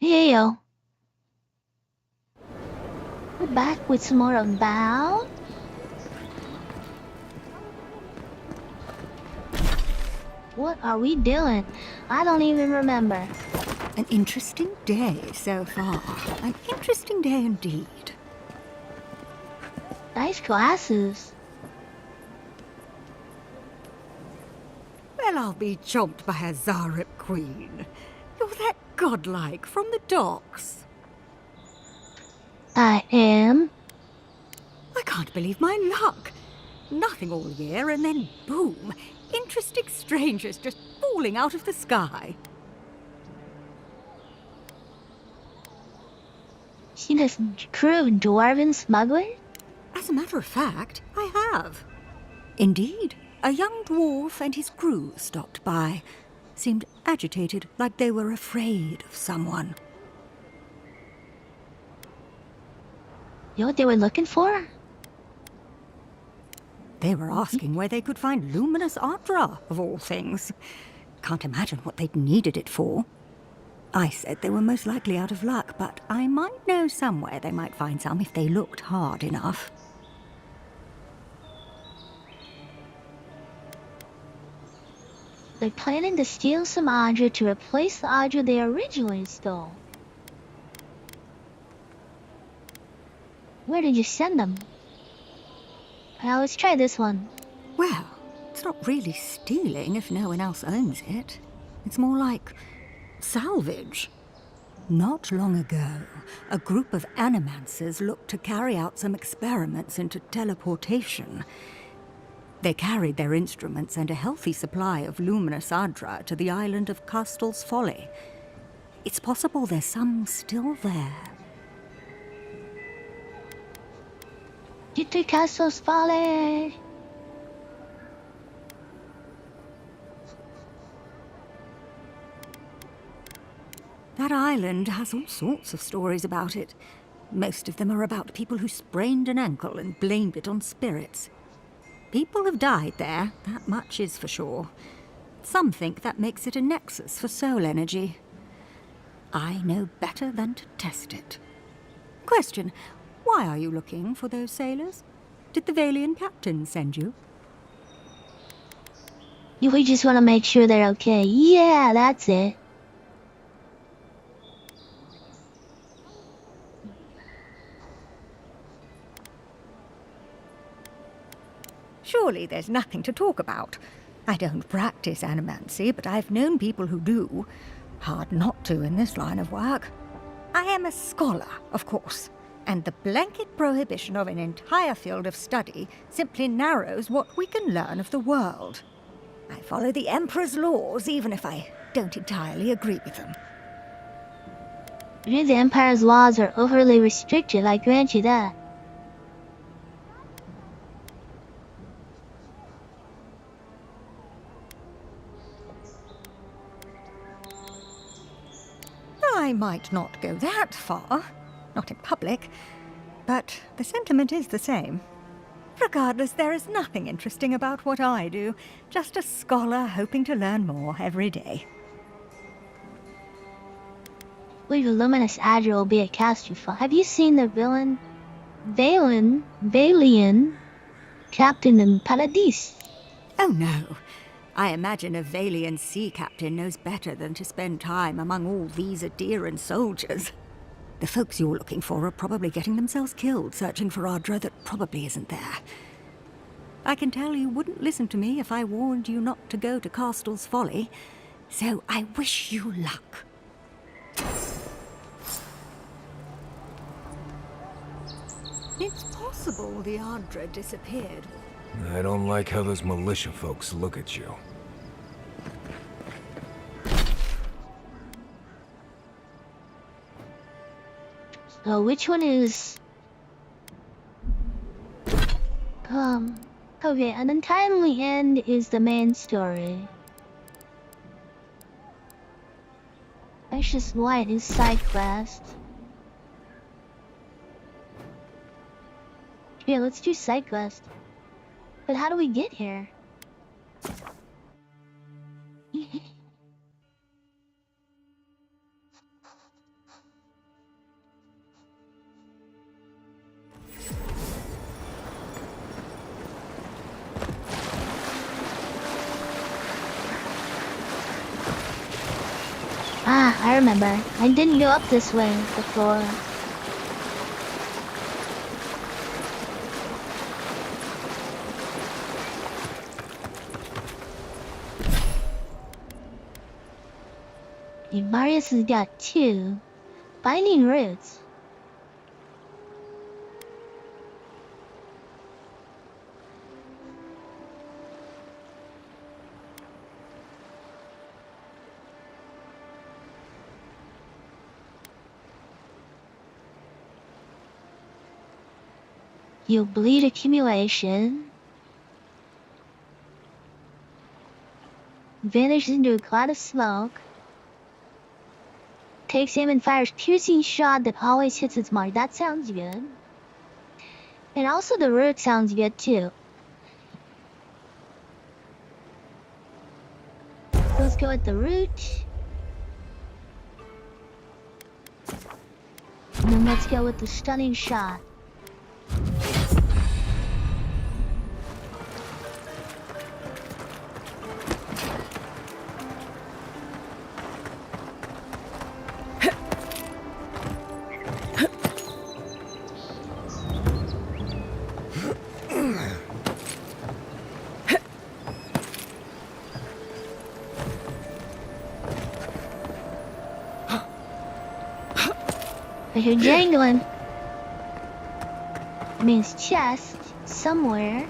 Hey yo, we're back with some more about. What are we doing? I don't even remember. An interesting day so far. An interesting day indeed. Nice glasses. Well, I'll be chomped by a Zarip queen. You're that godlike from the docks. I am. I can't believe my luck. Nothing all year and then boom, interesting strangers just falling out of the sky. See this crew of dwarven smugglers? As a matter of fact, I have. Indeed, a young dwarf and his crew stopped by. Seemed agitated, like they were afraid of someone. You know what they were looking for? They were asking where they could find luminous Ardra, of all things. Can't imagine what they'd needed it for. I said they were most likely out of luck, but I might know somewhere they might find some if they looked hard enough. They're planning to steal some Audra to replace the Audra they originally stole. Where did you send them? Now let's try this one. Well, it's not really stealing if no one else owns it. It's more like salvage. Not long ago, a group of animancers looked to carry out some experiments into teleportation. They carried their instruments and a healthy supply of luminous Ardra to the island of Castel's Folly. It's possible there's some still there. Get to Castle's Folly! That island has all sorts of stories about it. Most of them are about people who sprained an ankle and blamed it on spirits. People have died there, that much is for sure. Some think that makes it a nexus for soul energy. I know better than to test it. Question, why are you looking for those sailors? Did the Valian captain send you? We just want to make sure they're okay. Yeah, that's it. Surely there's nothing to talk about. I don't practice animancy, but I've known people who do. Hard not to in this line of work. I am a scholar, of course, and the blanket prohibition of an entire field of study simply narrows what we can learn of the world. I follow the Emperor's laws, even if I don't entirely agree with them. Maybe the Empire's laws are overly restricted, I grant you that. I might not go that far, not in public, but the sentiment is the same. Regardless, there is nothing interesting about what I do, just a scholar hoping to learn more every day. Believe a luminous Adra will be a catastrophe. Have you seen the Valian captain in Paradis? Oh no, I imagine a Valian sea captain knows better than to spend time among all these Adiran soldiers. The folks you're looking for are probably getting themselves killed searching for Ardra that probably isn't there. I can tell you wouldn't listen to me if I warned you not to go to Castel's Folly, so I wish you luck. It's possible the Ardra disappeared. I don't like how those militia folks look at you. So which one is... Okay, an untimely end is the main story. Precious Light is side quest. Yeah, let's do side quest. But how do we get here? Ah, I remember. I didn't go up this way before. Marius has got 2 binding roots. You bleed accumulation. Vanishes into a cloud of smoke. Takes aim and fires piercing shot that always hits its mark. That sounds good. And also the root sounds good too. Let's go with the root. And then let's go with the stunning shot. I hear jangling. It means chest somewhere.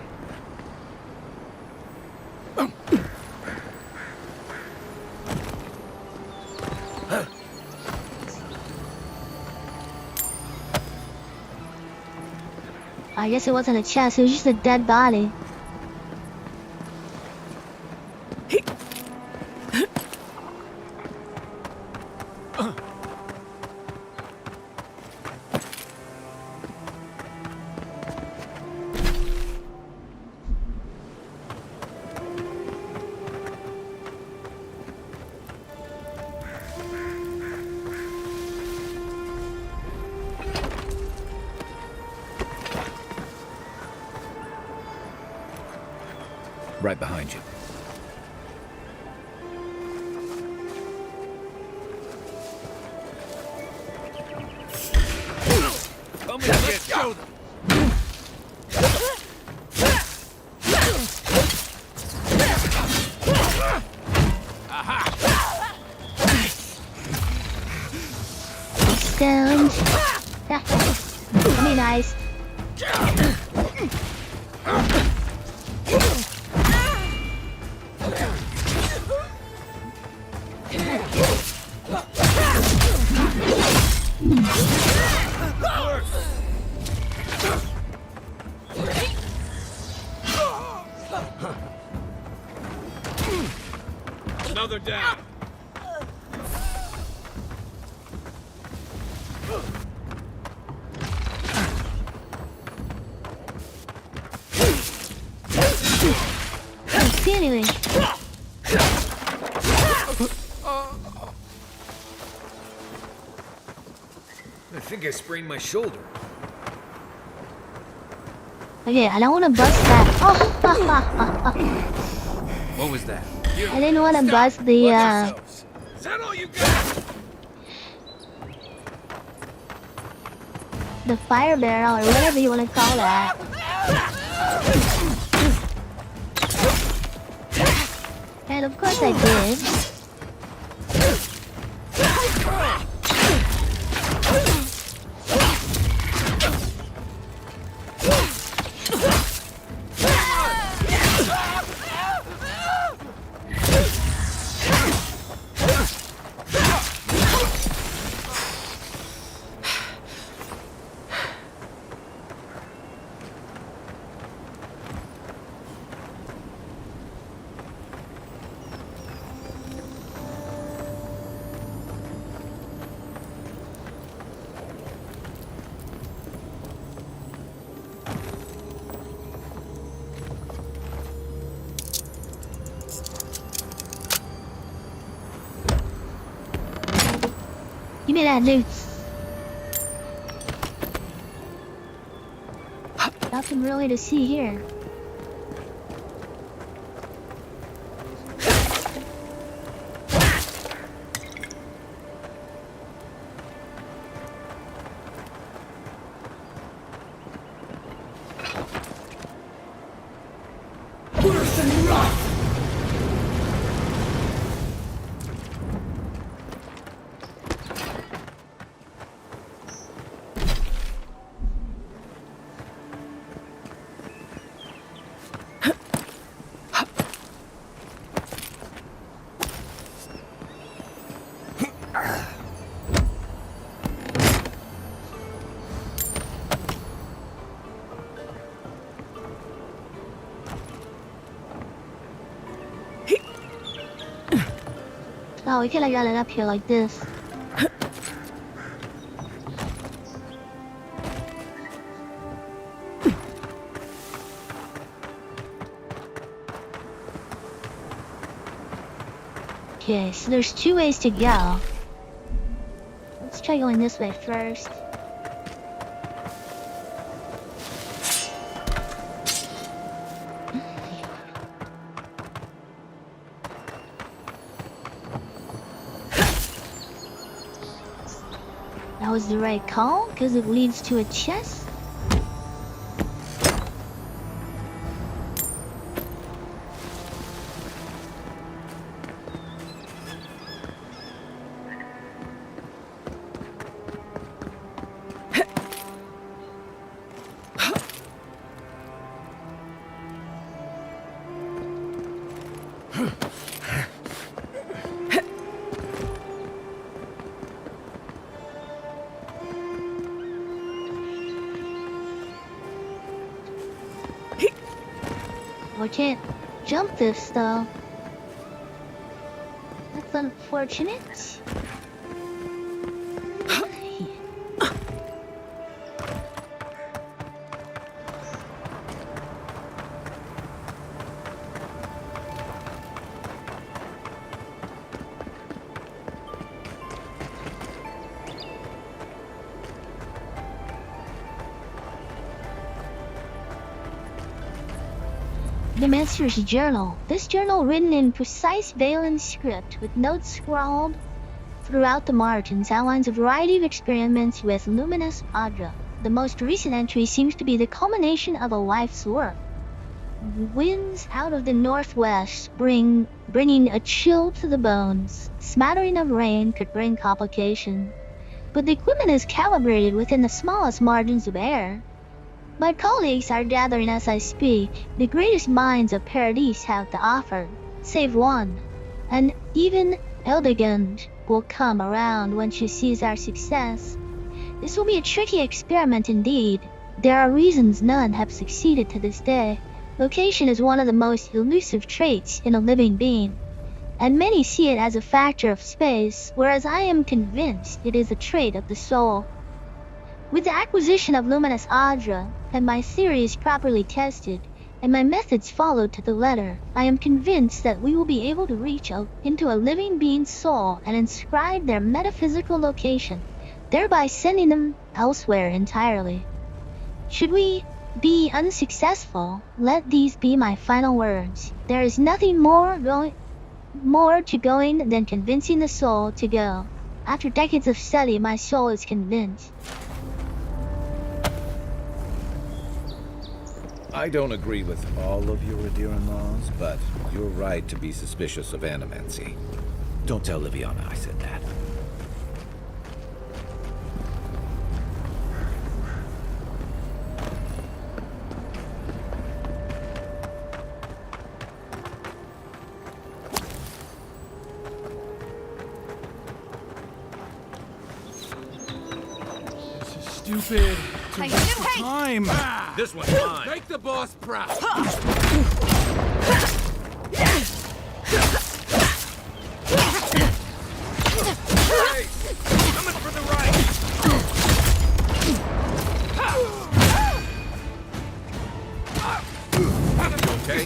I guess it wasn't a chest, it was just a dead body. Right behind you. Come and let's show them. Stoned. I mean, nice. Another down. Can't see anything. I think I sprained my shoulder. Okay, I don't want to bust that. Oh, What was that? I didn't want to bust the, Is that all you got? the fire barrel or whatever you want to call that. And of course I did. Give me that loot. Nothing really to see here. Oh, we could have got it up here like this. Okay, so there's 2 ways to go. Let's try going this way first. That was the right call, because it leads to a chest. We can't jump this though. That's unfortunate. The Master's Journal. This journal, written in precise Valen script with notes scrawled throughout the margins, outlines a variety of experiments with luminous Adra. The most recent entry seems to be the culmination of a life's work. Winds out of the northwest bringing a chill to the bones. Smattering of rain could bring complication, but the equipment is calibrated within the smallest margins of error. My colleagues are gathering as I speak. The greatest minds of Paradise have to offer, save one. And even Eldegund will come around when she sees our success. This will be a tricky experiment indeed. There are reasons none have succeeded to this day. Location is one of the most elusive traits in a living being, and many see it as a factor of space, whereas I am convinced it is a trait of the soul. With the acquisition of Luminous Adra, and my theories properly tested, and my methods followed to the letter, I am convinced that we will be able to reach out into a living being's soul and inscribe their metaphysical location, thereby sending them elsewhere entirely. Should we be unsuccessful, let these be my final words. There is nothing more to going than convincing the soul to go. After decades of study, my soul is convinced. I don't agree with all of your Adiran laws, but you're right to be suspicious of animancy. Don't tell Liviana I said that. This is stupid. Time. This one's mine. Make the boss proud. Hey, coming from the right. You okay?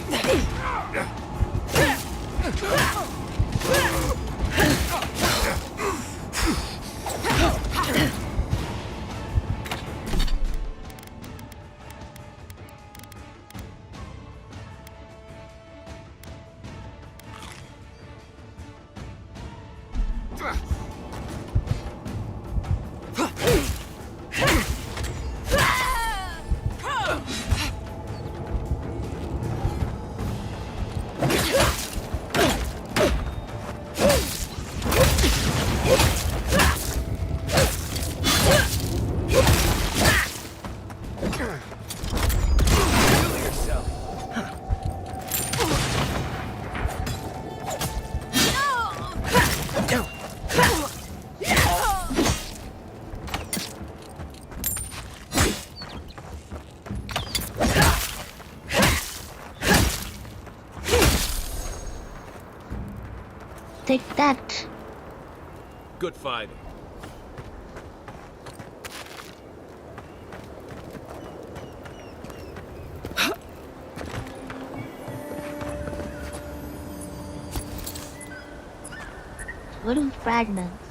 Take that. Good fighting. Little fragments.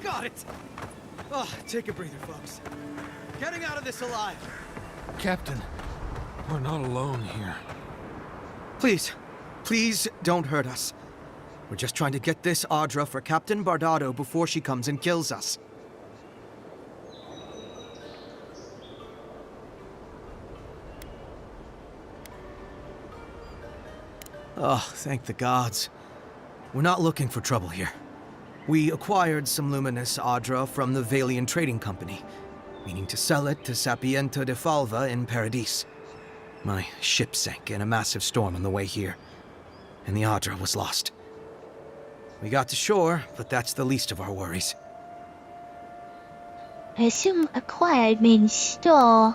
Got it! Oh, take a breather, folks. Getting out of this alive. Captain, we're not alone here. Please, please don't hurt us. We're just trying to get this Audra for Captain Bardado before she comes and kills us. Oh, thank the gods. We're not looking for trouble here. We acquired some luminous Audra from the Valian Trading Company, meaning to sell it to Sapienta de Falva in Paradis. My ship sank in a massive storm on the way here, and the Audra was lost. We got to shore, but that's the least of our worries. I assume acquired means stole.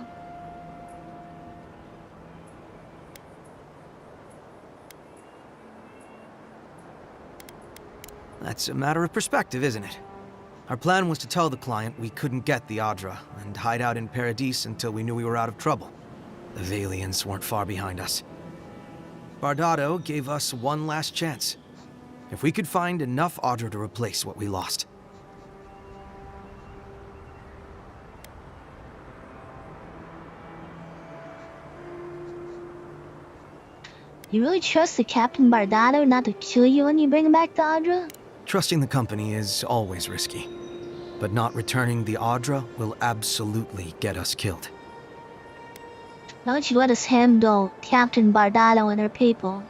That's a matter of perspective, isn't it? Our plan was to tell the client we couldn't get the Audra and hide out in Paradis until we knew we were out of trouble. The Valians weren't far behind us. Bardado gave us one last chance. If we could find enough Audra to replace what we lost. You really trust the Captain Bardado not to kill you when you bring back the Audra? Trusting the company is always risky, but not returning the Audra will absolutely get us killed. Don't you let us handle Captain Bardado and her people.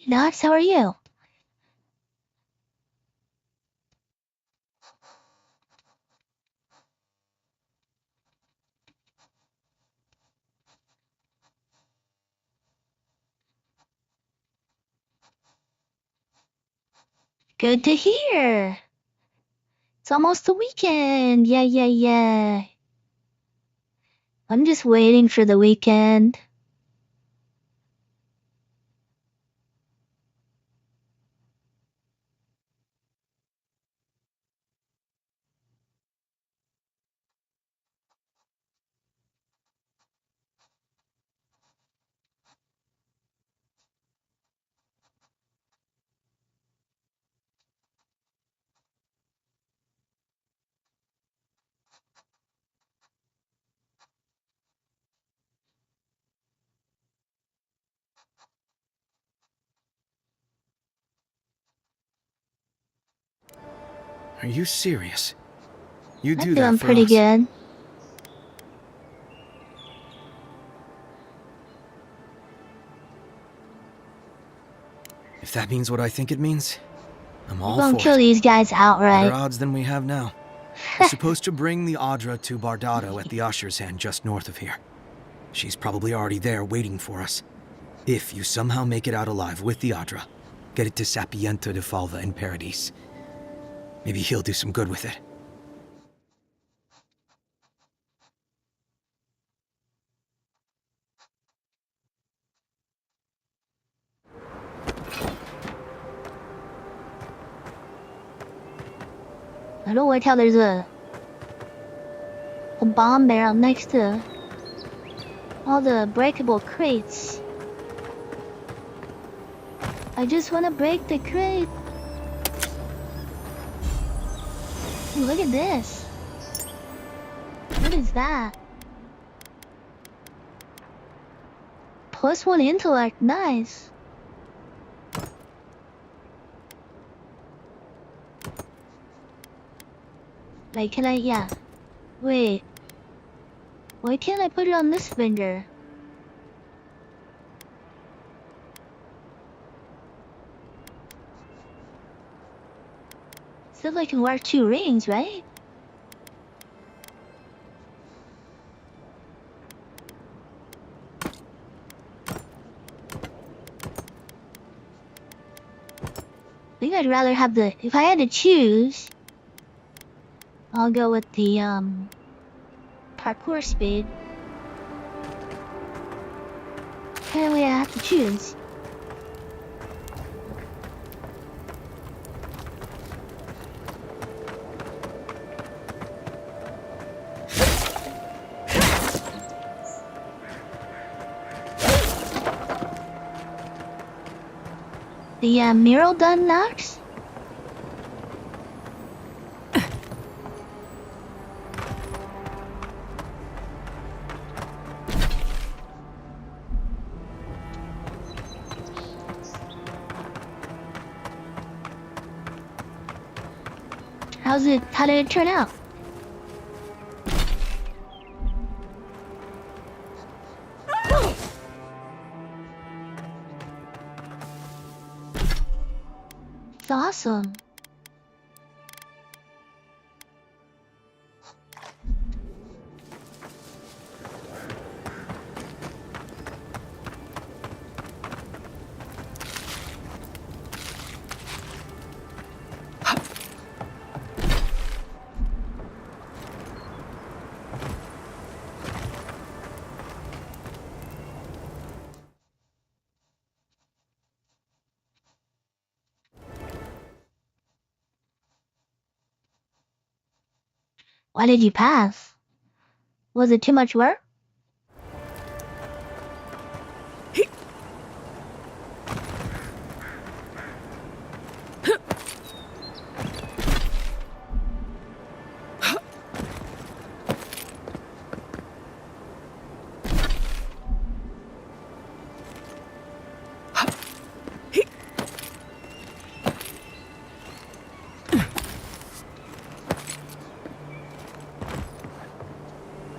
Knox, how are you? Good to hear. It's almost the weekend. Yeah. I'm just waiting for the weekend. Are you serious? You I'm do that doing for pretty us? good. If that means what I think it means, I'm all We're gonna for kill it. these guys outright. Better odds than we have now. We're supposed to bring the Audra to Bardado at the Usher's Hand just north of here. She's probably already there waiting for us. If you somehow make it out alive with the Audra, get it to Sapienta de Falva in Paradis. Maybe he'll do some good with it. I don't know why tell there's a bomb barrel next to all the breakable crates. I just want to break the crate. Look at this. What is that? +1 intellect, nice. Like, can I, yeah. Wait. Why can't I put it on this finger? Still I can wear 2 rings, right? I think I'd rather have the, if I had to choose, I'll go with the, parkour speed. Apparently I have to choose. The, mural done next? How did it turn out? It's awesome. Why did you pass? Was it too much work?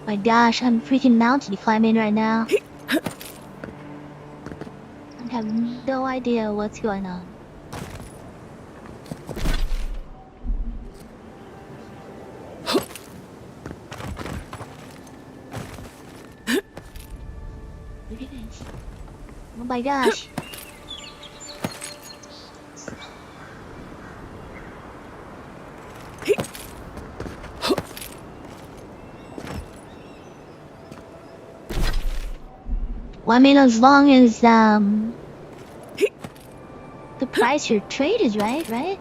My gosh, I'm freaking mountain climbing right now. I have no idea what's going on. Look at this. Oh my gosh. Well, I mean, as long as, the price your trade is right?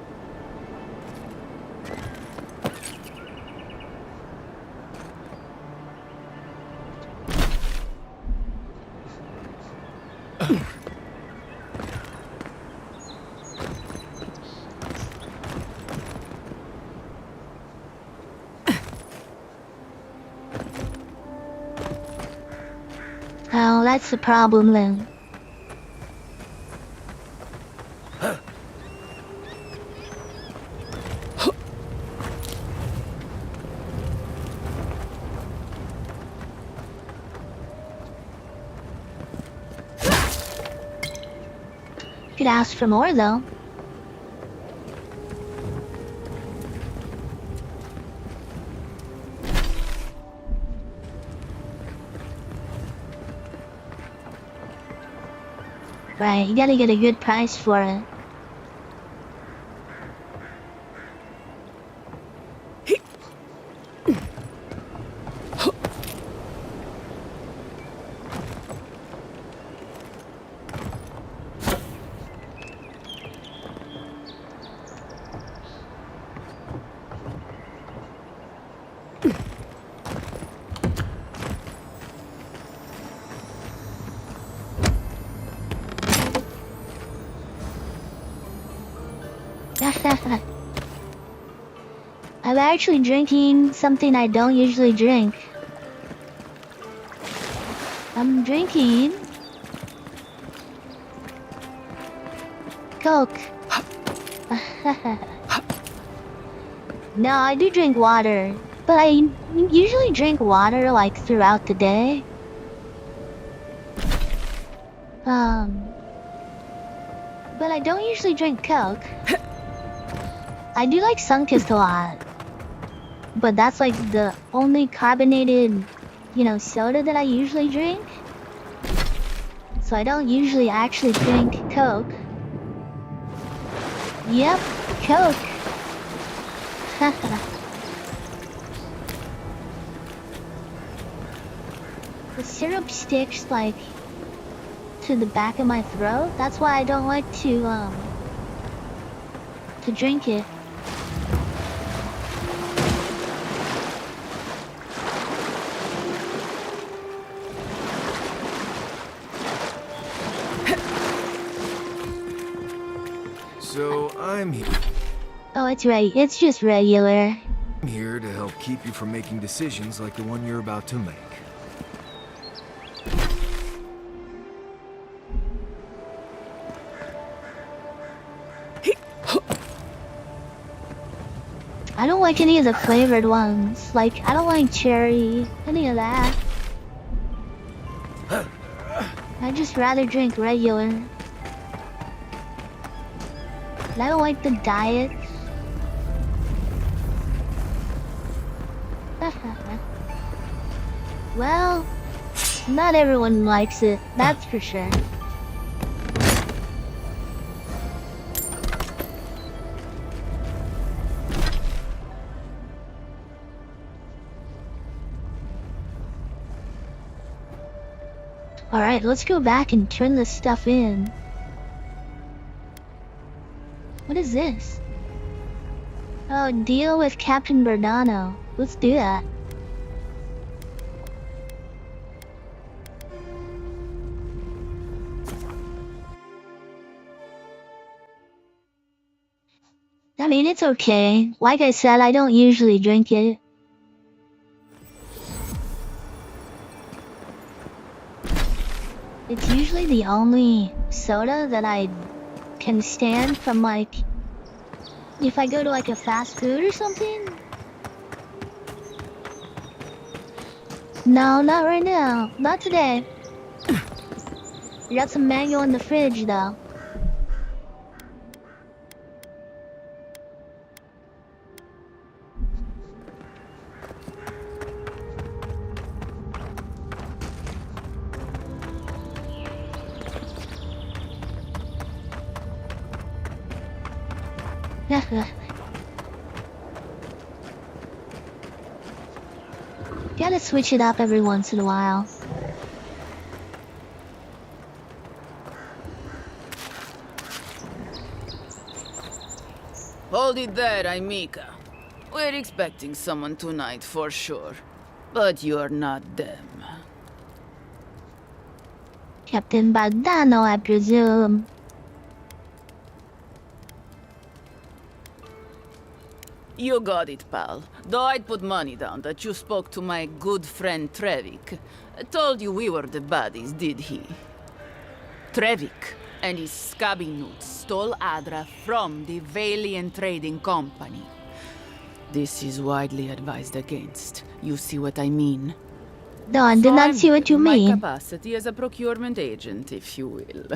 Oh, that's the problem then. Could ask for more though. Right, you gotta get a good price for it. I'm actually drinking something I don't usually drink. I'm drinking Coke. No, I do drink water, but I usually drink water like throughout the day. But I don't usually drink Coke. I do like Sunkist a lot, but that's like the only carbonated, soda that I usually drink. So I don't usually actually drink Coke. Yep, Coke. The syrup sticks like to the back of my throat. That's why I don't like to drink it. So I'm here. Oh, it's right. It's just regular. I'm here to help keep you from making decisions like the one you're about to make. I don't like any of the flavored ones. Like, I don't like cherry, any of that. I'd just rather drink regular. And I don't like the diet. Well, not everyone likes it, that's for sure. Alright, let's go back and turn this stuff in. What is this? Oh, deal with Captain Bernano. Let's do that. I mean, it's okay. Like I said, I don't usually drink it. It's usually the only soda that I can stand from, like, if I go to like a fast food or something. No, not right now. Not today. I got some mango in the fridge though. Gotta switch it up every once in a while. Hold it there, Amica. We're expecting someone tonight for sure. But you're not them. Captain Bardano, I presume. You got it, pal. Though I'd put money down that you spoke to my good friend Trevik. Told you we were the baddies, did he? Trevik and his scabby newts stole Adra from the Valiant Trading Company. This is widely advised against. You see what I mean? No, I did not see what you My mean. capacity as a procurement agent, if you will.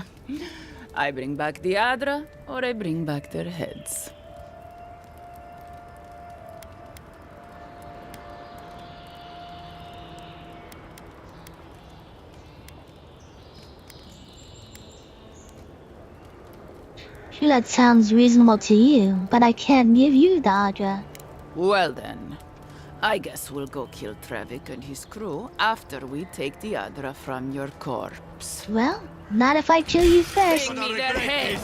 I bring back the Adra, or I bring back their heads. Sure, that sounds reasonable to you, but I can't give you the Adra. Well then, I guess we'll go kill Trevik and his crew after we take the Adra from your corpse. Well, not if I kill you first. Bring me their heads!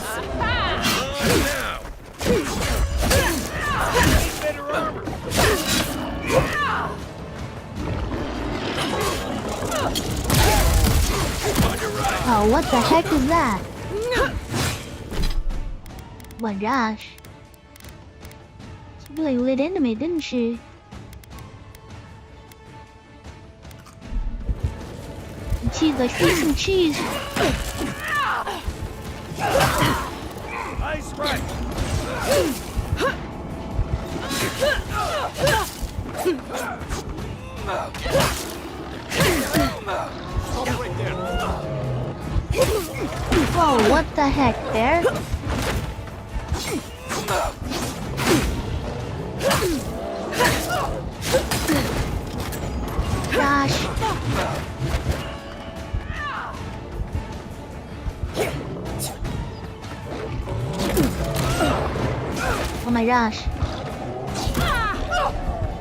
Oh, what the heck is that? My gosh. really lit into me, didn't she? And cheese, like see some cheese. Ice right. Whoa, what the heck, Bear? Gosh. Oh my gosh.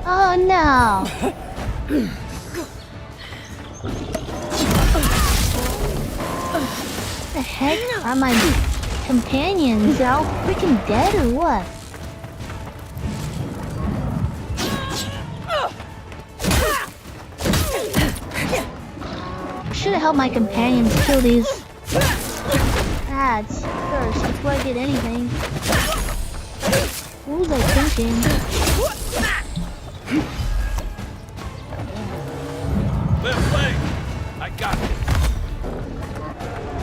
Oh no. The heck are my companions? They're all freaking dead or what? I should have helped my companions kill these ads first before I did anything. What was I thinking? Left leg. I got it.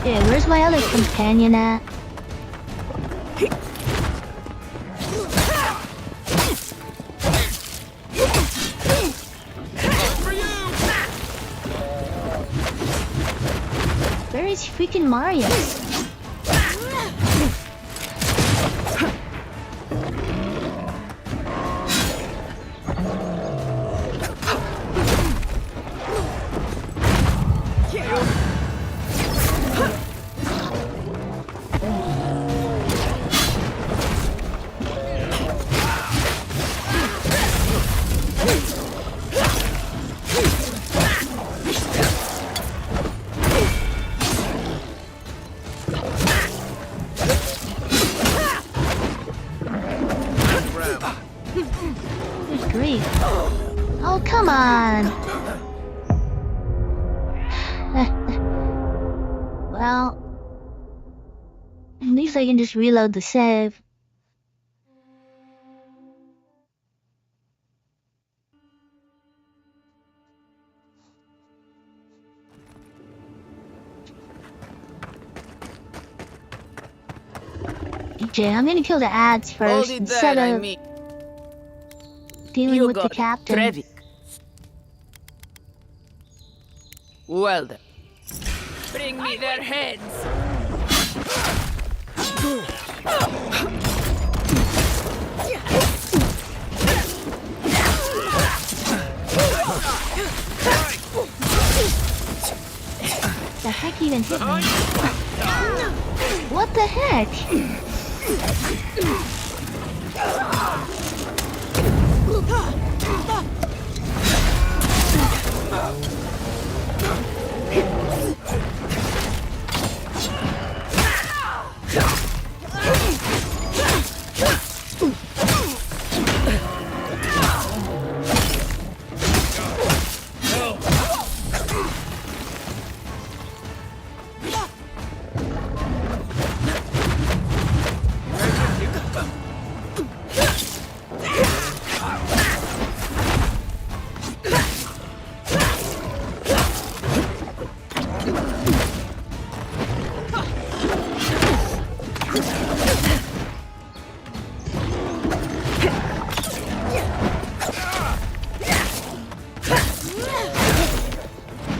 Yeah, where's my other companion at? Where is freaking Mario? Good grief. Oh, come on. Well, at least I can just reload the save. EJ, I'm gonna kill the ads Hold first it instead there, I of mean. dealing You with the got it, captain. Trevik. Well then. Bring me their heads. The heck even hit me? What the heck?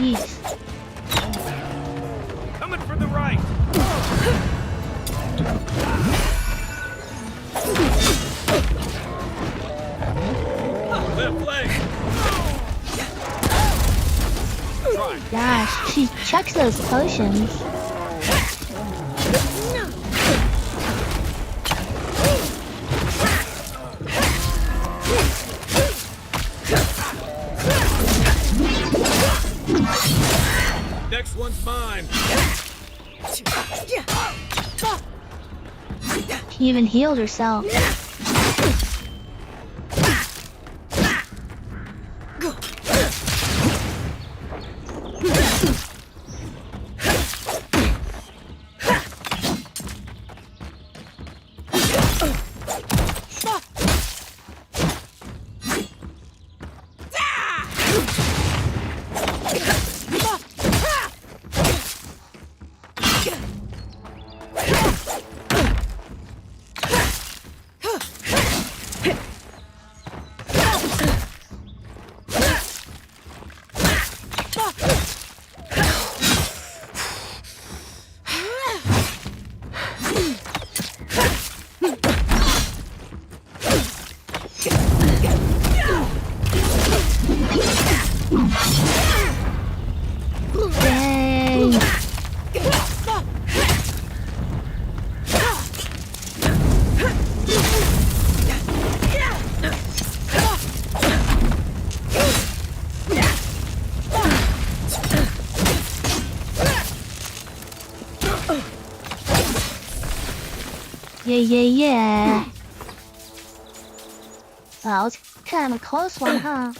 Jeez. Coming from the right. Left leg. Gosh, she chucks those potions. Next one's mine. She even healed herself. Yeah. Wow, it's kind of a close one, huh?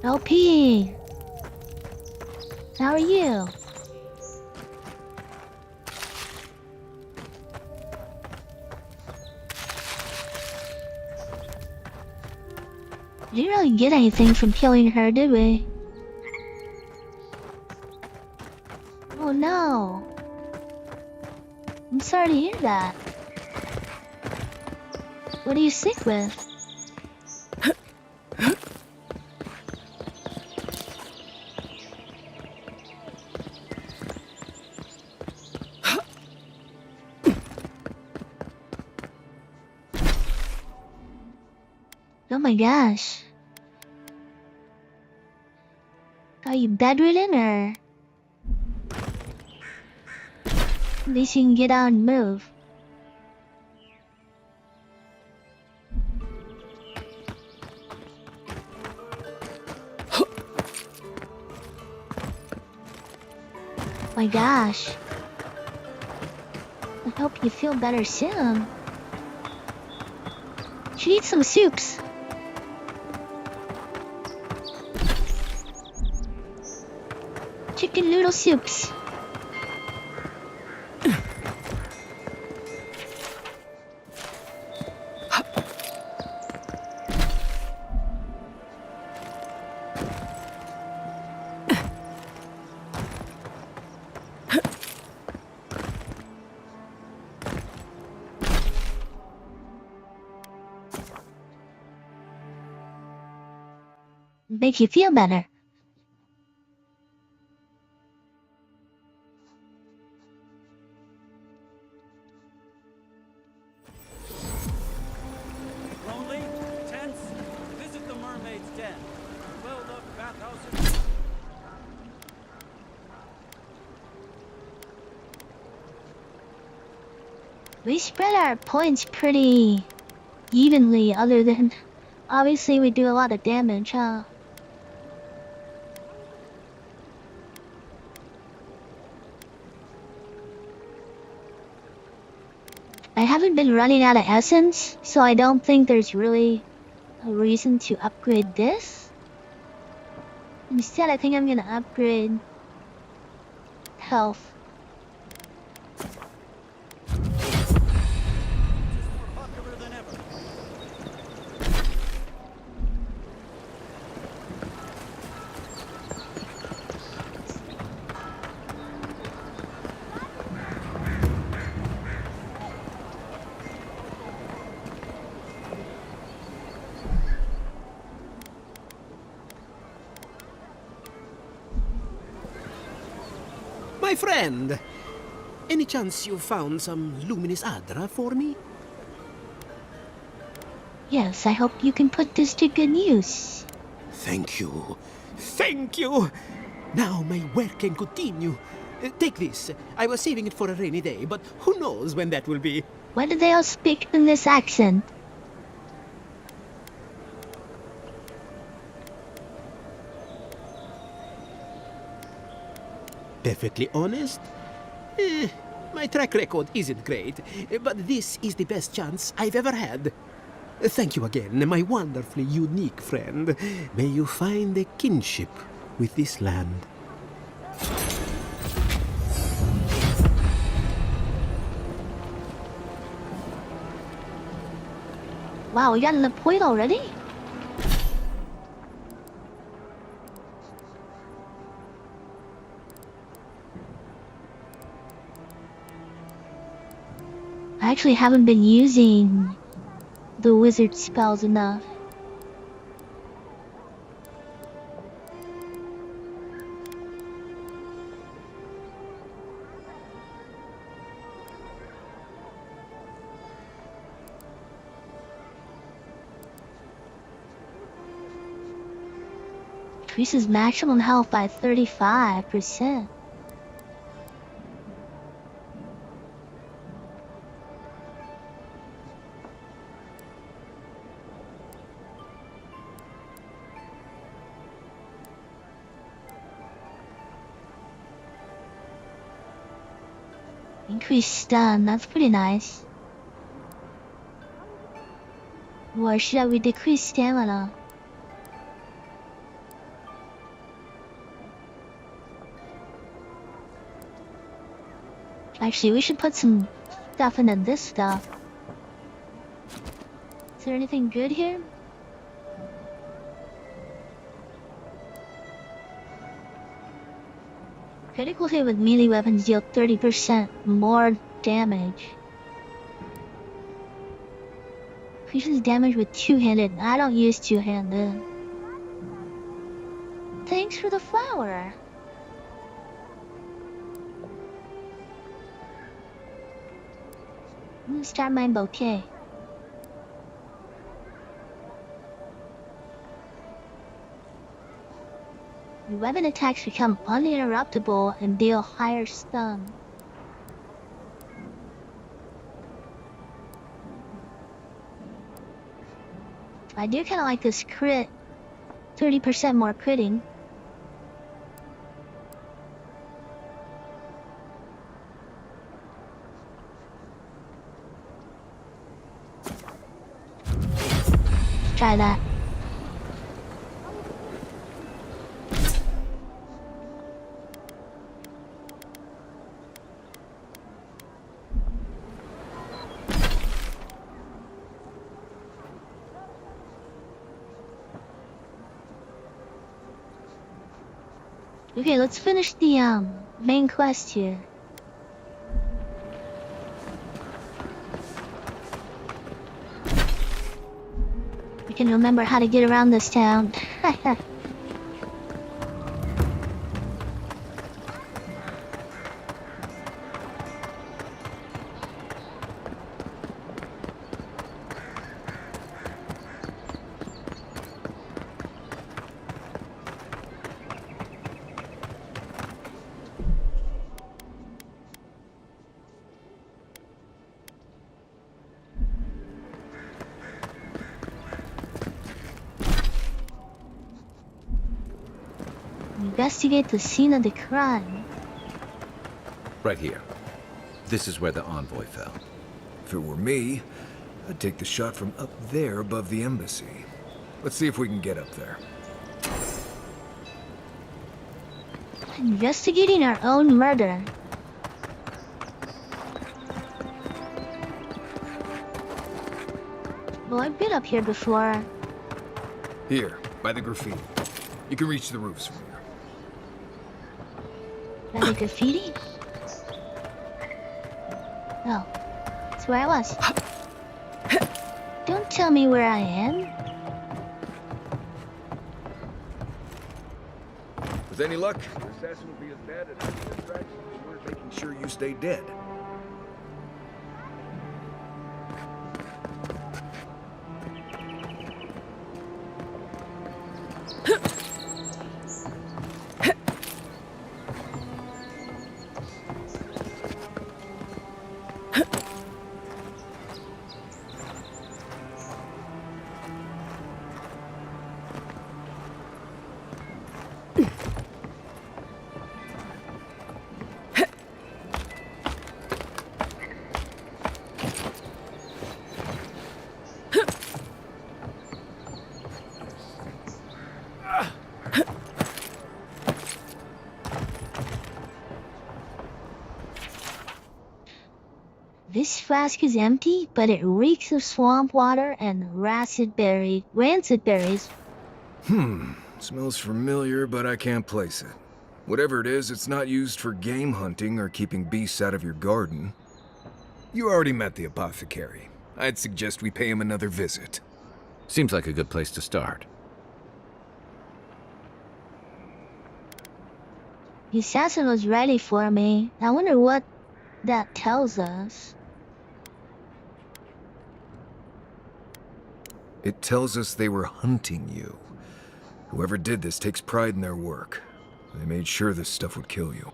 LP, how are you? We didn't really get anything from killing her, did we? Oh no. I'm sorry to hear that. What are you sick with? Oh my gosh. Are you bedridden or? At least you can get out and move. My gosh. I hope you feel better soon. She needs some soups. Chicken noodle soups. Make you feel better. Lonely? Tense? Visit the mermaid's den. Well-loved bathhouse. We spread our points pretty evenly, other than obviously we do a lot of damage, huh? I haven't been running out of essence, so I don't think there's really a reason to upgrade this. Instead, I think I'm gonna upgrade health. More popular than ever. My friend, any chance you found some luminous Adra for me? Yes, I hope you can put this to good use. Thank you. Thank you! Now my work can continue. Take this. I was saving it for a rainy day, but who knows when that will be. Why do they all speak in this accent? Perfectly honest? My track record isn't great, but this is the best chance I've ever had. Thank you again, my wonderfully unique friend. May you find a kinship with this land. Wow, we got an point already? I actually haven't been using the wizard spells enough. Increases maximum health by 35%. Increased stun, that's pretty nice. Or should we decrease stamina? Actually, we should put some stuff into this stuff. Is there anything good here? Critical hit with melee weapons deal 30% more damage. Increases damage with two-handed. I don't use two-handed. Thanks for the flower. I'm gonna start my bouquet. Your weapon attacks become uninterruptible and deal higher stun. I do kind of like this crit. 30% more critting. Try that. Okay, let's finish the main quest here. We can remember how to get around this town. Investigate the scene of the crime. Right here. This is where the envoy fell. If it were me, I'd take the shot from up there above the embassy. Let's see if we can get up there. Investigating our own murder. Well, I've been up here before. Here, by the graffiti. You can reach the roofs from here. By the graffiti? Oh, that's where I was. Don't tell me where I am. With any luck, the assassin will be as bad at hiding distractions as we're making sure you stay dead. This flask is empty, but it reeks of swamp water and rancid berries. Smells familiar, but I can't place it. Whatever it is, it's not used for game hunting or keeping beasts out of your garden. You already met the apothecary. I'd suggest we pay him another visit. Seems like a good place to start. The assassin was ready for me. I wonder what that tells us. It tells us they were hunting you. Whoever did this takes pride in their work. They made sure this stuff would kill you.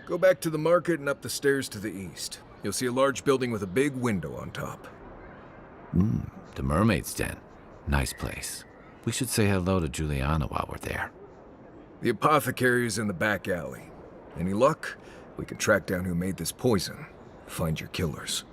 Go back to the market and up the stairs to the east. You'll see a large building with a big window on top. The Mermaid's Den. Nice place. We should say hello to Juliana while we're there. The apothecary is in the back alley. Any luck? We can track down who made this poison. find your killers.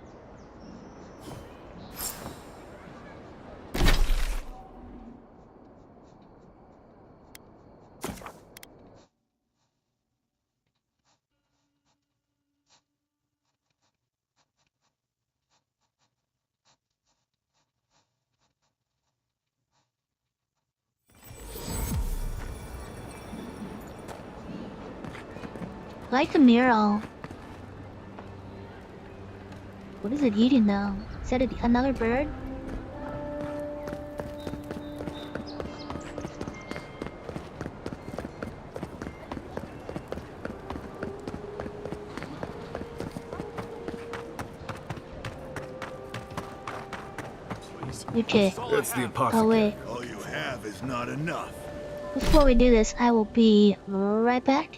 Like a mural. What is it eating now? Is that another bird? Okay. That's the Oh wait. All you have is not enough. Before we do this, I will be right back.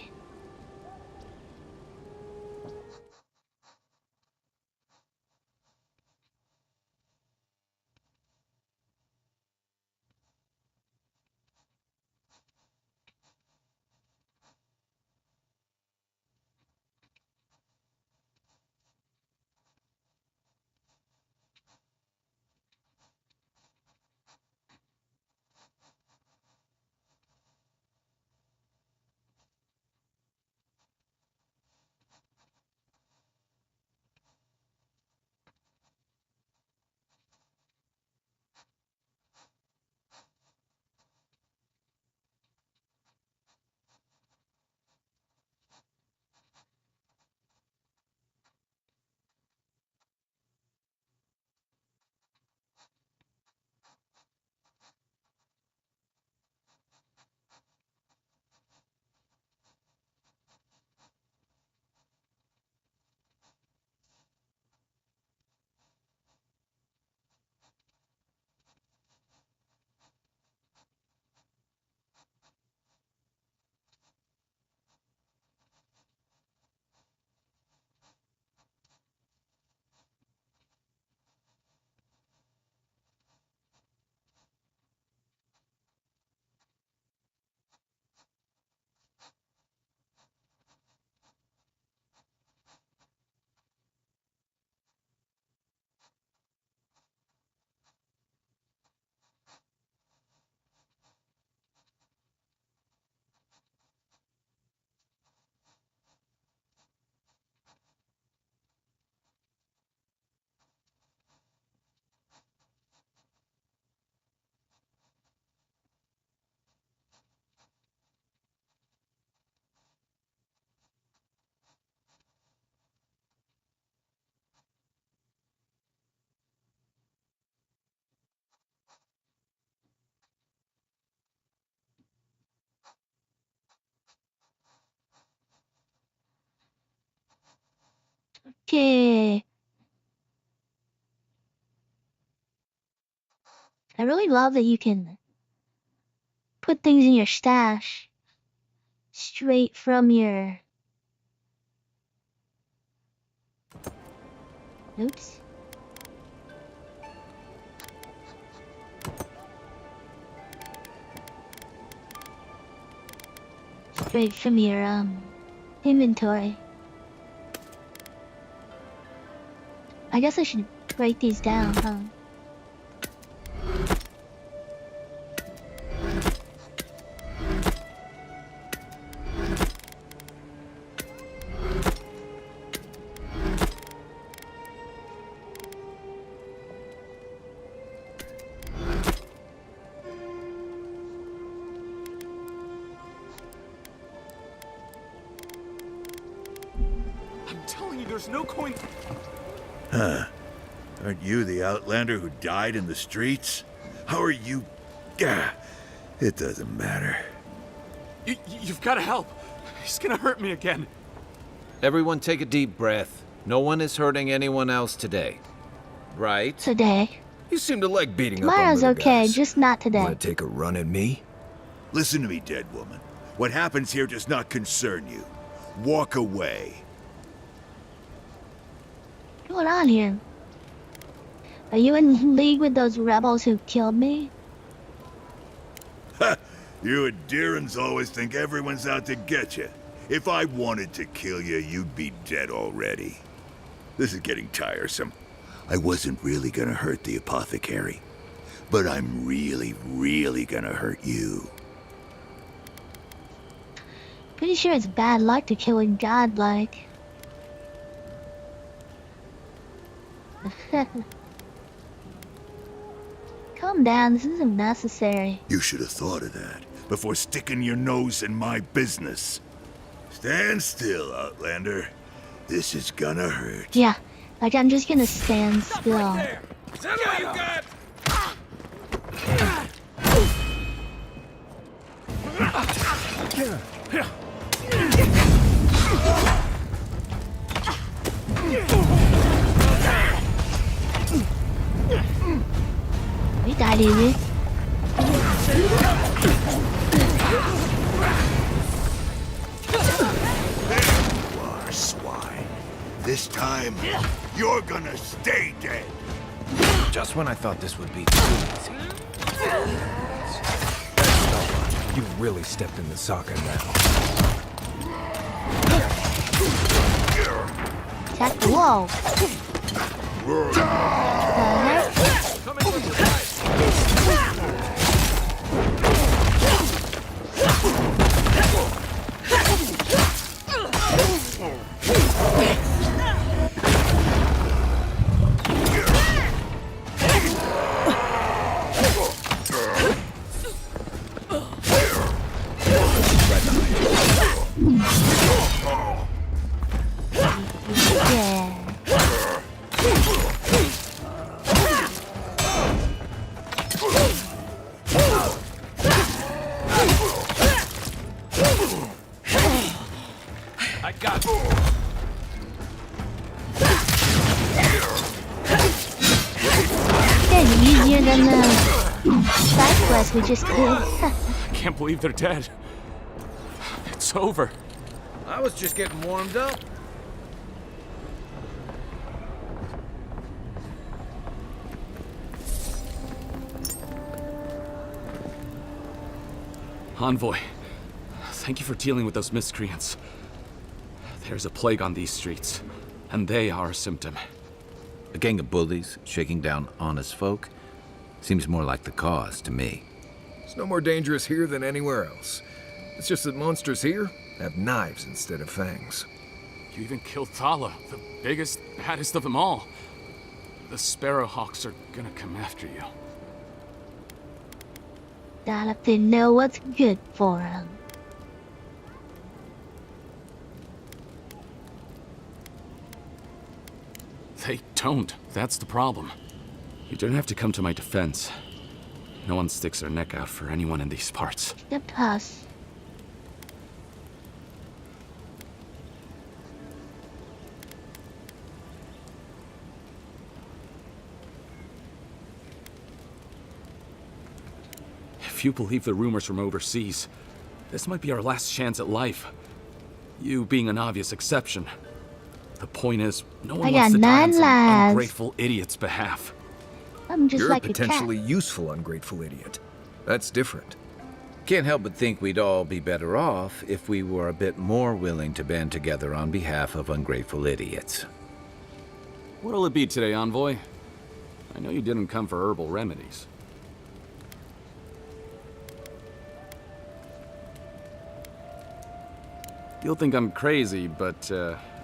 Okay. I really love that you can put things in your stash straight from your notes. Straight from your inventory. I guess I should write these down, huh? I'm telling you, there's no coin. Huh. Aren't you the outlander who died in the streets? How are you... Gah, it doesn't matter. You've got to help. He's gonna hurt me again. Everyone take a deep breath. No one is hurting anyone else today. Right? Today. You seem to like beating up on Tomorrow's little okay, guys. just not today. Want to take a run at me? Listen to me, dead woman. What happens here does not concern you. Walk away. What's going on here? Are you in league with those rebels who killed me? Ha! You Adyrans always think everyone's out to get you. If I wanted to kill you, you'd be dead already. This is getting tiresome. I wasn't really gonna hurt the apothecary, but I'm really, really gonna hurt you. Pretty sure it's bad luck to kill a godlike. Calm down, this isn't necessary. You should have thought of that before sticking your nose in my business. Stand still, Outlander. This is gonna hurt. Yeah, like I'm just gonna stand still. Is that all you got? We died easy. Swine. This time, you're gonna stay dead. Just when I thought this would be too easy. Stella, you really stepped in the socket now. Attack the wall. I got you. It's easier than the side quest we just did. I can't believe they're dead. It's over. I was just getting warmed up. Envoy, thank you for dealing with those miscreants. There's a plague on these streets, and they are a symptom. A gang of bullies shaking down honest folk seems more like the cause to me. It's no more dangerous here than anywhere else. It's just that monsters here have knives instead of fangs. You even killed Thala, the biggest, baddest of them all. The Sparrowhawks are gonna come after you. Not if they know what's good for them. They don't. That's the problem. You don't have to come to my defense. No one sticks their neck out for anyone in these parts. Except us. If you believe the rumors from overseas, this might be our last chance at life. You being an obvious exception. The point is, no one I wants got to die on 9 some lives. ungrateful idiot's behalf. I'm just You're like a a cat. potentially useful ungrateful idiot. That's different. Can't help but think we'd all be better off if we were a bit more willing to band together on behalf of ungrateful idiots. What'll it be today, Envoy? I know you didn't come for herbal remedies. You'll think I'm crazy, but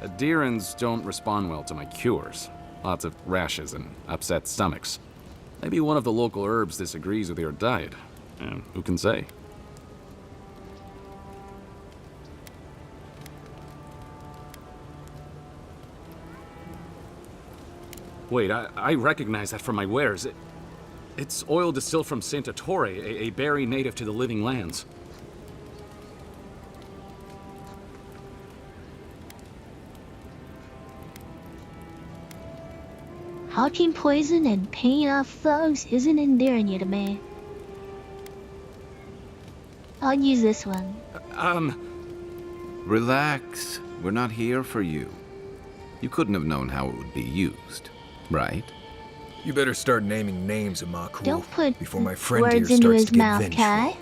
Adherans don't respond well to my cures. Lots of rashes and upset stomachs. Maybe one of the local herbs disagrees with your diet. Who can say? Wait, I recognize that from my wares. It's oil distilled from Santa Torre, a berry native to the Living Lands. Hawking poison and paying off thugs isn't endearing you to me. I'll use this one. Relax. We're not here for you. You couldn't have known how it would be used, right? You better start naming names, Amaku, Don't put before my friend here words into starts his to get mouth, vengeful. Kai.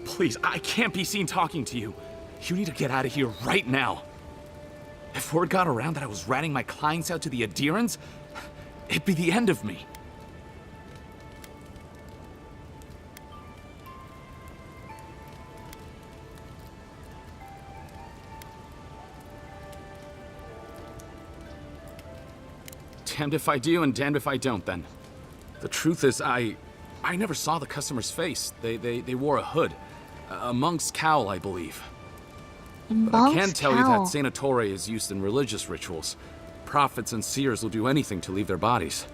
Please, I can't be seen talking to you. You need to get out of here right now. If word got around that I was ratting my clients out to the Adherans, it'd be the end of me. Damned if I do and damned if I don't, then. The truth is, I never saw the customer's face. They wore a hood. A monk's cowl, I believe. But I can tell you that Sanatore is used in religious rituals. Prophets and seers will do anything to leave their bodies.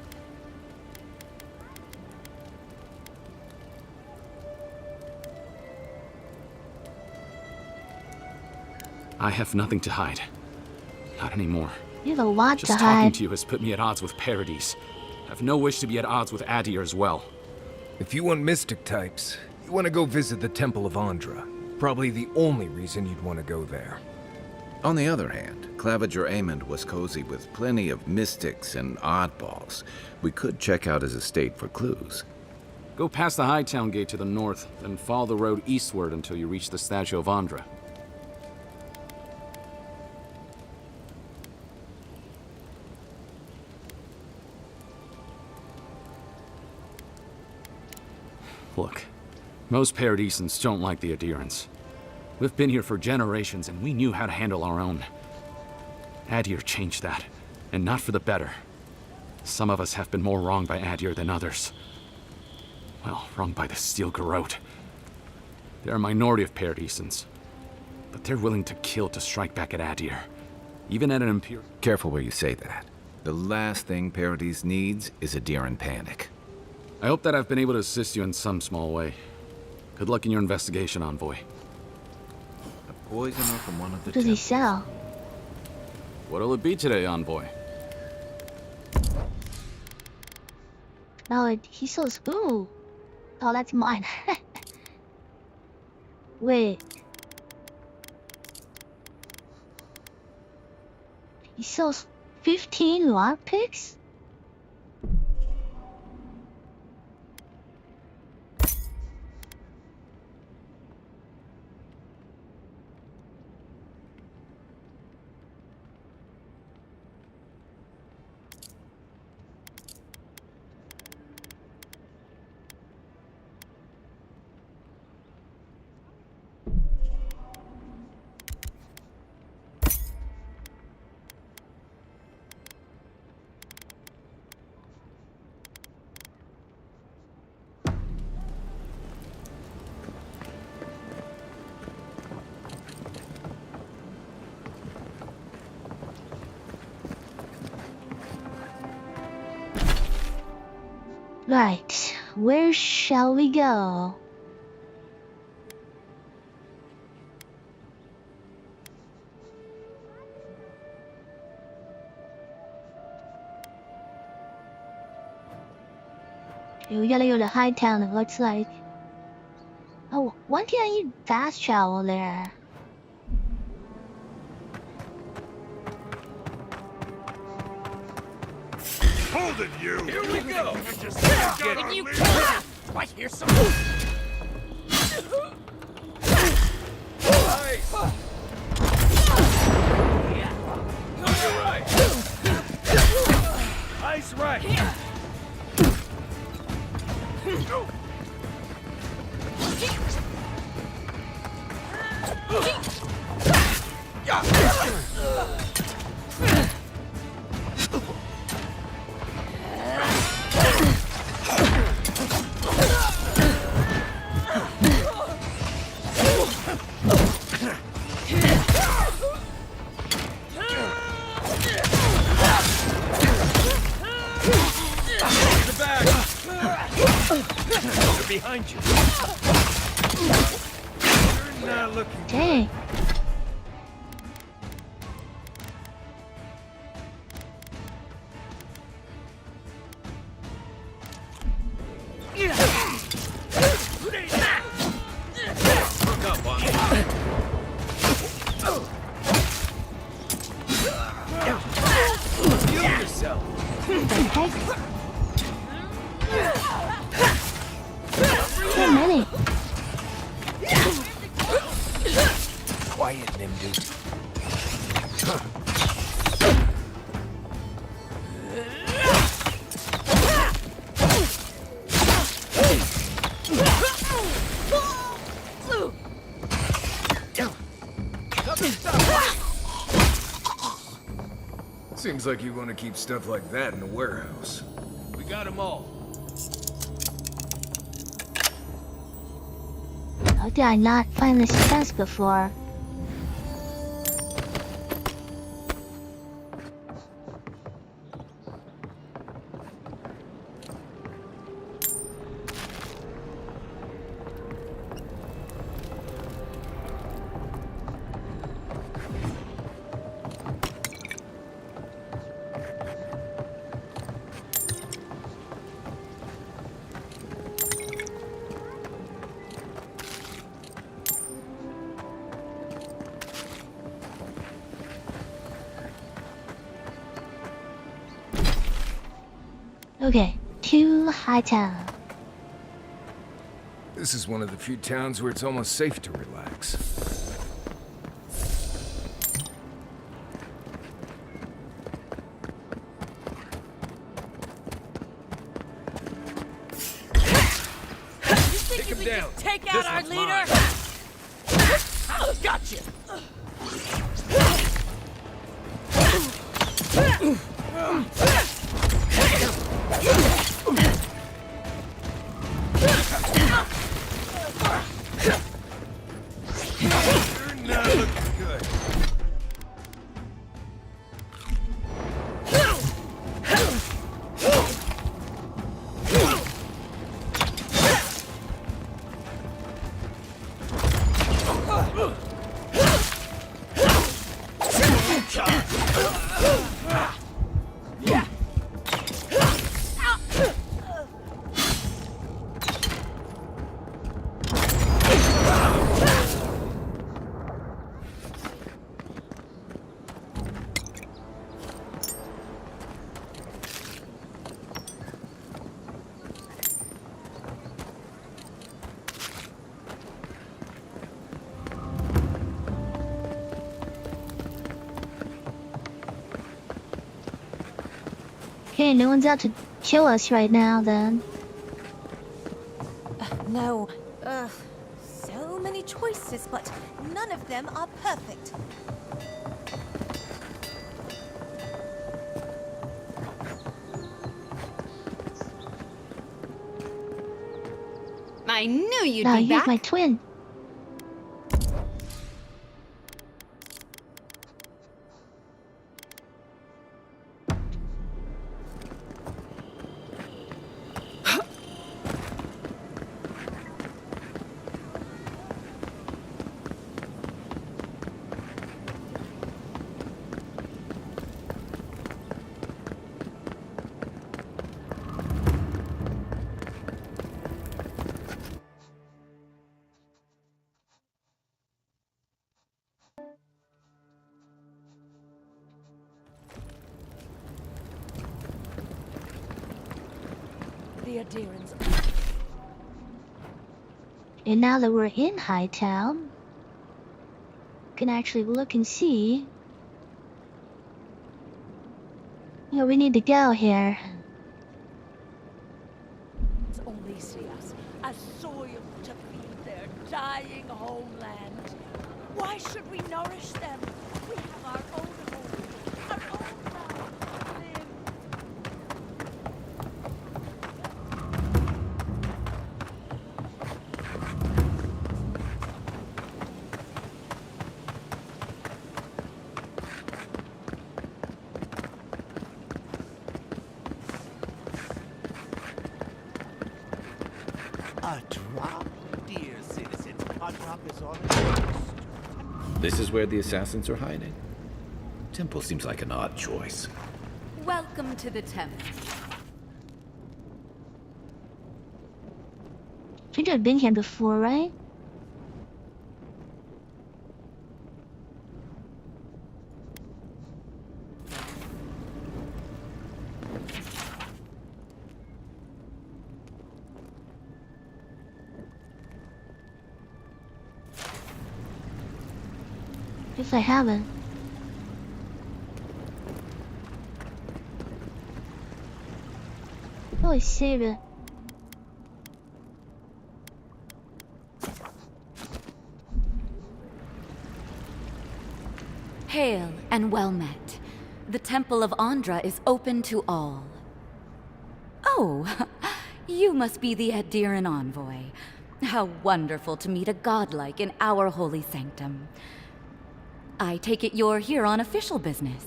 I have nothing to hide. Not anymore. You have a lot Just to talking hide. to you has put me at odds with Paradis. I have no wish to be at odds with Adir as well. If you want mystic types, you want to go visit the Temple of Andra. Probably the only reason you'd want to go there. On the other hand, Claviger Amond was cozy with plenty of mystics and oddballs. We could check out his estate for clues. Go past the Hightown Gate to the north, then follow the road eastward until you reach the statue of Andra. Look, most Paradisans don't like the Adherents. We've been here for generations and we knew how to handle our own. Adir changed that, and not for the better. Some of us have been more wronged by Adir than others. Well, wronged by the Steel Garrote. They're a minority of Paradisans, but they're willing to kill to strike back at Adir, even at an imperial... Careful where you say that. The last thing Paradis needs is Adheran panic. I hope that I've been able to assist you in some small way. Good luck in your investigation, Envoy. A poisoner from one of the What does he temples. sell? What'll it be today, Envoy? No, he sells. Ooh. Oh, that's mine. Wait. He sells 15 lockpicks? Right, where shall we go? Okay, we gotta go to Hightown, it looks like. Oh, why can't you fast travel there? Hold it, you! Here we go! Can you I hear some... You're right! Ice right! Behind you. You're not looking Dang. Heal yourself. Heck? So many. Quiet, Nimdu. Seems like you want to keep stuff like that in the warehouse. We got them all. How did I not find this chest before? Okay, to Hightown. This is one of the few towns where it's almost safe to relax. Take him down. Take out our leader! Gotcha! You're not looking good. Okay, no one's out to kill us right now then. No. So many choices, but none of them are perfect. I knew you'd Now be here's back. my twin. The adherents. And now that we're in Hightown, we can actually look and see. Yeah, we need to go here. Only see us as soil to feed their dying homeland. Why should we nourish them? We have our own home, our own land to live. A drop, dear citizens. A drop is all it takes. This is where the assassins are hiding? Temple seems like an odd choice. Welcome to the temple. I think I've been here before, right? Guess I haven't. Always save it. Hail and well met. The Temple of Andra is open to all. Oh, you must be the Adiran envoy. How wonderful to meet a godlike in our holy sanctum. I take it you're here on official business.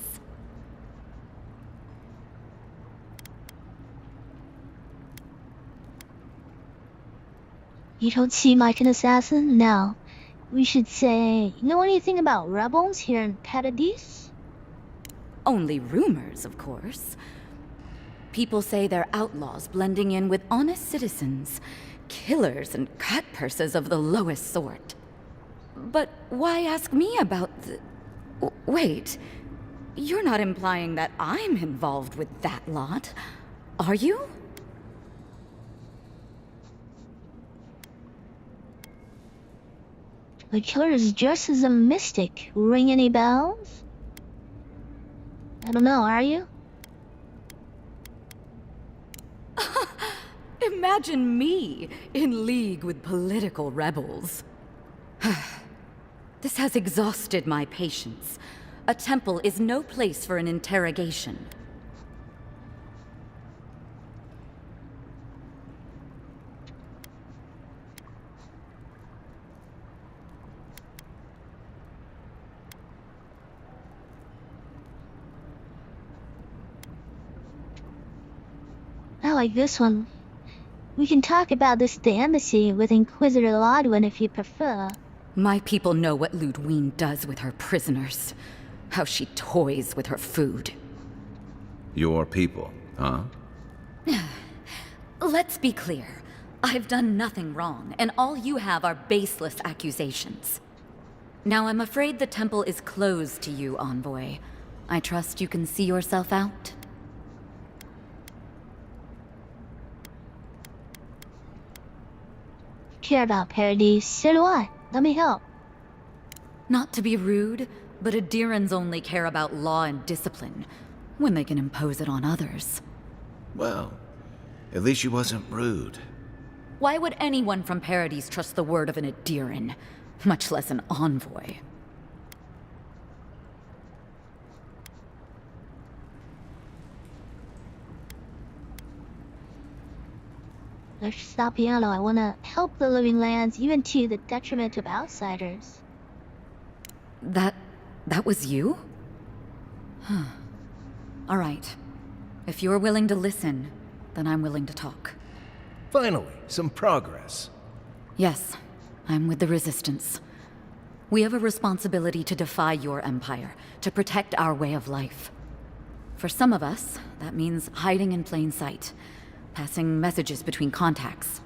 You don't seem like an assassin? No. We should say, you know anything about rebels here in Paradis? Only rumors, of course. People say they're outlaws blending in with honest citizens, killers and cut-purses of the lowest sort. But why ask me about the... Wait, you're not implying that I'm involved with that lot, are you? The killer is dressed as a mystic. Ring any bells? I don't know, are you? Imagine me in league with political rebels. This has exhausted my patience. A temple is no place for an interrogation. I like this one. We can talk about this at the embassy with Inquisitor Lodwin if you prefer. My people know what Ludwine does with her prisoners. How she toys with her food. Your people, huh? Let's be clear. I've done nothing wrong, and all you have are baseless accusations. Now I'm afraid the temple is closed to you, Envoy. I trust you can see yourself out? Care about Paradis, so do I. Let me help. Not to be rude, but Adirans only care about law and discipline, when they can impose it on others. Well, at least she wasn't rude. Why would anyone from Paradis trust the word of an Adiran, much less an envoy? Let's stop Piano. I want to help the living lands, even to the detriment of outsiders. That was you? Huh. All right. If you're willing to listen, then I'm willing to talk. Finally, some progress. Yes, I'm with the Resistance. We have a responsibility to defy your empire, to protect our way of life. For some of us, that means hiding in plain sight, passing messages between contacts,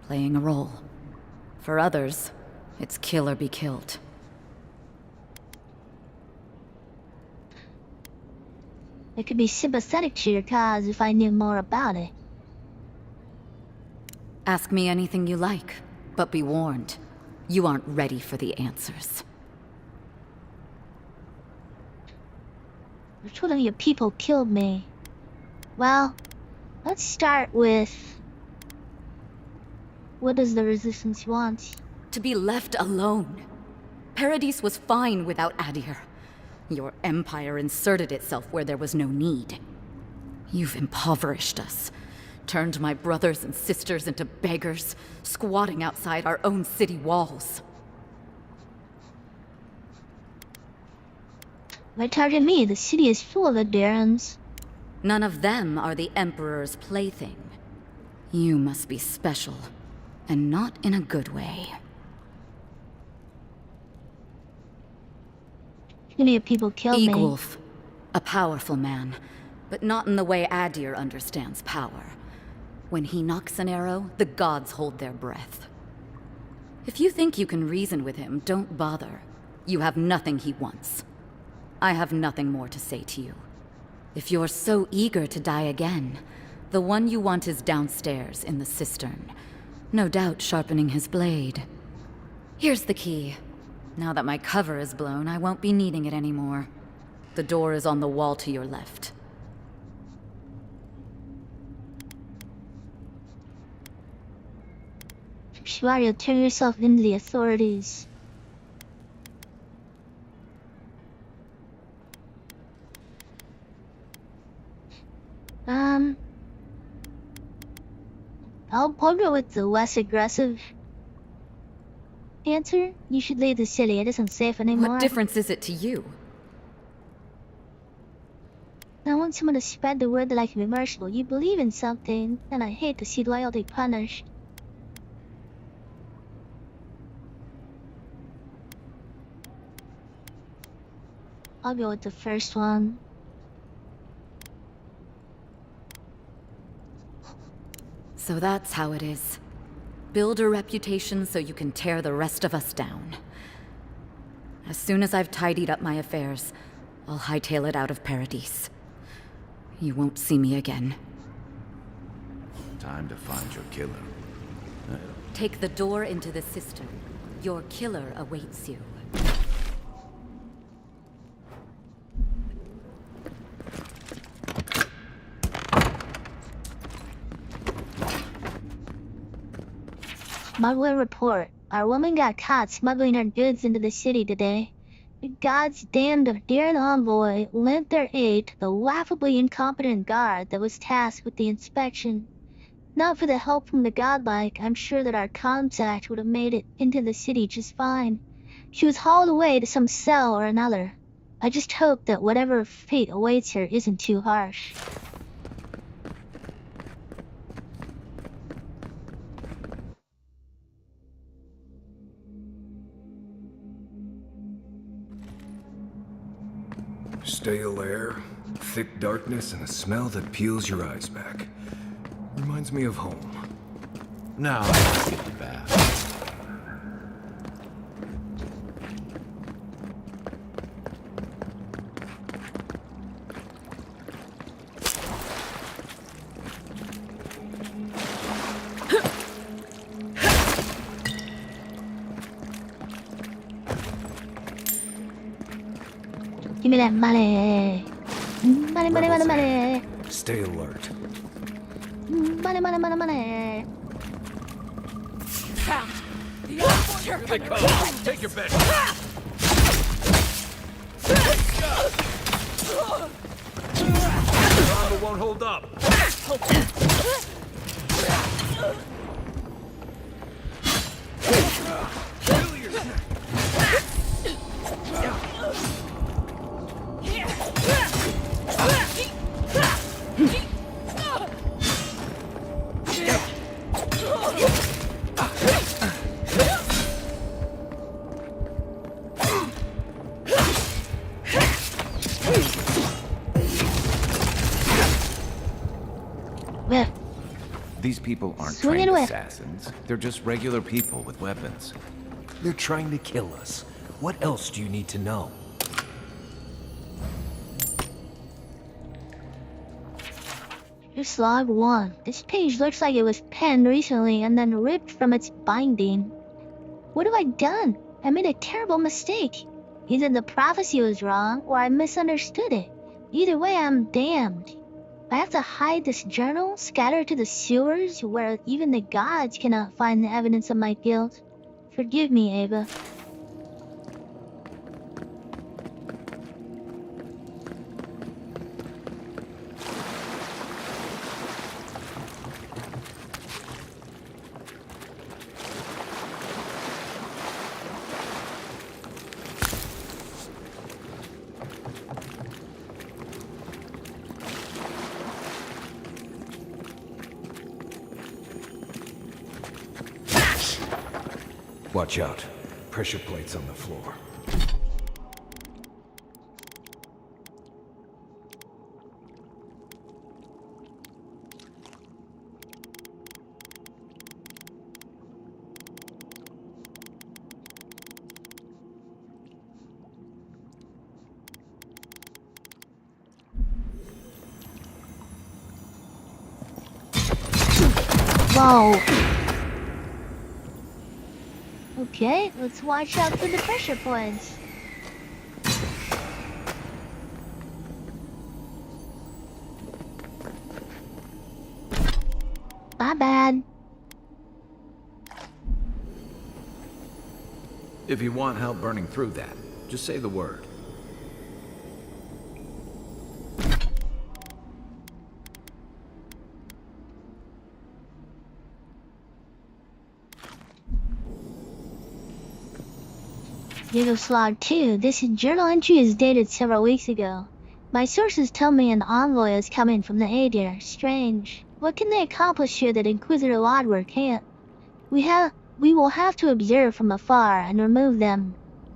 playing a role. For others, it's kill or be killed. I could be sympathetic to your cause if I knew more about it. Ask me anything you like, but be warned. You aren't ready for the answers. I told them your people killed me. Well, let's start with... what does the Resistance want? To be left alone. Paradis was fine without Adir. Your empire inserted itself where there was no need. You've impoverished us, turned my brothers and sisters into beggars, squatting outside our own city walls. Why target me? The city is full of Adirans. None of them are the Emperor's plaything. You must be special, and not in a good way. Many people killed me. Eagwolf, a powerful man, but not in the way Adir understands power. When he knocks an arrow, the gods hold their breath. If you think you can reason with him, don't bother. You have nothing he wants. I have nothing more to say to you. If you're so eager to die again, the one you want is downstairs in the cistern, no doubt sharpening his blade. Here's the key. Now that my cover is blown, I won't be needing it anymore. The door is on the wall to your left. Sure, you'll turn yourself into the authorities. I'll go with the less aggressive answer. You should leave the city. It isn't safe anymore. What difference is it to you? I want someone to spread the word that I can be merciful. You believe in something, and I hate to see loyalty punished. I'll go with the first one. So that's how it is. Build a reputation so you can tear the rest of us down. As soon as I've tidied up my affairs, I'll hightail it out of Paradise. You won't see me again. Time to find your killer. Take the door into the cistern. Your killer awaits you. Smuggler report. Our woman got caught smuggling her goods into the city today. The gods damned daring envoy lent their aid to the laughably incompetent guard that was tasked with the inspection. Not for the help from the godlike, I'm sure that our contact would have made it into the city just fine. She was hauled away to some cell or another. I just hope that whatever fate awaits her isn't too harsh. Stale air, thick darkness, and a smell that peels your eyes back. Reminds me of home. Now let's get the bath. Give me that money. Money, money, money, money. Stay alert. Money, money, money, money. Here they come. Take your bet. Your armor won't hold up. These people aren't Swing it trained away. assassins. They're just regular people with weapons. They're trying to kill us. What else do you need to know? Here's log 1. This page looks like it was penned recently and then ripped from its binding. What have I done? I made a terrible mistake. Either the prophecy was wrong or I misunderstood it. Either way, I'm damned. I have to hide this journal, scatter it to the sewers where even the gods cannot find the evidence of my guilt. Forgive me, Ava. Watch out. Pressure plates on the floor. Whoa. Okay, let's watch out for the pressure points. My bad. If you want help burning through that, just say the word. Yugoslav 2. This journal entry is dated several weeks ago. My sources tell me an envoy is coming from the Adir. Strange. What can they accomplish here that Inquisitor Lodwer can't? We will have to observe from afar and remove them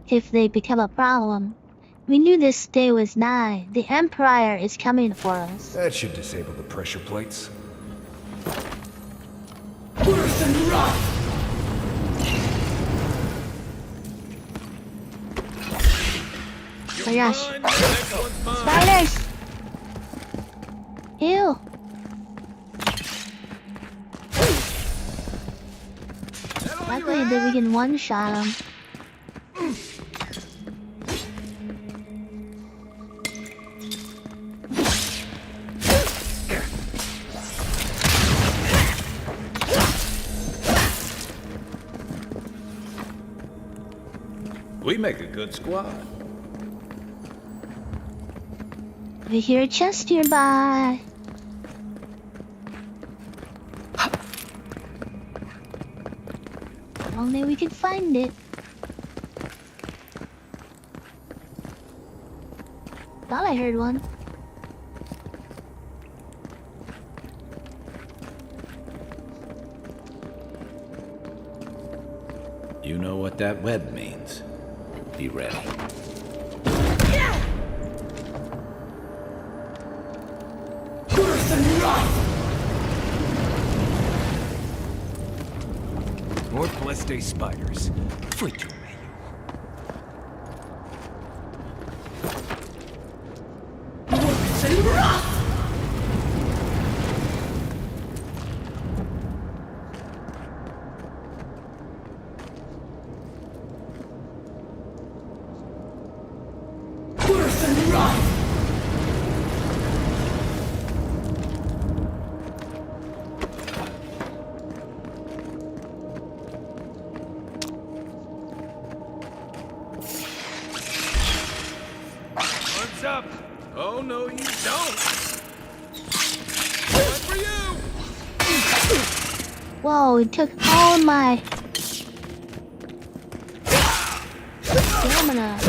if they become a problem. We knew this day was nigh. The Emperor is coming for us. That should disable the pressure plates. Worse than rough! Oh my gosh. Spiders! Ew! Luckily that we can one-shot them. We make a good squad. We hear a chest nearby. Only we can find it. Thought I heard one. You know what that web means. Be ready. Worse than rough! More Bleste spiders. Freak you, man. Worse than rough! Worse than rough! What's up? Oh, no, you don't. One for you. Whoa, it took all of my stamina.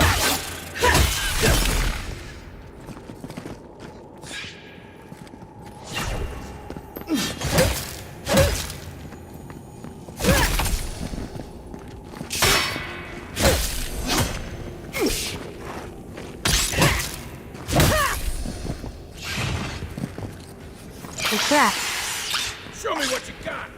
Crap. Show me what you got.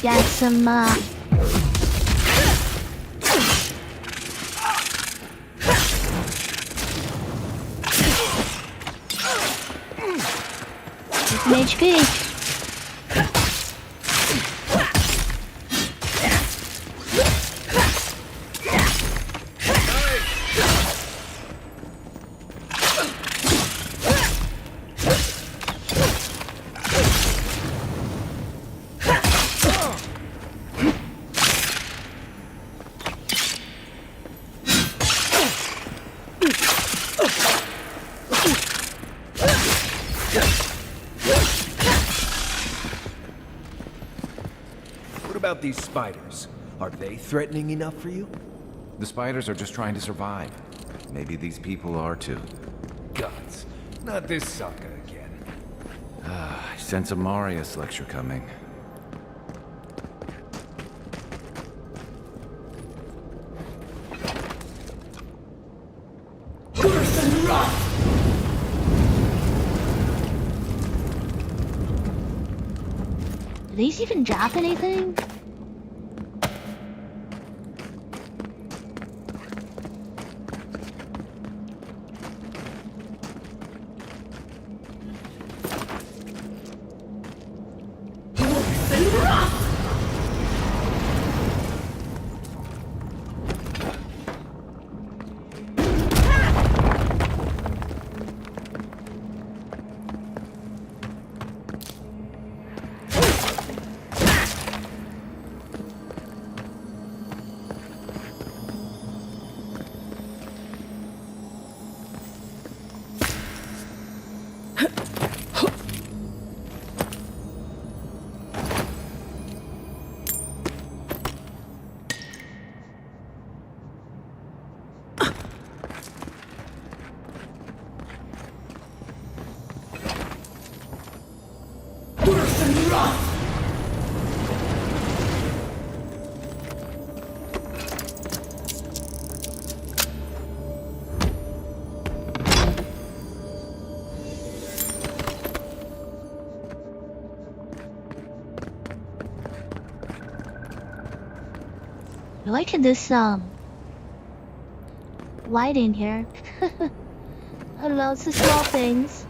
Got some, some HP. What about these spiders? Are they threatening enough for you? The spiders are just trying to survive. Maybe these people are too. Guts. Not this sucker again. I sense a Marius lecture coming. Worse than rough! Do these even drop anything? Worse than rough! wrath! I like this light in here. I don't know, it's the small things.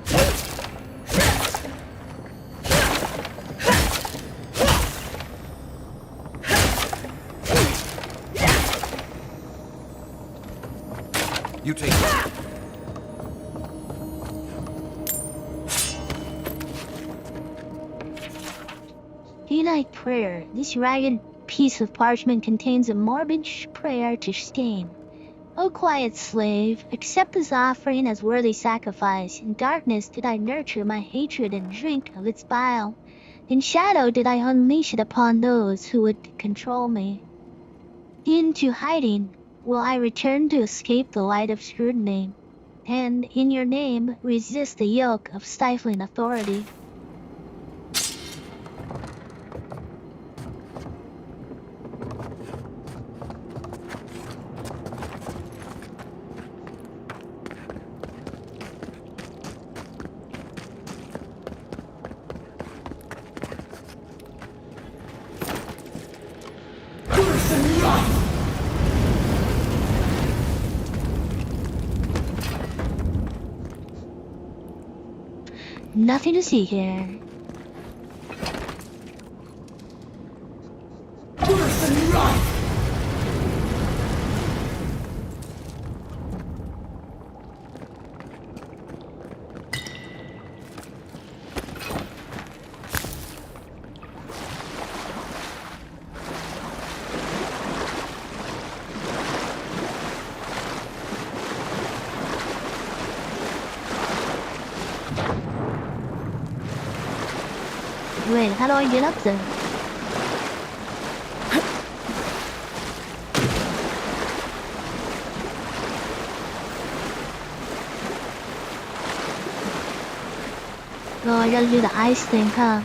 You take it. Unite prayer. This ragged piece of parchment contains a morbid prayer to Stain. O quiet slave, accept this offering as worthy sacrifice. In darkness did I nurture my hatred and drink of its bile. In shadow did I unleash it upon those who would control me. Into hiding will I return to escape the light of scrutiny, and in your name resist the yoke of stifling authority. Curse and wrath! Nothing to see here. Curse and wrath! Wait, how do I get up there? Oh, I gotta do the ice thing, huh?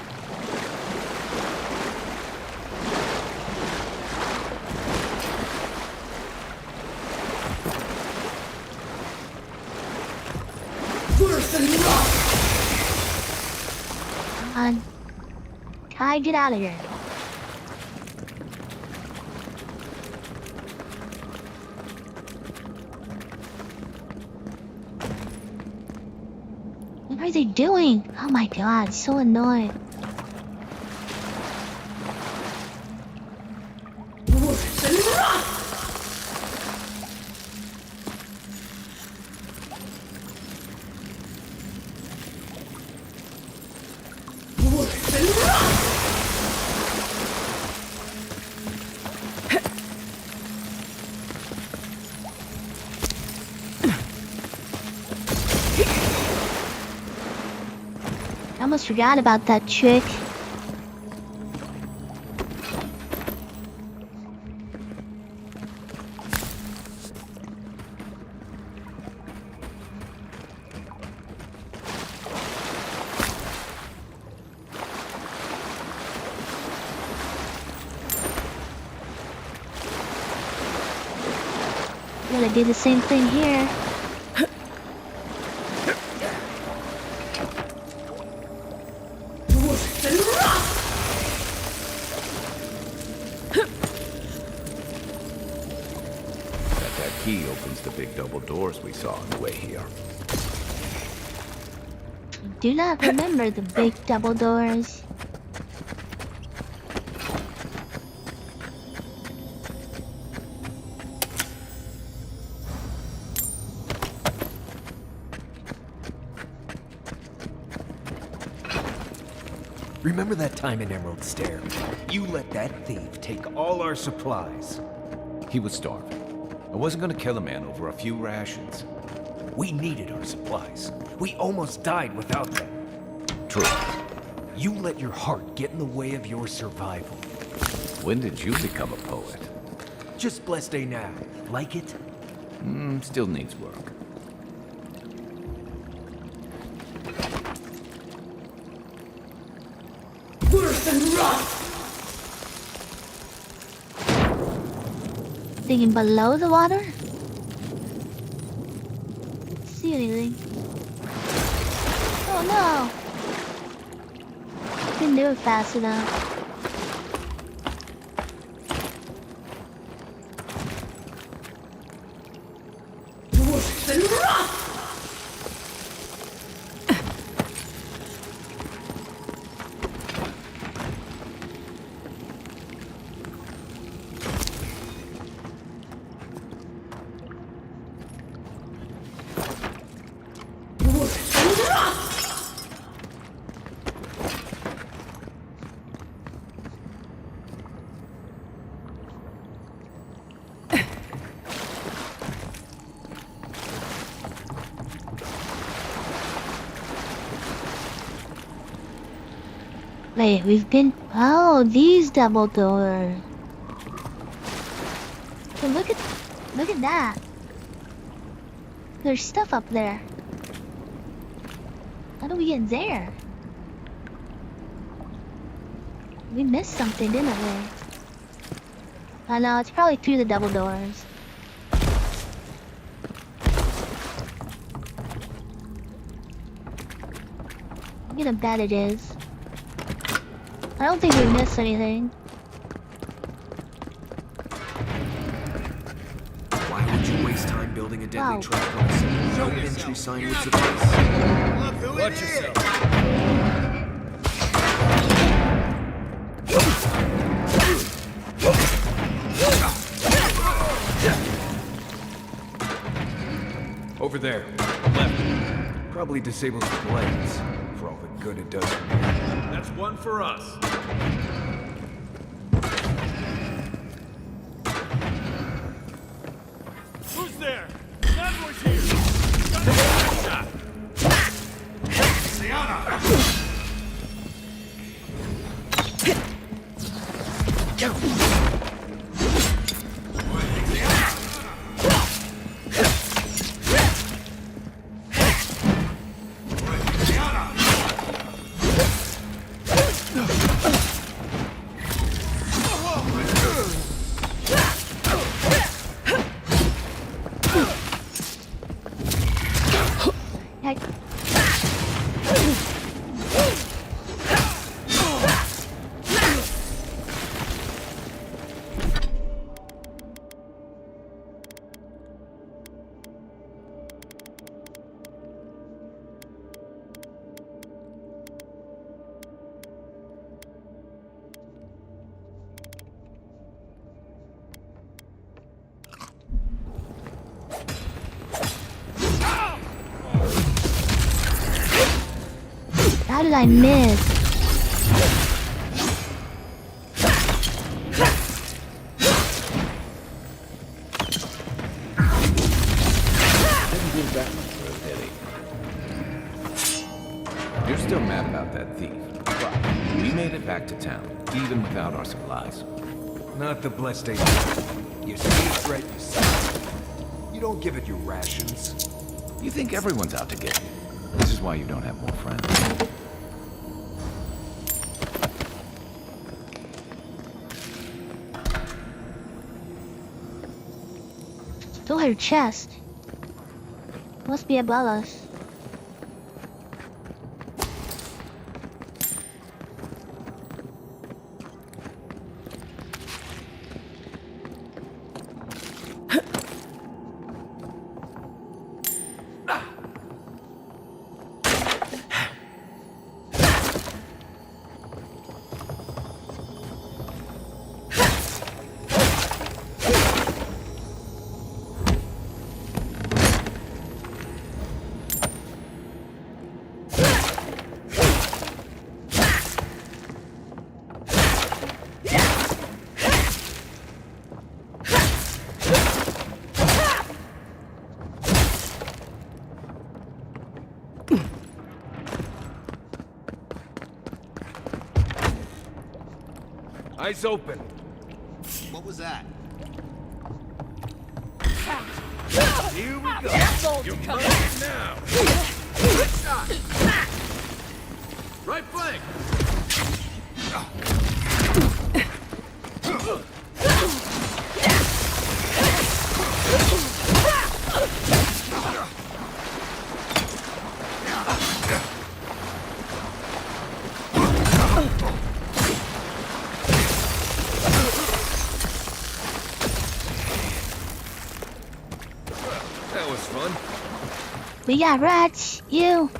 Curse and wrath! Come on. Kai, get out of here. What are they doing? Oh my god, so annoying. Curse and wrath! Curse and wrath! I almost forgot about that trick. Gotta do the same thing here. Curse and wrath! That key opens the big double doors we saw on the way here. Do not remember the big double doors. Remember that time in Emerald Stair? You let that thief take all our supplies. He was starving. I wasn't gonna kill a man over a few rations. We needed our supplies. We almost died without them. True. You let your heart get in the way of your survival. When did you become a poet? Just blessed day now. Like it? Still needs work. Worse than rot! Digging below the water? See anything? Oh no! Didn't do it fast enough. Worse than rot! Wait, we've been... Oh, these double doors. So look at that. There's stuff up there. How do we get there? We missed something, didn't we? I know, it's probably through the double doors. I'm gonna bet it is. I don't think we missed anything. Why would you waste time building a deadly Wow. trap when a simple no entry sign would suffice? Watch yourself. Over there, left. Probably disables the blades, for all the good it does for me. That's one for us. Who's there? Convoy's here. Got a shot. Sienna! Heck. How did I miss? Didn't do that much for a pity. You're still mad about that thief, but we made it back to town, even without our supplies. Not the blessed angel. You see a threat, you see. You don't give it your rations. You think everyone's out to get you. This is why you don't have more friends. Still her chest. Must be above us. Eyes open. What was that? Here we go. You're mine now. Right flank. That was fun. We got rats. You.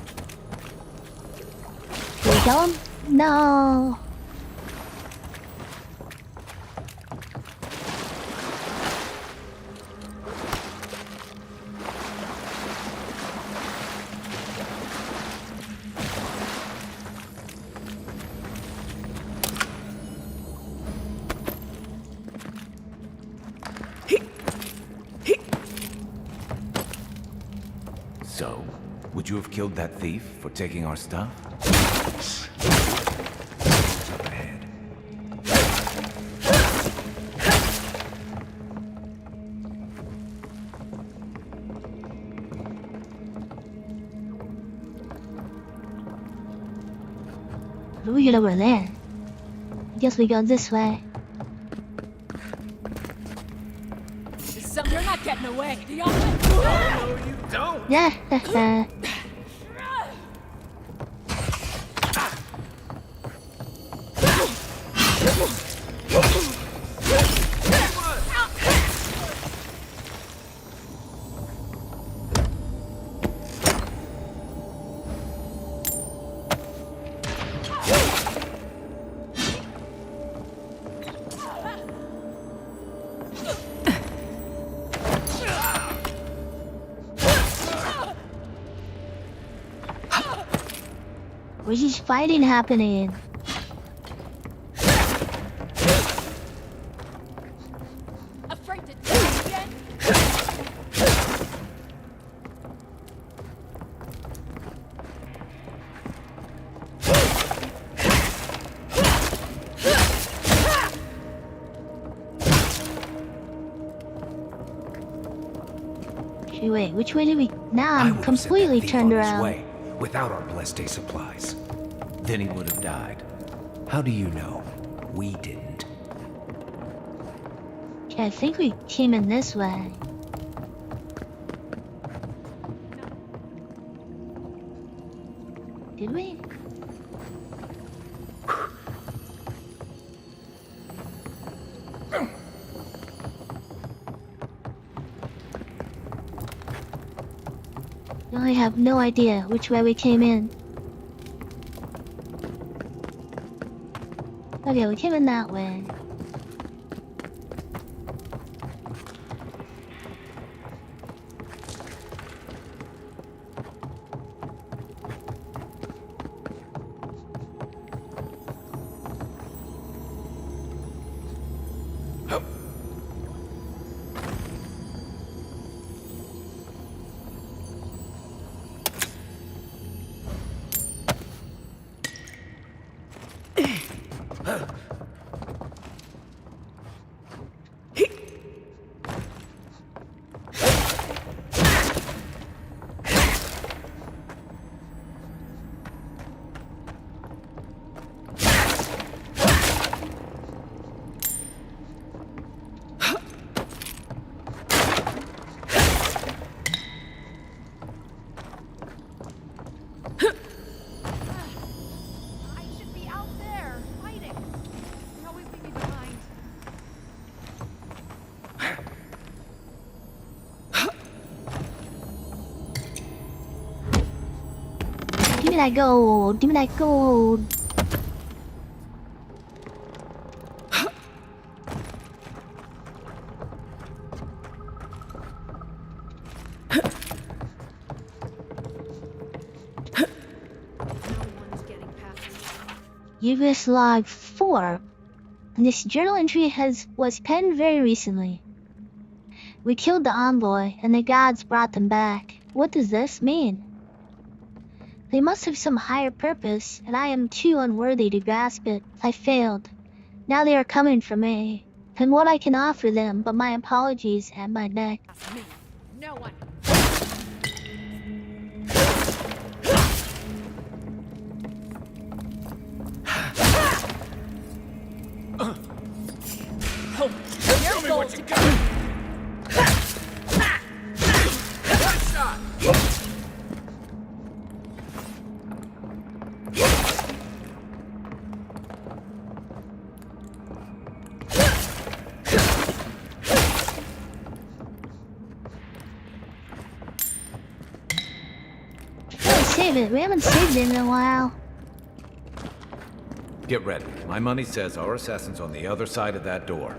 Did we kill him? No. So, would you have killed that thief for taking our stuff? Up ahead. How do we get over there? I guess we go this way. You're not getting away. The No, you don't. Yeah. Where's this fighting happening? afraid to die again? Okay, wait, which way did we? Now I I'm would have sent that completely thief turned on his around. way without our blessed day supplies. Then he would have died. How do you know? We didn't. Okay, I think we came in this way. Did we? No, I have no idea which way we came in. Okay, we came in that way. Give me that gold. Give me that gold. US log 4. This journal entry was penned very recently. We killed the envoy, and the gods brought them back. What does this mean? They must have some higher purpose, and I am too unworthy to grasp it. I failed. Now they are coming for me. And what I can offer them but my apologies and my neck. No one. what you got! Save it. We haven't saved it in a while. Get ready. My money says our assassin's on the other side of that door.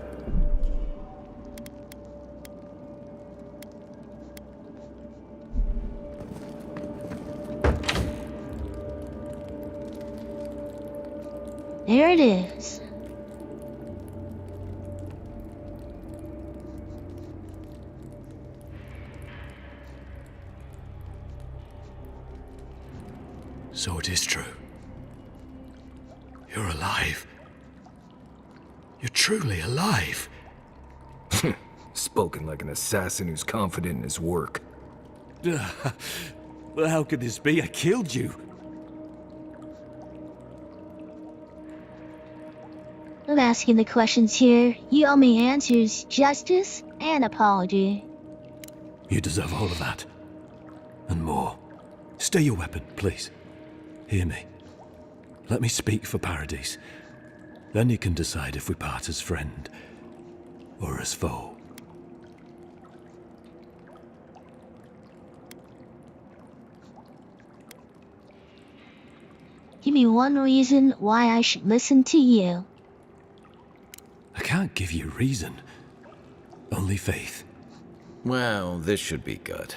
There it is. So it is true. You're alive. You're truly alive. Spoken like an assassin who's confident in his work. Well, how could this be? I killed you. I'm asking the questions here. You owe me answers, justice, and apology. You deserve all of that. And more. Stay your weapon, please. Hear me. Let me speak for Paradise. Then you can decide if we part as friend or as foe. Give me one reason why I should listen to you. I can't give you reason. Only faith. Well, this should be good.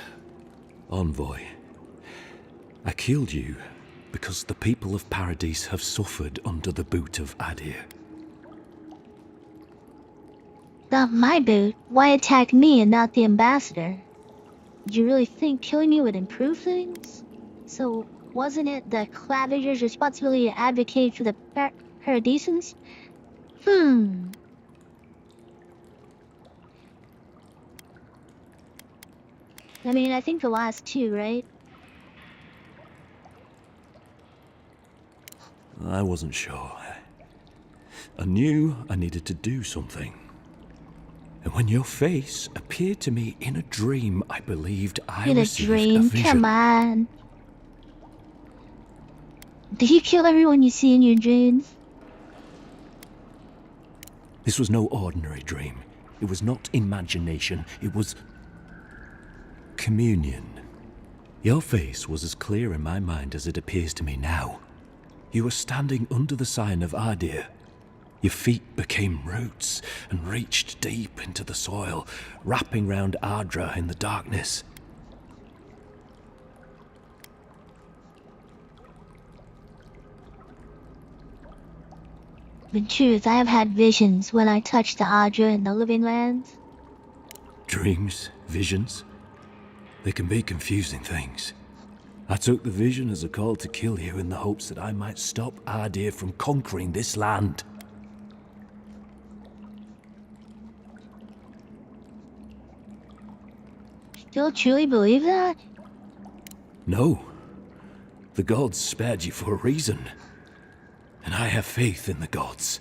Envoy, I killed you because the people of Paradise have suffered under the boot of Adir. Not my boot. Why attack me and not the ambassador? Did you really think killing me would improve things? So, wasn't it the Claviger's responsibility to advocate for the Paradisans? I mean, I think the last two, right? I wasn't sure. I knew I needed to do something. And when your face appeared to me in a dream, I believed I received a dream? vision. Come on. Did you kill everyone you see in your dreams? This was no ordinary dream. It was not imagination. It was communion. Your face was as clear in my mind as it appears to me now. You were standing under the sign of Adir. Your feet became roots and reached deep into the soil, wrapping round Ardra in the darkness. In truth, I have had visions when I touched the Ardra in the living lands. Dreams, visions, they can be confusing things. I took the vision as a call to kill you in the hopes that I might stop Adir from conquering this land. Still truly believe that? No. The gods spared you for a reason. And I have faith in the gods.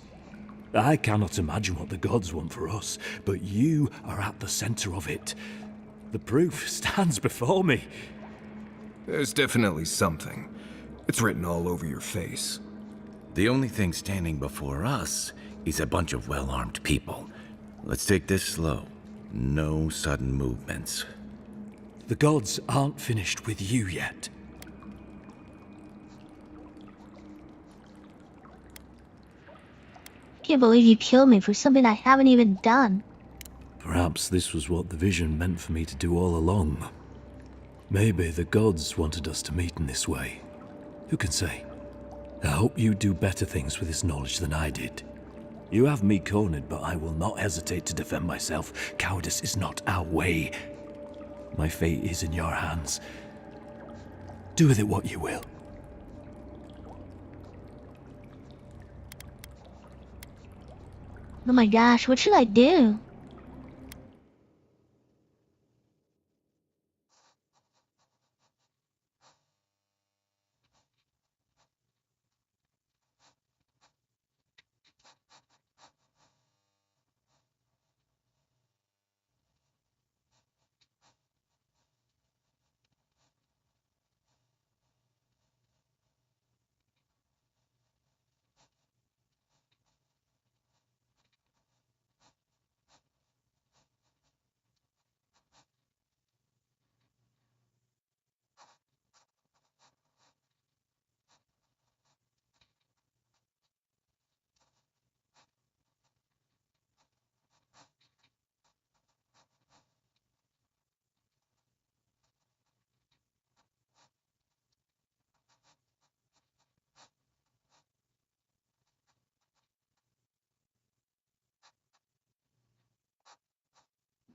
I cannot imagine what the gods want for us, but you are at the center of it. The proof stands before me. There's definitely something. It's written all over your face. The only thing standing before us is a bunch of well-armed people. Let's take this slow. No sudden movements. The gods aren't finished with you yet. Can't believe you killed me for something I haven't even done. Perhaps this was what the vision meant for me to do all along. Maybe the gods wanted us to meet in this way. Who can say? I hope you do better things with this knowledge than I did. You have me cornered, but I will not hesitate to defend myself. Cowardice is not our way. My fate is in your hands. Do with it what you will. Oh my gosh, what should I do?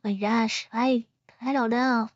My gosh, I don't know.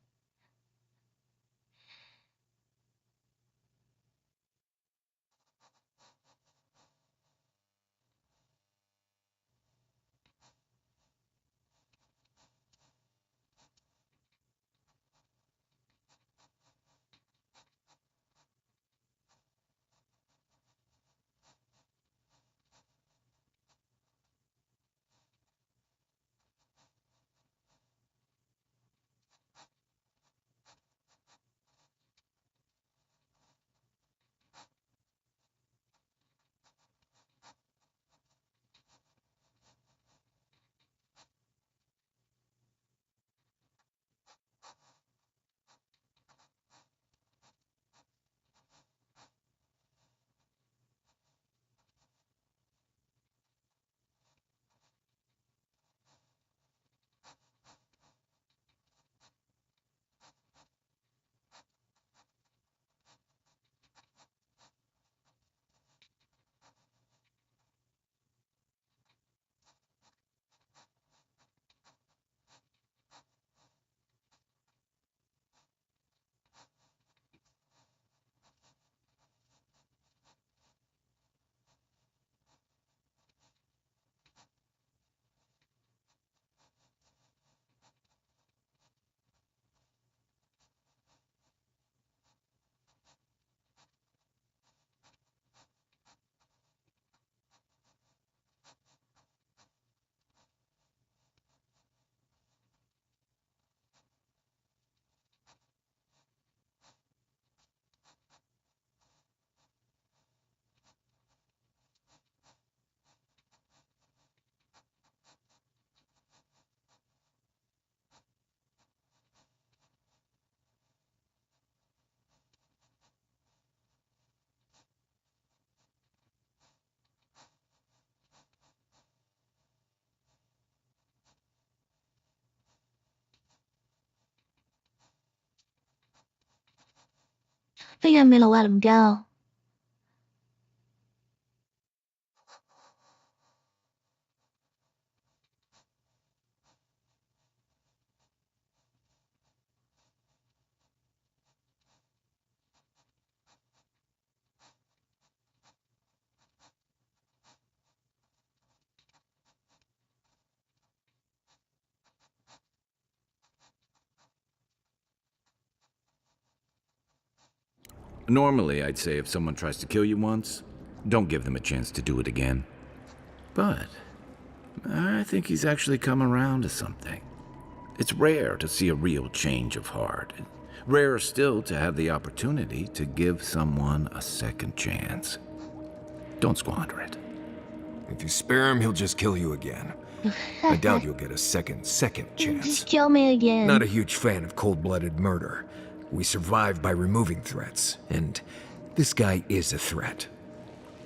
I think I'm gonna let him go. Normally, I'd say if someone tries to kill you once, don't give them a chance to do it again. But I think he's actually come around to something. It's rare to see a real change of heart. Rarer still to have the opportunity to give someone a second chance. Don't squander it. If you spare him, he'll just kill you again. I doubt you'll get a second chance. Just kill me again. Not a huge fan of cold-blooded murder. We survive by removing threats, and this guy is a threat.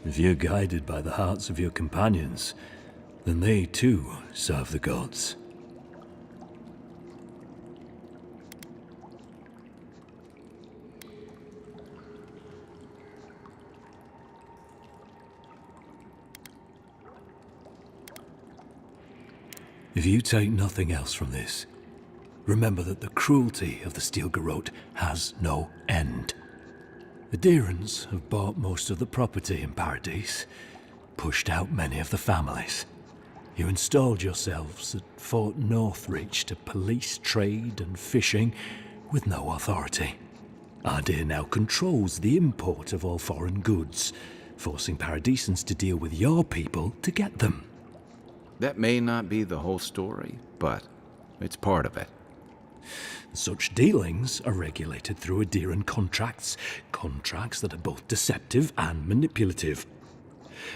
If you're guided by the hearts of your companions, then they too serve the gods. If you take nothing else from this, remember that the cruelty of the Steel Garrote has no end. The Deerans have bought most of the property in Paradise, pushed out many of the families. You installed yourselves at Fort Northreach to police trade and fishing with no authority. Ardir now controls the import of all foreign goods, forcing Paradisans to deal with your people to get them. That may not be the whole story, but it's part of it. Such dealings are regulated through Adiran contracts that are both deceptive and manipulative.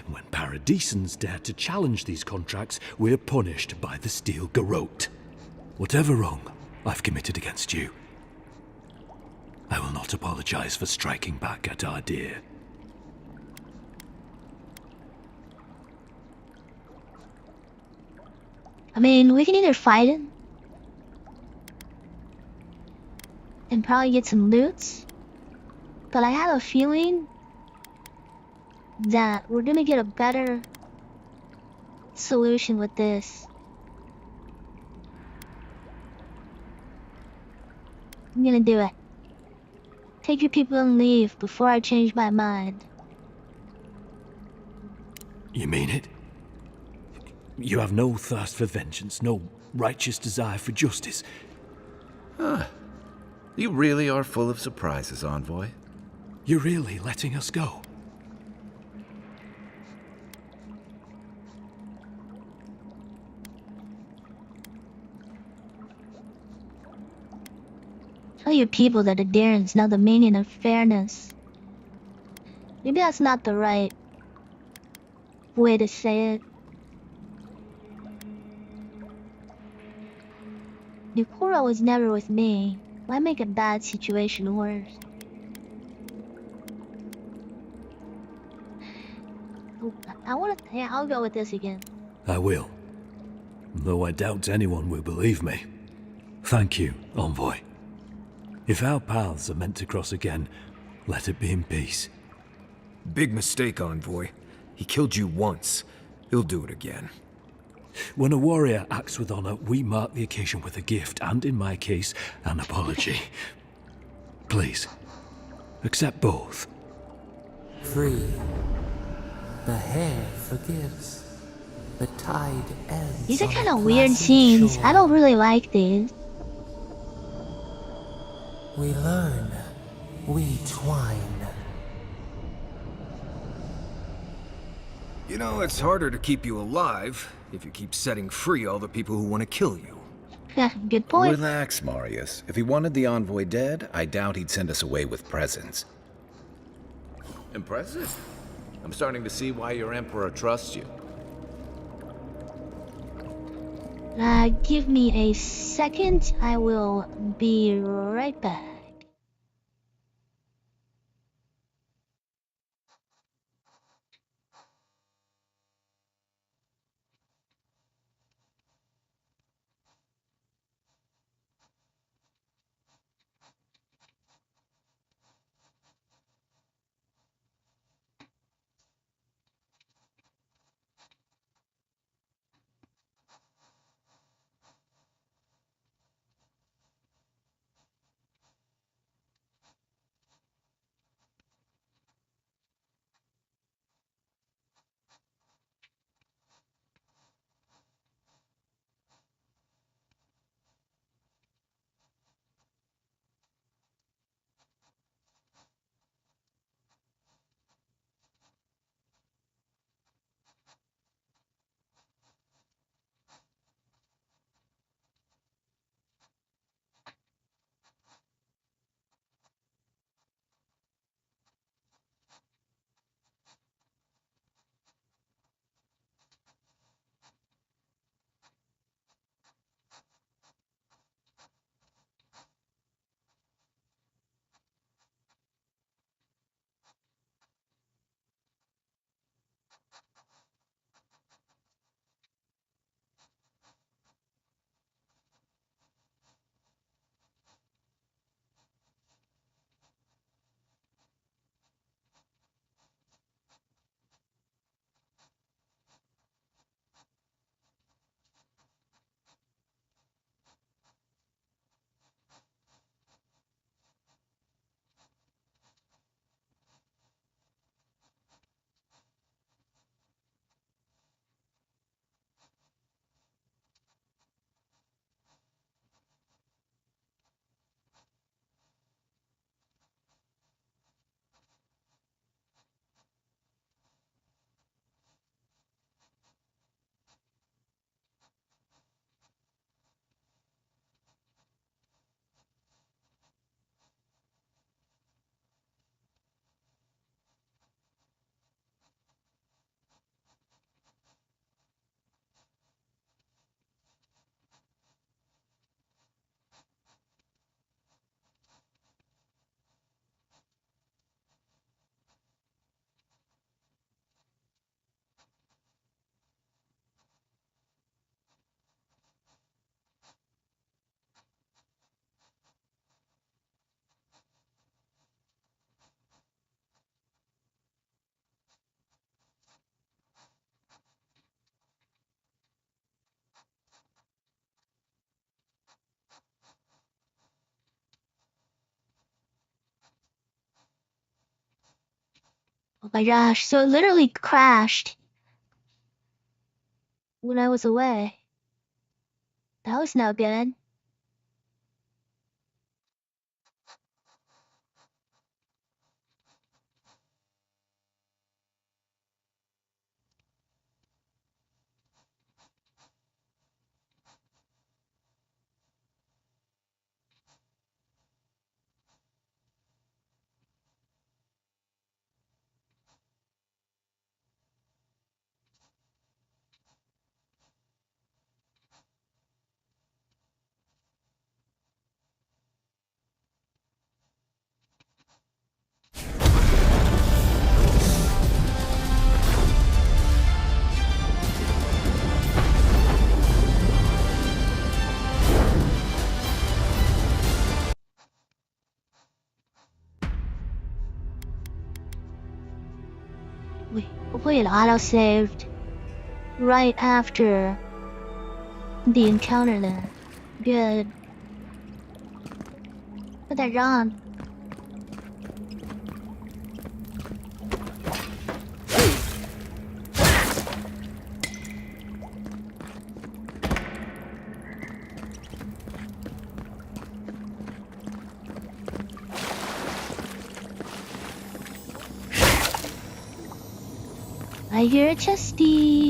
When Paradisans dare to challenge these contracts, we're punished by the Steel Garrote. Whatever wrong I've committed against you, I will not apologize for striking back at Ardir. I mean, we can either fight him and probably get some loots, but I have a feeling that we're gonna get a better solution with this. I'm gonna do it. Take your people and leave before I change my mind. You mean it? You have no thirst for vengeance, no righteous desire for justice. You really are full of surprises, Envoy. You're really letting us go? Tell your people that the Darrens know the meaning of fairness. Maybe that's not the right way to say it. Nikura was never with me. Why make a bad situation worse? Oh, yeah, I'll go with this again. I will. Though I doubt anyone will believe me. Thank you, Envoy. If our paths are meant to cross again, let it be in peace. Big mistake, Envoy. He killed you once. He'll do it again. When a warrior acts with honor, we mark the occasion with a gift, and in my case, an apology. Please, accept both. Free. The hair forgives. The tide ends. These are on kind a of weird placid scenes. shore. I don't really like these. We learn. We twine. You know, it's harder to keep you alive if you keep setting free all the people who want to kill you. Yeah, good point. Relax, Marius. If he wanted the Envoy dead, I doubt he'd send us away with presents. Impressive. I'm starting to see why your Emperor trusts you. Give me a second. I will be right back. Oh my gosh, so it literally crashed when I was away. That was no good. Hopefully it auto-saved right after the encounter there. Good. Put that on. I hear a chesty.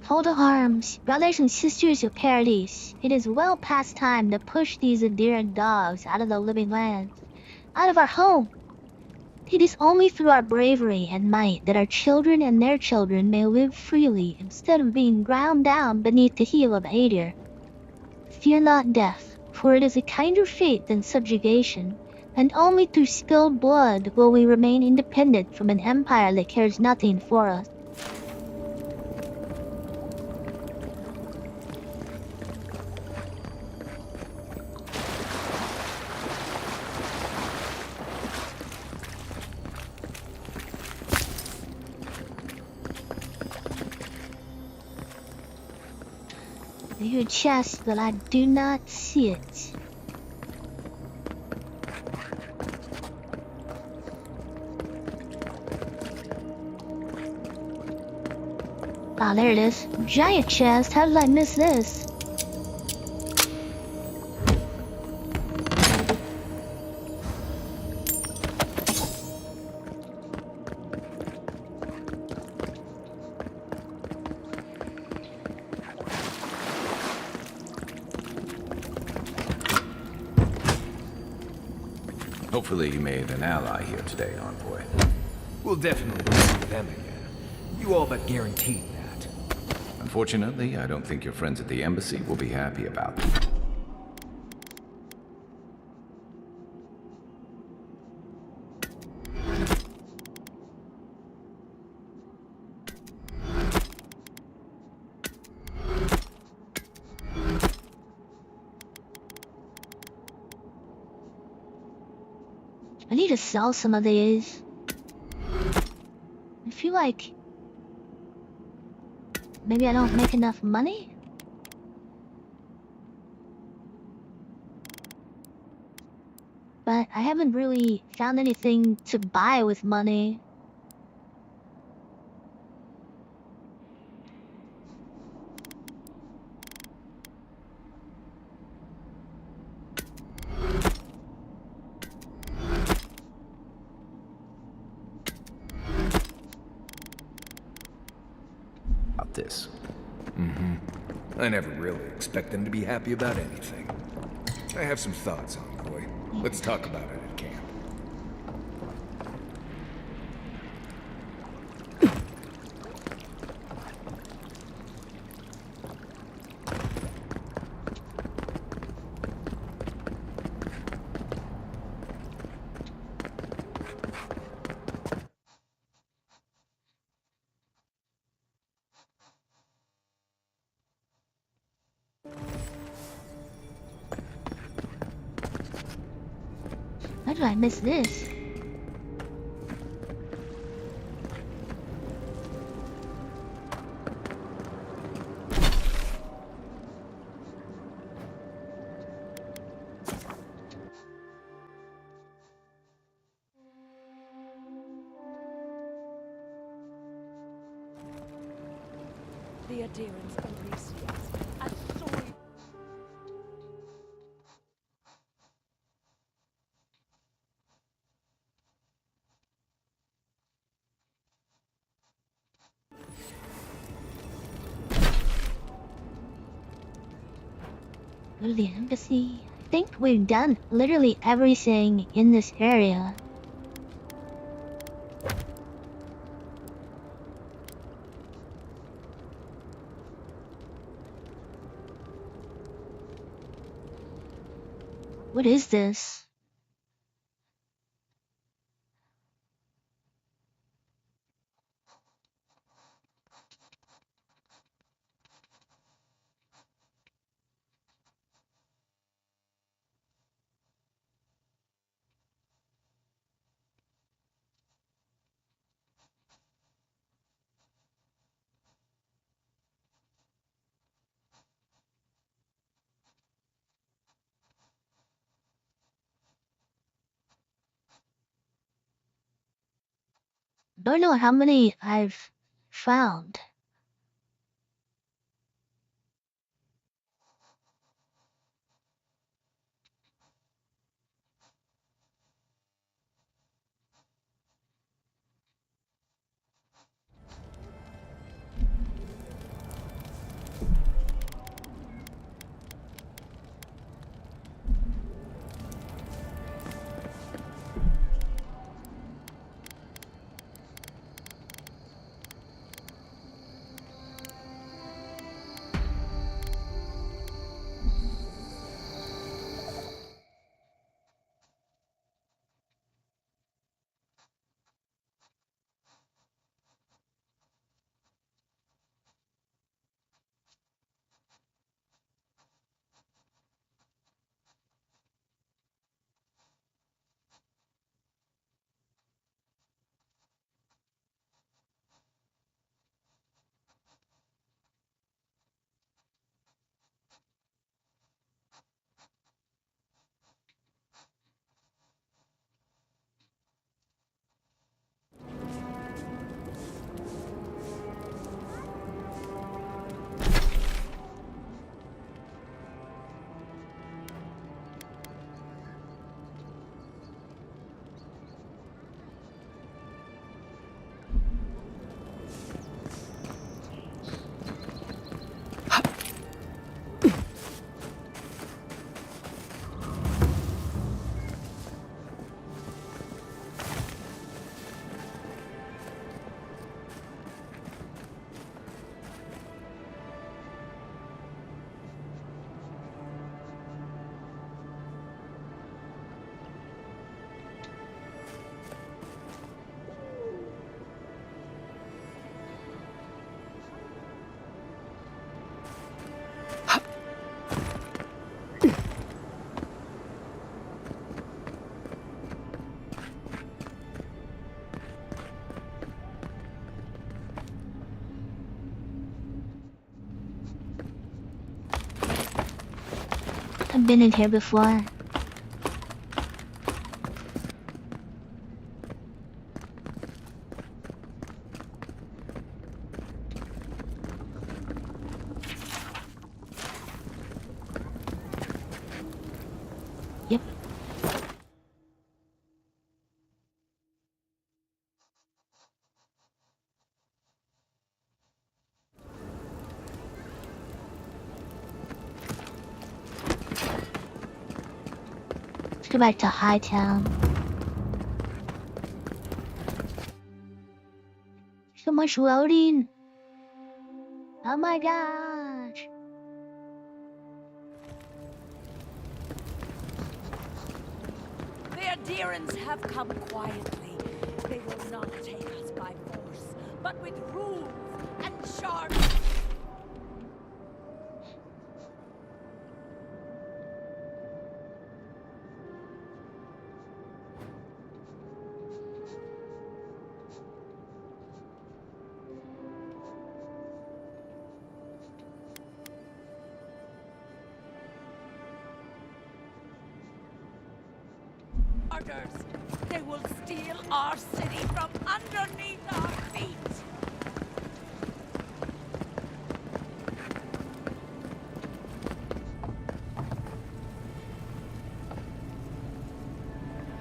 Hold the arms, brothers and sisters of paradise. It is well past time to push these endearing dogs out of the living land, out of our home. It is only through our bravery and might that our children and their children may live freely instead of being ground down beneath the heel of Adir. Fear not death, for it is a kinder fate than subjugation, and only through spilled blood will we remain independent from an empire that cares nothing for us. I hear chest, but I do not see it. Ah, there it is. Giant chest. How did I miss this? Hopefully you made an ally here today, Envoy. We'll definitely see them again. You all but guaranteed that. Unfortunately, I don't think your friends at the embassy will be happy about it. I need to sell some of these. I feel like maybe I don't make enough money? But I haven't really found anything to buy with money. This. I never really expect them to be happy about anything. I have some thoughts, Envoy. Let's talk about it at camp. How did I miss this? The adherents Elysias, a soy. Go to the embassy. I think we've done literally everything in this area. What is this? Don't know how many I've found. I've been in here before. Yep. Let's go back to Hightown. So much loading. Oh my gosh. The adherents have come quietly. They will not take us by force, but with rules and sharp. marauders. They will steal our city from underneath our feet.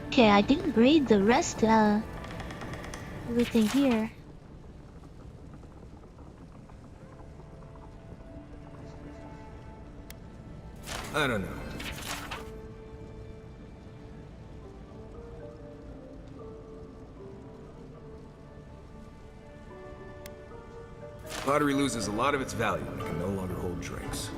Okay, I didn't read the rest, everything here. I don't know. Pottery loses a lot of its value when it can no longer hold drinks.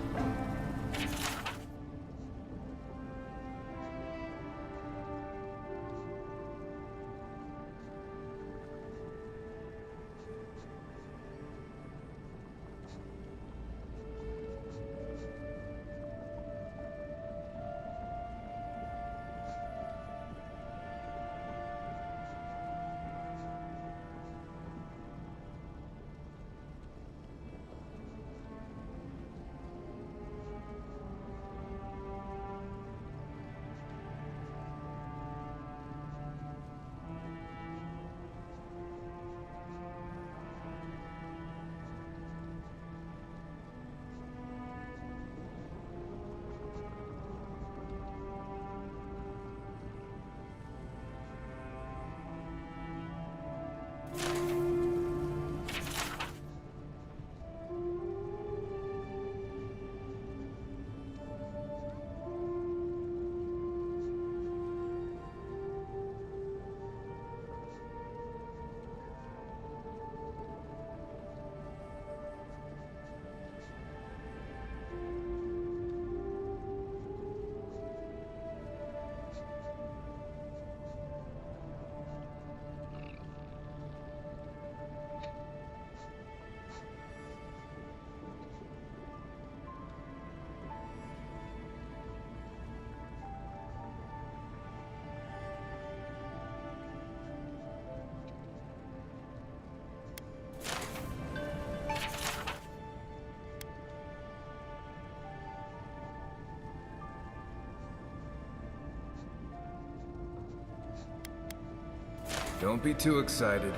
Don't be too excited.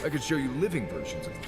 I could show you living versions of them.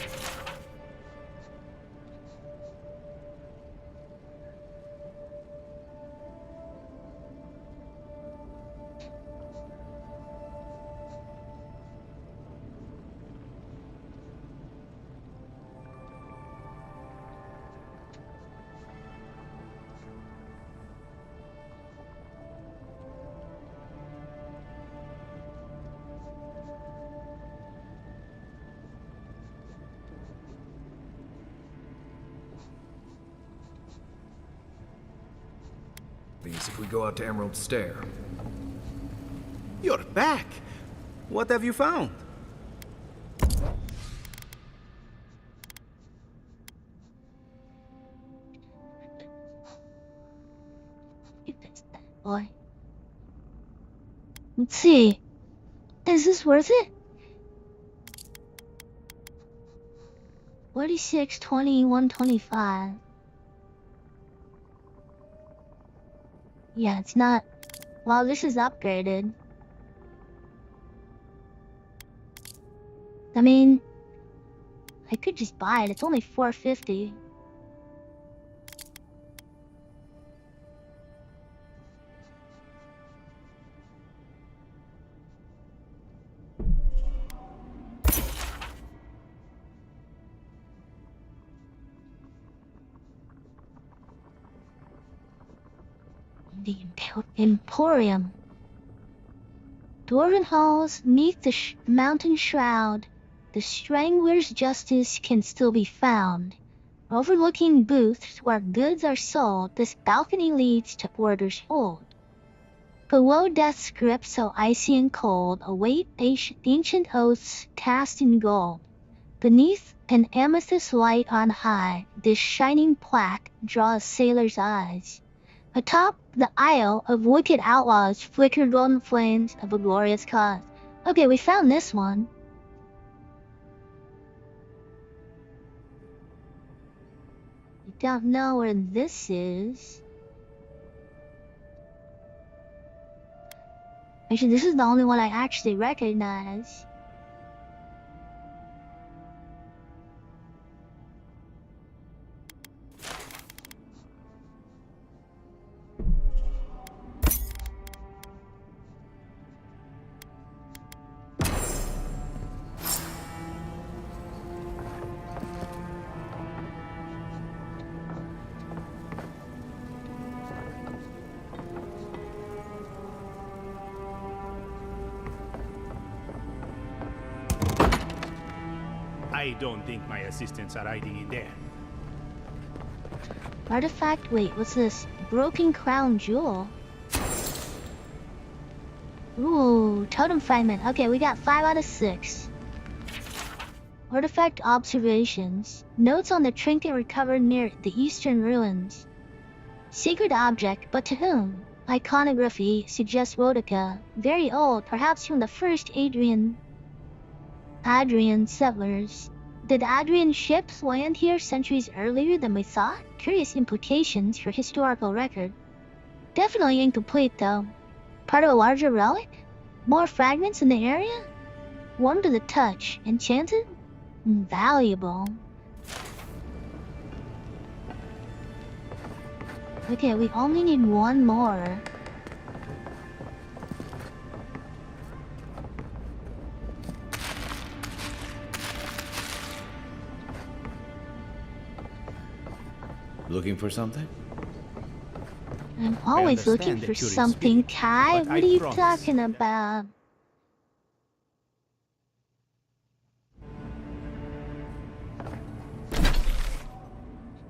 These if we go out to Emerald Stair. You're back. What have you found? Boy. Let's see. Is this worth it? 46, 20, 125. Yeah, it's not. Wow, this is upgraded. I mean, I could just buy it. It's only 450. The Emporium. Dwarven halls neath the mountain shroud. The Strangler's justice can still be found. Overlooking booths where goods are sold, this balcony leads to Porter's Hold. Below death script so icy and cold await ancient oaths cast in gold. Beneath an amethyst light on high, this shining plaque draws sailors' eyes. Atop the Isle of wicked outlaws flicker golden flames of a glorious cause. Okay, we found this one. I don't know where this is. Actually, this is the only one I actually recognize. I don't think my assistants are hiding in there. Artifact, wait, what's this? Broken crown jewel. Ooh, totem fragment. Okay, we got 5 out of 6. Artifact observations. Notes on the trinket recovered near the eastern ruins. Secret object, but to whom? Iconography suggests Rodica. Very old, perhaps from the first Adrian settlers. Did Adrian ships land here centuries earlier than we thought? Curious implications for historical record. Definitely incomplete though. Part of a larger relic? More fragments in the area? Warm to the touch. Enchanted? Valuable. Okay, we only need one more. Looking for something? I'm always looking for something, Kai. What are you talking about?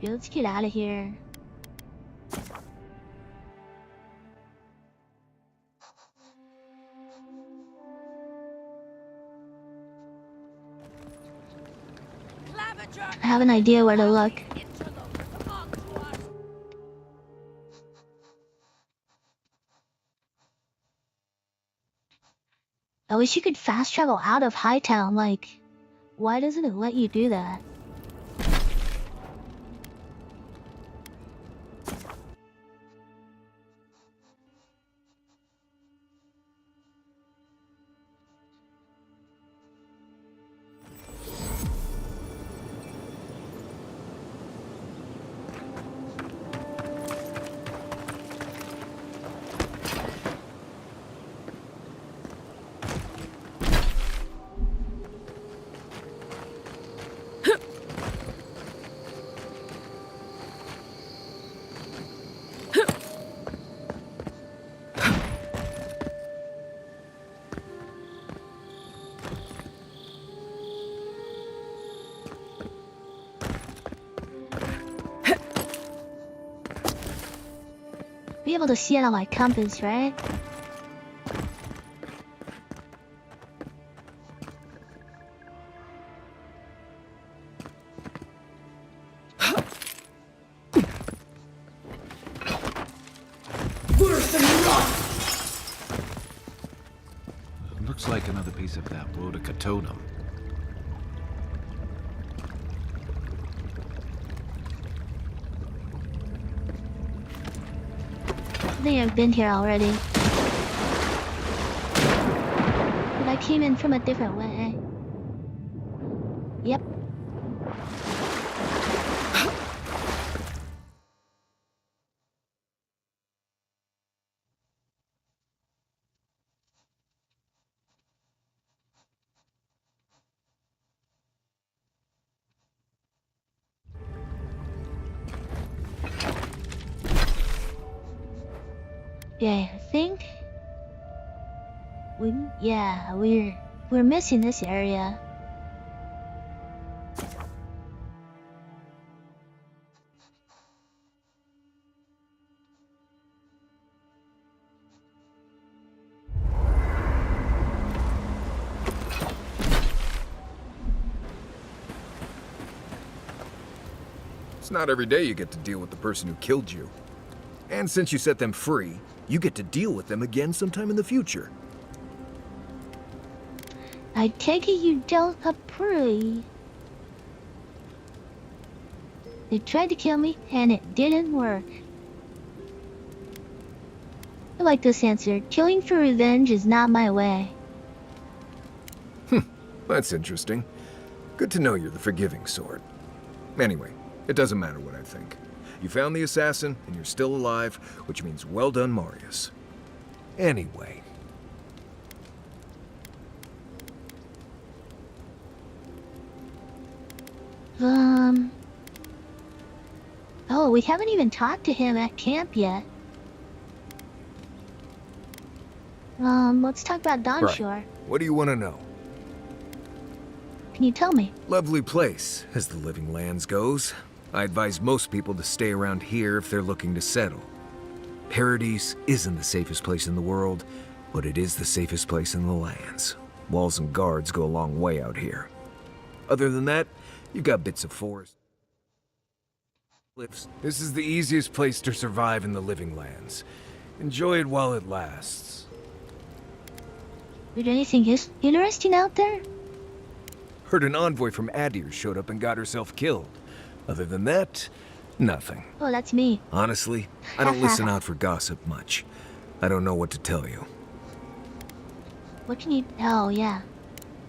Yeah, let's get out of here. I have an idea where to look. I wish you could fast travel out of Hightown, like, why doesn't it let you do that? Be able to see it on my compass, right? Looks like another piece of that Rodica totem. I think I've been here already. But I came in from a different way. Yep. Yeah, I think we're missing this area. It's not every day you get to deal with the person who killed you. And since you set them free, you get to deal with them again sometime in the future. I take it you don't approve. They tried to kill me, and it didn't work. I like this answer. Killing for revenge is not my way. That's interesting. Good to know you're the forgiving sort. Anyway, it doesn't matter what I think. You found the assassin, and you're still alive, which means well done, Marius. Anyway. Oh, we haven't even talked to him at camp yet. Let's talk about Dawnshore. Right. What do you want to know? Can you tell me? Lovely place, as the Living Lands goes. I advise most people to stay around here if they're looking to settle. Paradise isn't the safest place in the world, but it is the safest place in the lands. Walls and guards go a long way out here. Other than that, you've got bits of forest. This is the easiest place to survive in the Living Lands. Enjoy it while it lasts. Did anything interesting out there? Heard an envoy from Adir showed up and got herself killed. Other than that, nothing. Oh, that's me. Honestly, I don't listen out for gossip much. I don't know what to tell you. What can you... Oh, yeah.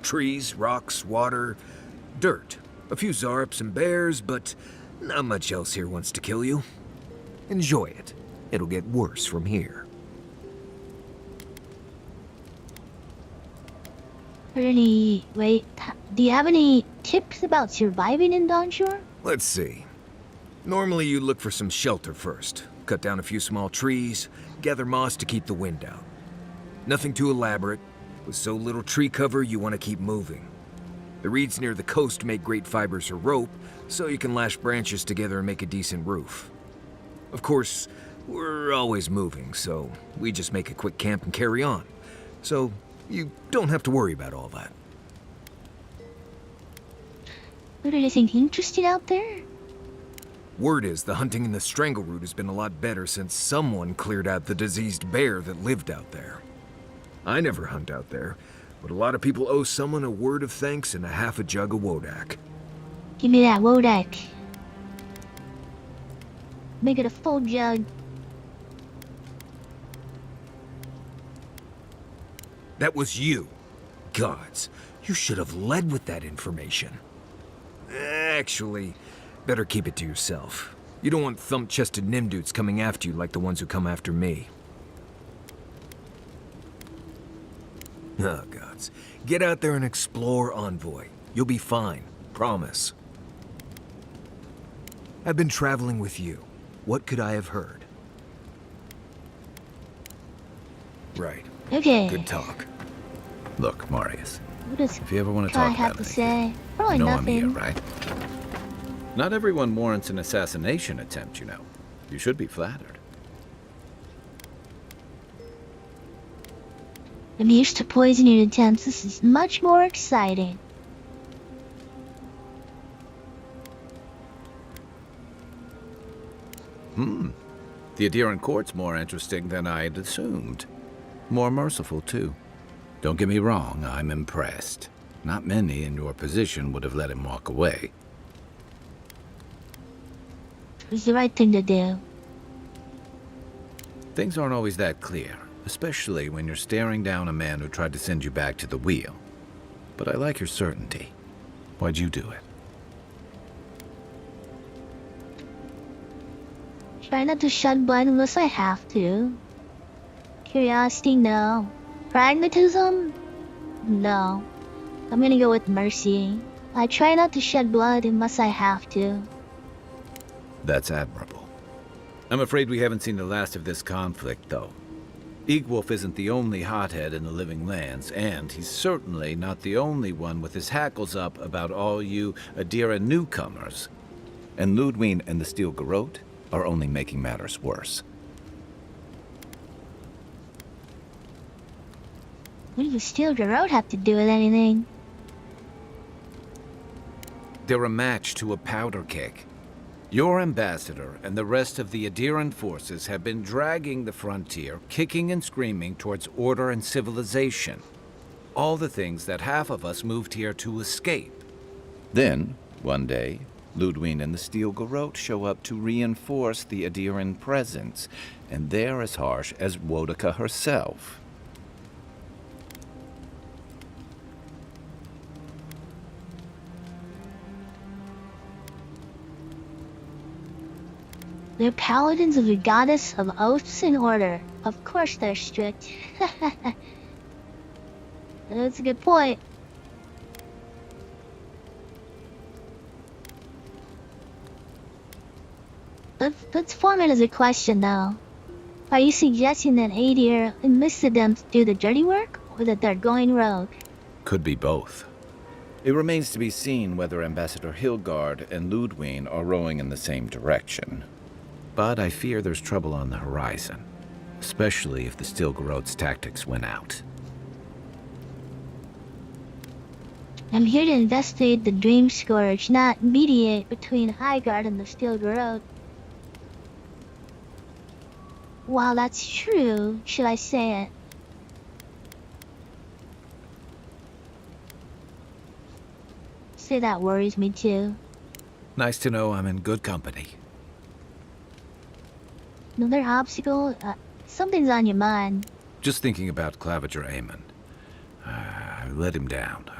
Trees, rocks, water, dirt. A few Zarops and bears, but not much else here wants to kill you. Enjoy it. It'll get worse from here. Wait, do you have any tips about surviving in Dawnshore? Let's see. Normally you look for some shelter first. Cut down a few small trees, gather moss to keep the wind out. Nothing too elaborate. With so little tree cover, you want to keep moving. The reeds near the coast make great fibers for rope, so you can lash branches together and make a decent roof. Of course, we're always moving, so we just make a quick camp and carry on. So you don't have to worry about all that. Is anything interesting out there? Word is the hunting in the Strangleroot has been a lot better since someone cleared out the diseased bear that lived out there. I never hunt out there, but a lot of people owe someone a word of thanks and a half a jug of Wodak. Give me that Wodak. Make it a full jug. That was you. Gods, you should have led with that information. Actually, better keep it to yourself. You don't want thump-chested Nimdudes coming after you like the ones who come after me. Oh, gods. Get out there and explore, Envoy. You'll be fine. Promise. I've been traveling with you. What could I have heard? Right. Okay. Good talk. Look, Marius. What does if you ever want to I talk have about to anything, say? Probably you know nothing. I'm here, right? Not everyone warrants an assassination attempt, you know. You should be flattered. I'm used to poisoning attempts. This is much more exciting. The Adiran court's more interesting than I'd assumed. More merciful, too. Don't get me wrong, I'm impressed. Not many in your position would have let him walk away. It was the right thing to do. Things aren't always that clear, especially when you're staring down a man who tried to send you back to the wheel. But I like your certainty. Why'd you do it? Try not to shed blood unless I have to. Curiosity, no. Pragmatism? No. I'm gonna go with mercy. I try not to shed blood unless I have to. That's admirable. I'm afraid we haven't seen the last of this conflict, though. Eagwolf isn't the only hothead in the Living Lands, and he's certainly not the only one with his hackles up about all you Adira newcomers. And Ludwine and the Steel Garrote are only making matters worse. What does the Steel Garrote have to do with anything? They're a match to a powder keg. Your ambassador and the rest of the Adiran forces have been dragging the frontier, kicking and screaming towards order and civilization. All the things that half of us moved here to escape. Then, one day, Ludwig and the Steel Garrote show up to reinforce the Adiran presence, and they're as harsh as Wodaka herself. They're paladins of the goddess of oaths and order. Of course they're strict. That's a good point. Let's form it as a question though. Are you suggesting that Adir enlisted them to do the dirty work, or that they're going rogue? Could be both. It remains to be seen whether Ambassador Hilgard and Ludwig are rowing in the same direction. But I fear there's trouble on the horizon, especially if the Steel Garrote's tactics win out. I'm here to investigate the Dream Scourge, not mediate between Highguard and the Steel Garrote. While that's true, should I say it? Say that worries me too. Nice to know I'm in good company. Another obstacle? Something's on your mind. Just thinking about Claviger Amon. I let him down.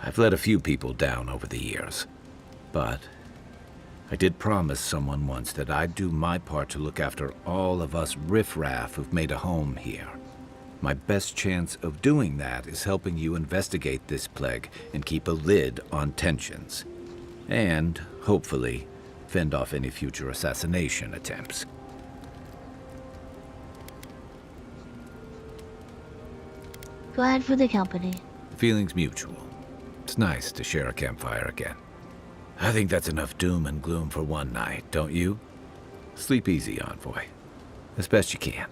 I've let a few people down over the years. But I did promise someone once that I'd do my part to look after all of us riffraff who've made a home here. My best chance of doing that is helping you investigate this plague and keep a lid on tensions. And, hopefully, fend off any future assassination attempts. Glad for the company. Feelings mutual. It's nice to share a campfire again. I think that's enough doom and gloom for one night, don't you? Sleep easy, Envoy. As best you can.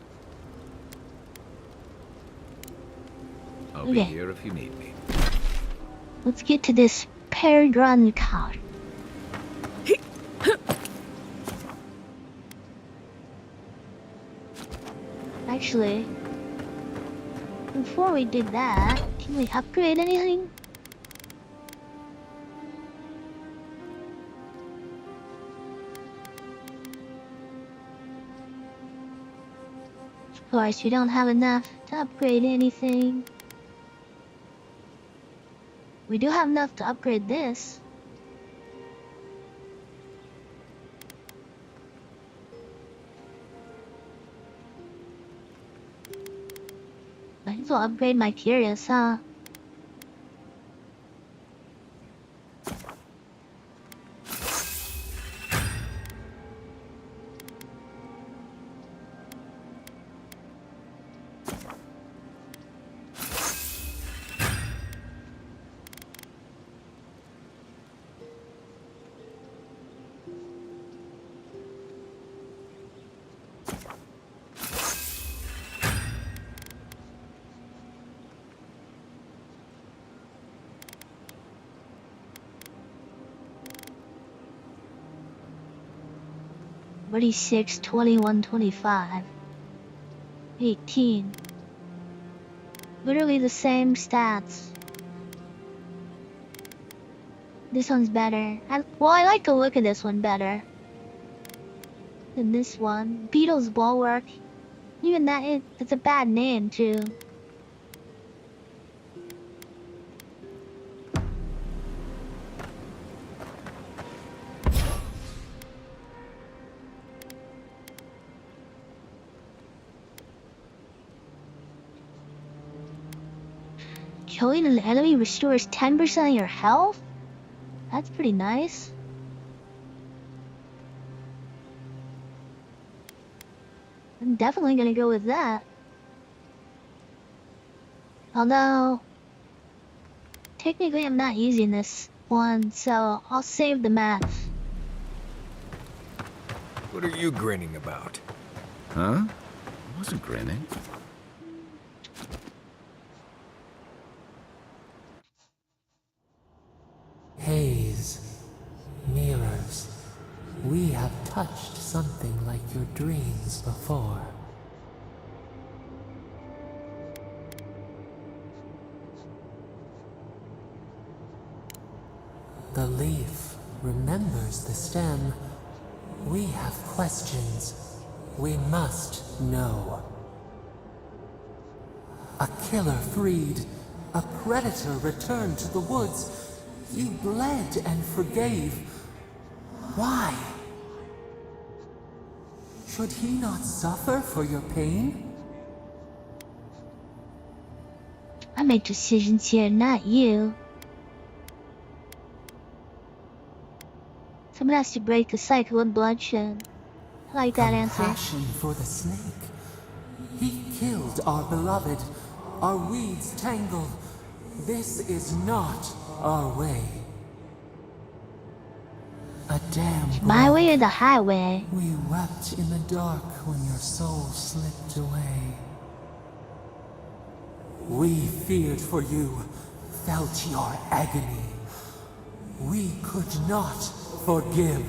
I'll be here if you need me. Let's get to this Peregrine car. Actually, before we did that, can we upgrade anything? Of course, we don't have enough to upgrade anything. We do have enough to upgrade this. Might as well upgrade my Curious, huh? $46, 21, 25, 18. Literally the same stats. This one's better. I like the look of this one better than this one. Beetle's Bulwark. Even that, it's a bad name too. Killing an enemy restores 10% of your health? That's pretty nice. I'm definitely gonna go with that. Although, technically I'm not using this one, so I'll save the math. What are you grinning about? Huh? I wasn't grinning. Haze, mirrors, touched something like your dreams before. The leaf remembers the stem. We have questions. We must know. A killer freed. A predator returned to the woods. You bled and forgave. Why? Should he not suffer for your pain? I make decisions here, not you. Someone has to break the cycle of bloodshed. I like that answer. Compassion for the snake. He killed our beloved. Our weeds tangled. This is not our way. A dam broke. My way or the highway? We wept in the dark when your soul slipped away. We feared for you, felt your agony. We could not forgive.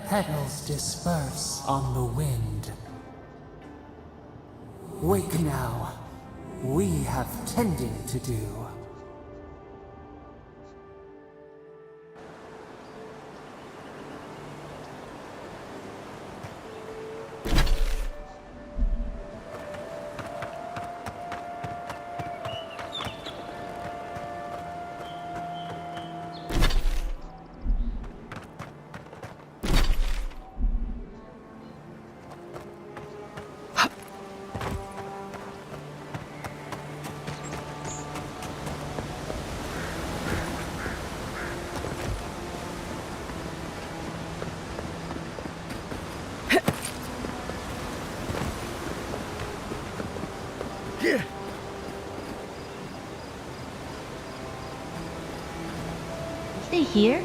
Petals disperse on the wind. Wake now. We have tending to do. Is they here?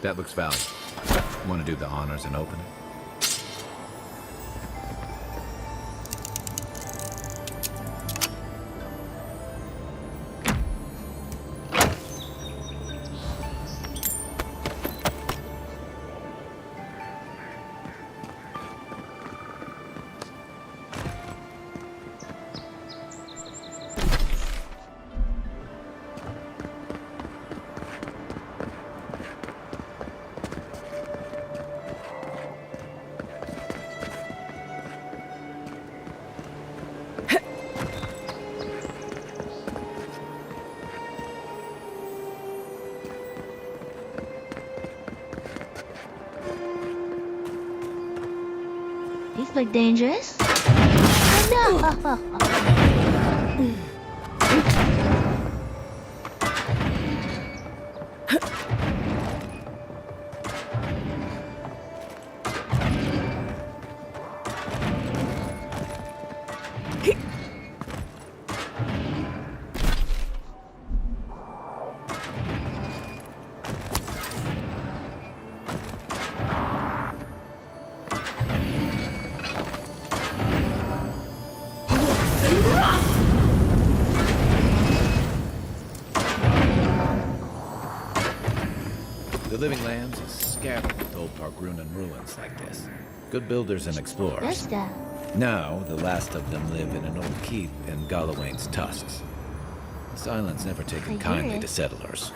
That looks valid. Want to do the honors and open it? These look dangerous. Oh, no! The Living Lands is scattered with old Pargrunan ruins like this. Good builders and explorers. Where's that? Now, the last of them live in an old keep in Galawain's tusks. This island's never taken kindly to settlers.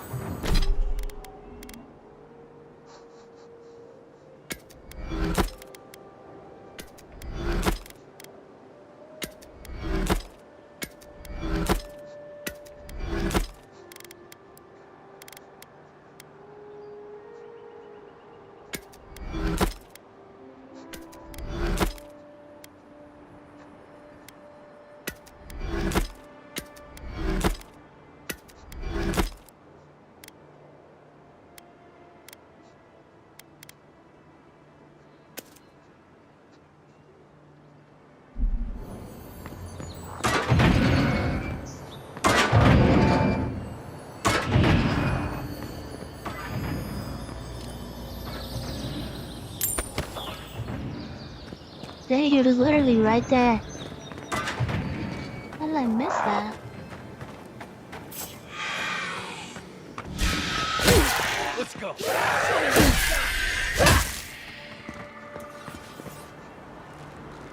Dang, it was literally right there. How did I miss that? Let's go.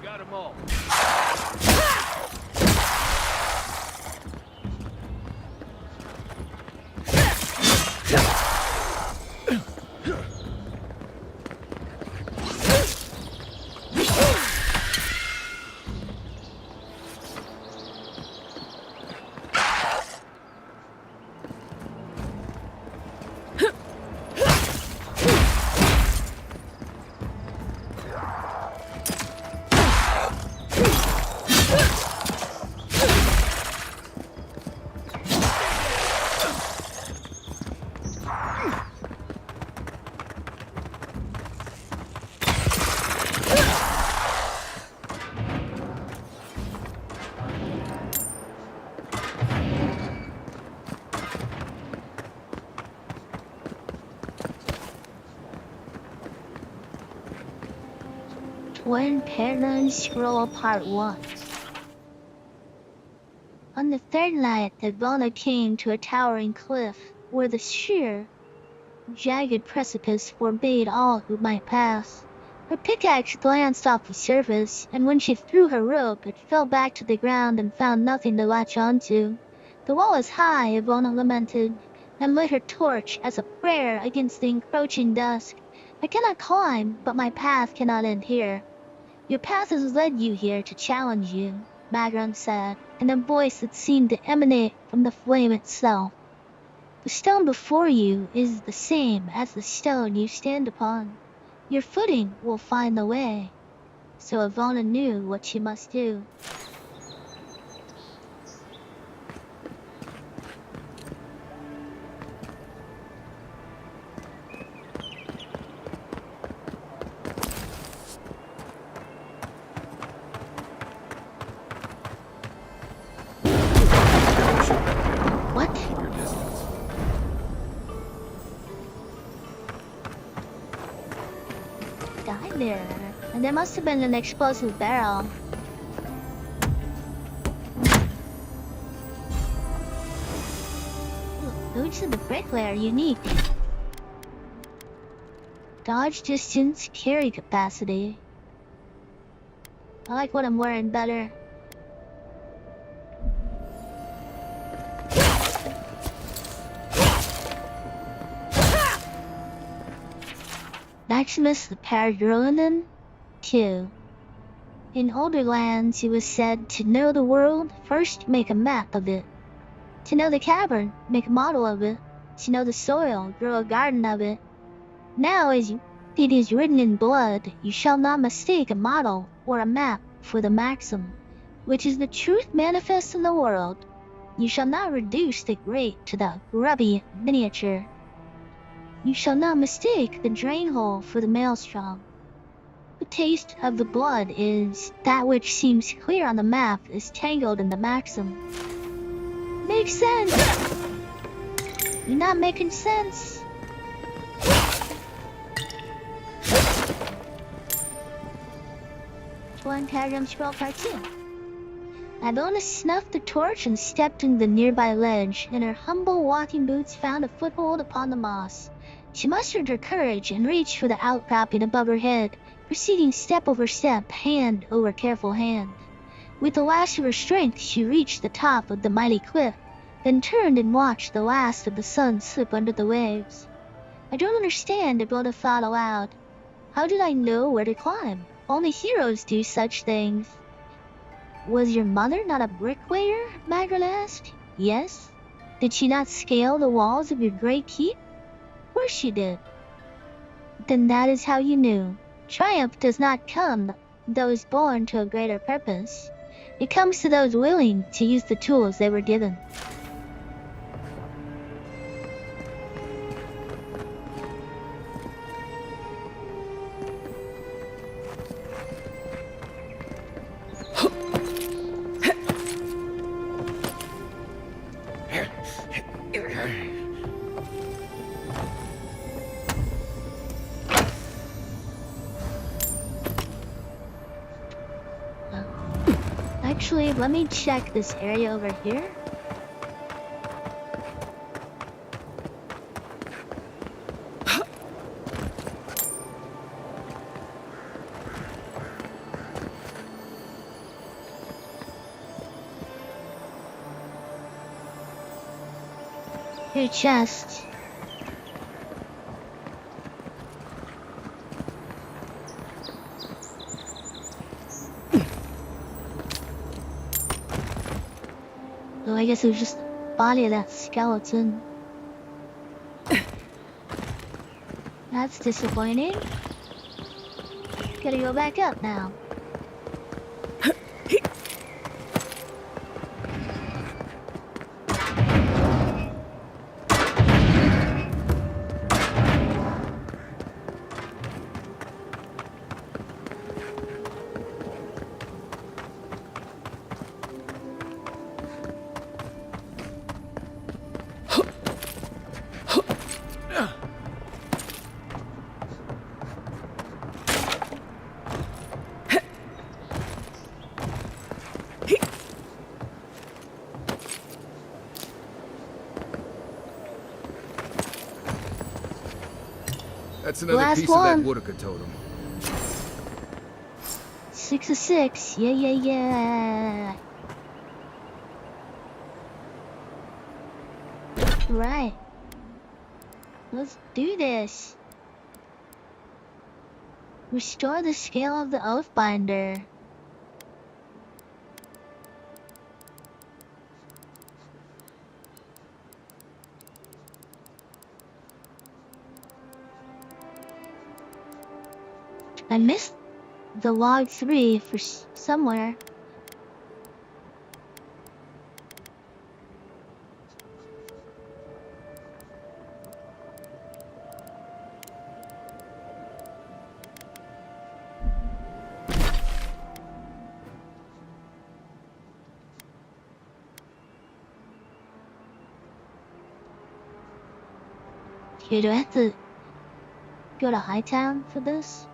We got them all. Twin Parallel Scroll Part 1. On the third night, Ivana came to a towering cliff, where the sheer, jagged precipice forbade all who might pass. Her pickaxe glanced off the surface, and when she threw her rope, it fell back to the ground and found nothing to latch onto. The wall is high, Ivana lamented, and lit her torch as a prayer against the encroaching dusk. I cannot climb, but my path cannot end here. Your path has led you here to challenge you, Magron said, in a voice that seemed to emanate from the flame itself. The stone before you is the same as the stone you stand upon. Your footing will find the way. So Ivana knew what she must do. There, and there must have been an explosive barrel. Boots of the bricklayer unique. Dodge distance, carry capacity. I like what I'm wearing better. Maximus the Paradronin 2. In older lands, it was said to know the world, first make a map of it. To know the cavern, make a model of it. To know the soil, grow a garden of it. Now, as it is written in blood, you shall not mistake a model or a map for the maxim, which is the truth manifest in the world. You shall not reduce the great to the grubby miniature. You shall not mistake the drain hole for the maelstrom. The taste of the blood is that which seems clear on the map is tangled in the maxim. Makes sense! You're not making sense. One paragraph scroll part 2. Ivana snuffed the torch and stepped into the nearby ledge. In her humble walking boots found a foothold upon the moss. She mustered her courage and reached for the outcropping above her head, proceeding step over step, hand over careful hand. With the last of her strength, she reached the top of the mighty cliff, then turned and watched the last of the sun slip under the waves. I don't understand, Ivana thought aloud. How did I know where to climb? Only heroes do such things. Was your mother not a bricklayer? Magron asked. Yes. Did she not scale the walls of your great keep? Of course she did. Then that is how you knew. Triumph does not come to those born to a greater purpose. It comes to those willing to use the tools they were given. Actually, let me check this area over here. Your chest. So I guess it was just the body of that skeleton. That's disappointing. Gotta go back up now. That's another Last piece one. of that Woodaka totem. 6 of 6. Yeah. Right. Let's do this. Restore the scale of the Oathbinder. I missed the log 3 for somewhere. Okay, do I have to go to Hightown for this?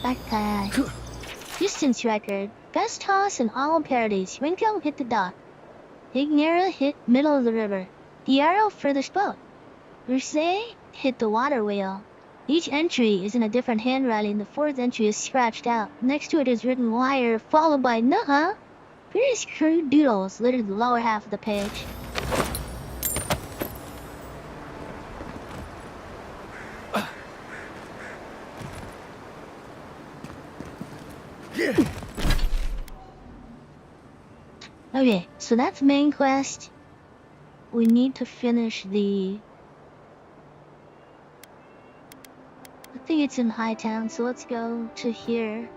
Backpack. Distance record. Best toss in all parodies. Rinko hit the dock. Ignera hit middle of the river. Diaro furthest boat. Rusay hit the water wheel. Each entry is in a different handwriting. The fourth entry is scratched out. Next to it is written wire, followed by nuh-huh. Various crude doodles litter the lower half of the page. Okay, so that's main quest. We need to finish the... I think it's in Hightown, so let's go to here.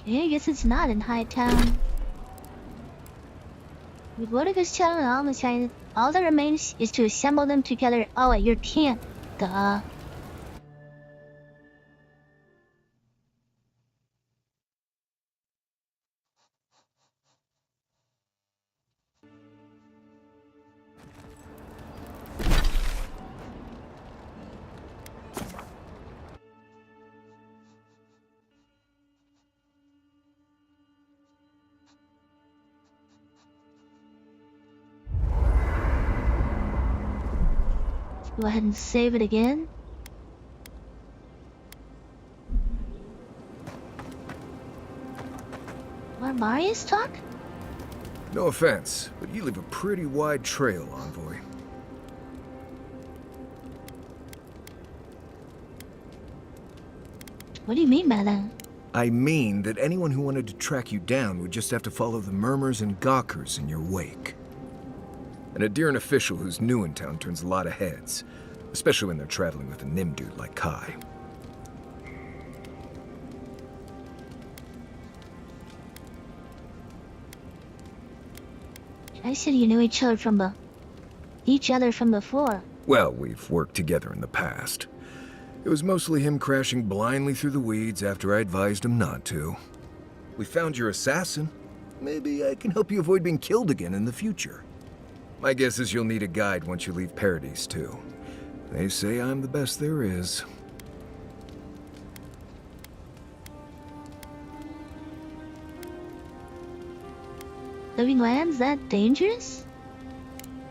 Okay, I guess it's not in Hightown. With Wodaka's channel and all the China, all that remains is to assemble them together all at your camp. Duh. Go ahead and save it again. Marius talk? No offense, but you leave a pretty wide trail, Envoy. What do you mean by that? I mean that anyone who wanted to track you down would just have to follow the murmurs and gawkers in your wake. An Adiran official who's new in town turns a lot of heads, especially when they're traveling with a Nim dude like Kai. I said you knew each other from before. Well, we've worked together in the past. It was mostly him crashing blindly through the weeds after I advised him not to. We found your assassin. Maybe I can help you avoid being killed again in the future. My guess is you'll need a guide once you leave Paradise, too. They say I'm the best there is. Living lands that dangerous?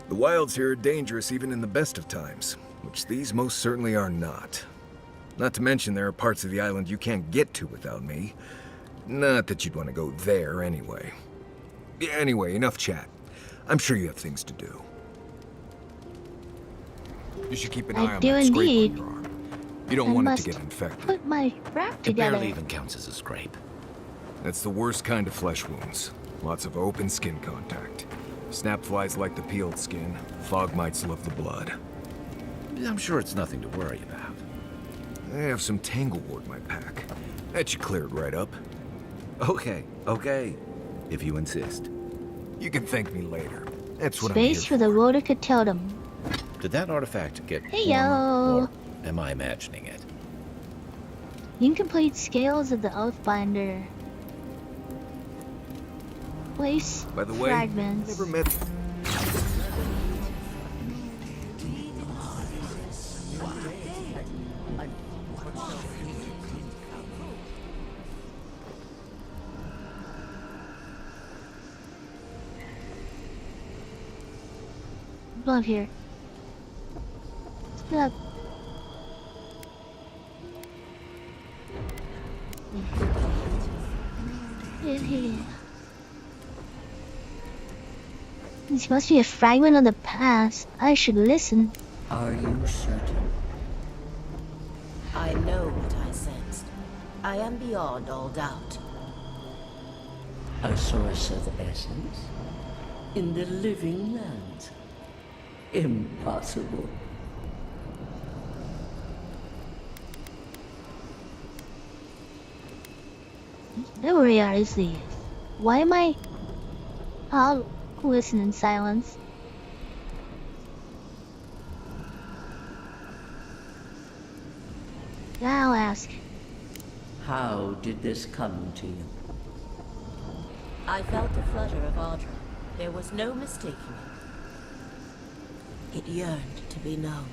The wilds here are dangerous even in the best of times, which these most certainly are not. Not to mention there are parts of the island you can't get to without me. Not that you'd want to go there anyway. Anyway, enough chat. I'm sure you have things to do. You should keep an eye on that scrape on your arm. You don't want it to get infected. Put my wrap together. It barely even counts as a scrape. That's the worst kind of flesh wounds. Lots of open skin contact. Snap flies like the peeled skin. Fog mites love the blood. I'm sure it's nothing to worry about. I have some tanglewood in my pack. That should clear it right up. Okay. If you insist. You can thank me later. That's what Space for the Wodaka totem. Did that artifact get Hey warmer, yo! or am I imagining it? Incomplete scales of the Oathbinder. Place By the way, fragments. never met. Love here. Stop. This must be a fragment of the past. I should listen. Are you certain? I know what I sensed. I am beyond all doubt. A source of essence? In the living lands? Impossible. Never realized this. Why am I... I'll listen in silence. I'll ask. How did this come to you? I felt the flutter of Audra. There was no mistaking it. It yearned to be known.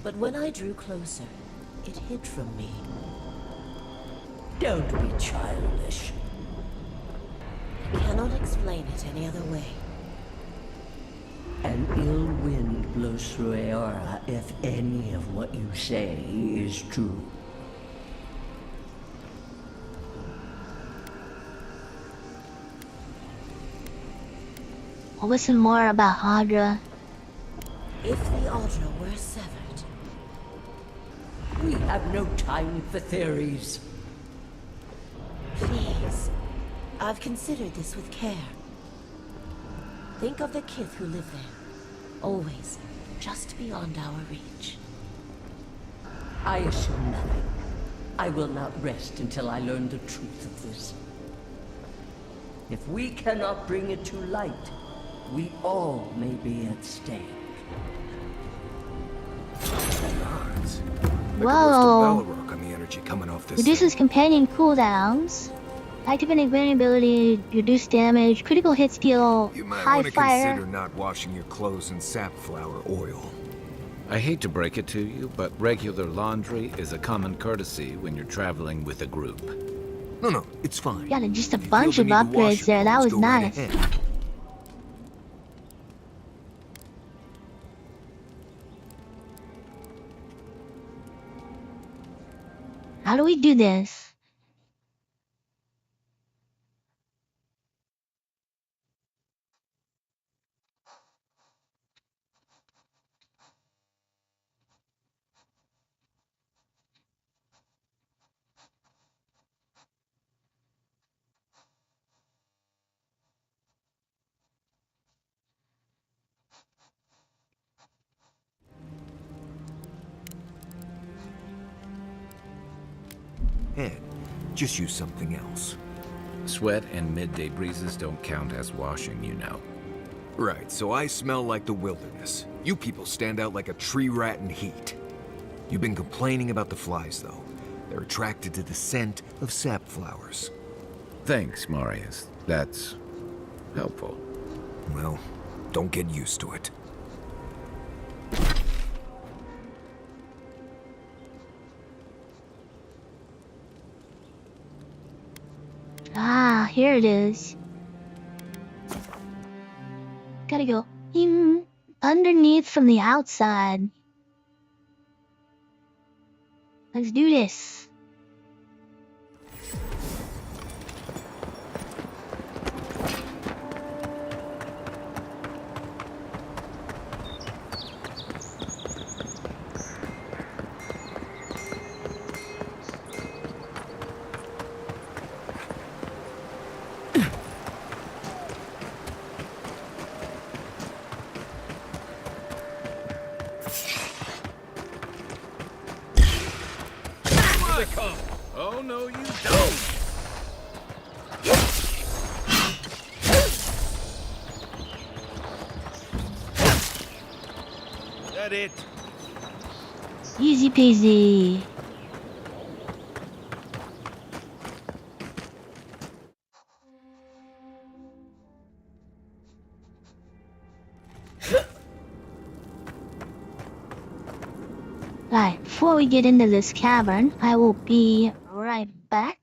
But when I drew closer, it hid from me. Don't be childish. I cannot explain it any other way. An ill wind blows through Aora if any of what you say is true. I'll listen more about Audra. If the Audra were severed... We have no time for theories. Please. I've considered this with care. Think of the kith who live there. Always just beyond our reach. I assume nothing. I will not rest until I learn the truth of this. If we cannot bring it to light, we all may be at stake. Whoa! On the energy coming off this Reduces companion cooldowns. Activating ability, reduce damage, critical hits deal You might high want to fire. consider not washing your clothes in safflower oil. I hate to break it to you, but regular laundry is a common courtesy when you're traveling with a group. No, it's fine. Got just a bunch of upgrades there. That was nice. How do we do this? Ed, just use something else. Sweat and midday breezes don't count as washing, you know. Right, so I smell like the wilderness. You people stand out like a tree rat in heat. You've been complaining about the flies, though. They're attracted to the scent of sap flowers. Thanks, Marius. That's helpful. Well, don't get used to it. Ah, here it is. Gotta go in underneath from the outside. Let's do this. Here they come. Oh, no, you don't. That it? Easy peasy. Right, before we get into this cavern, I will be right back.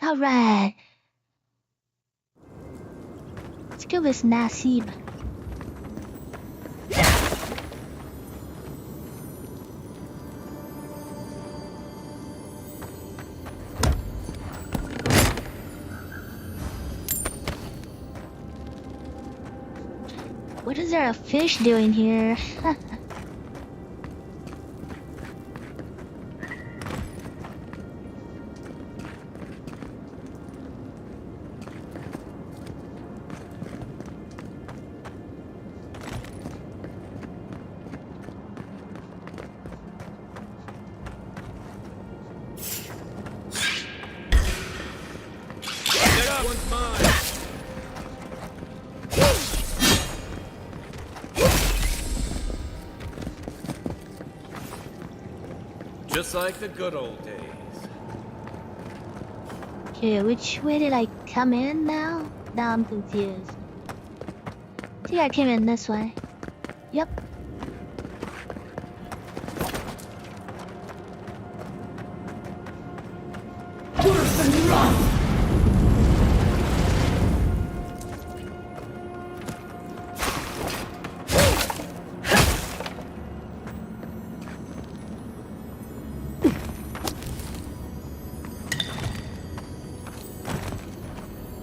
Alright. Let's go with Nasib. What is there a fish doing here? Just like the good old days. Okay, which way did I come in now? Now I'm confused. I think I came in this way. Yep.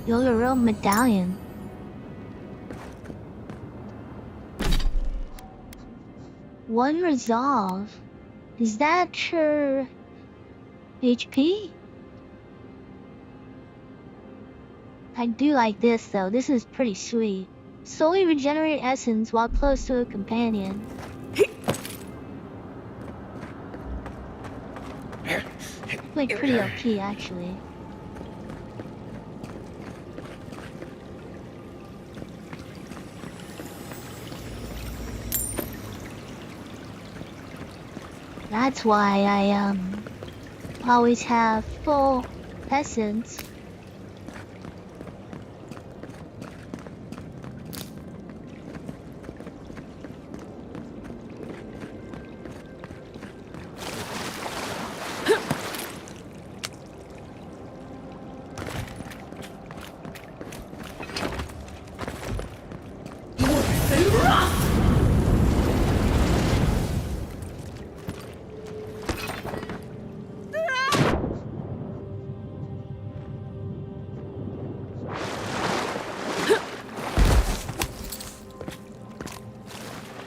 Your medallion. One resolve. Is that your HP? I do like this though. This is pretty sweet. Slowly regenerate essence while close to a companion. Like pretty OP actually. That's why I always have full essence.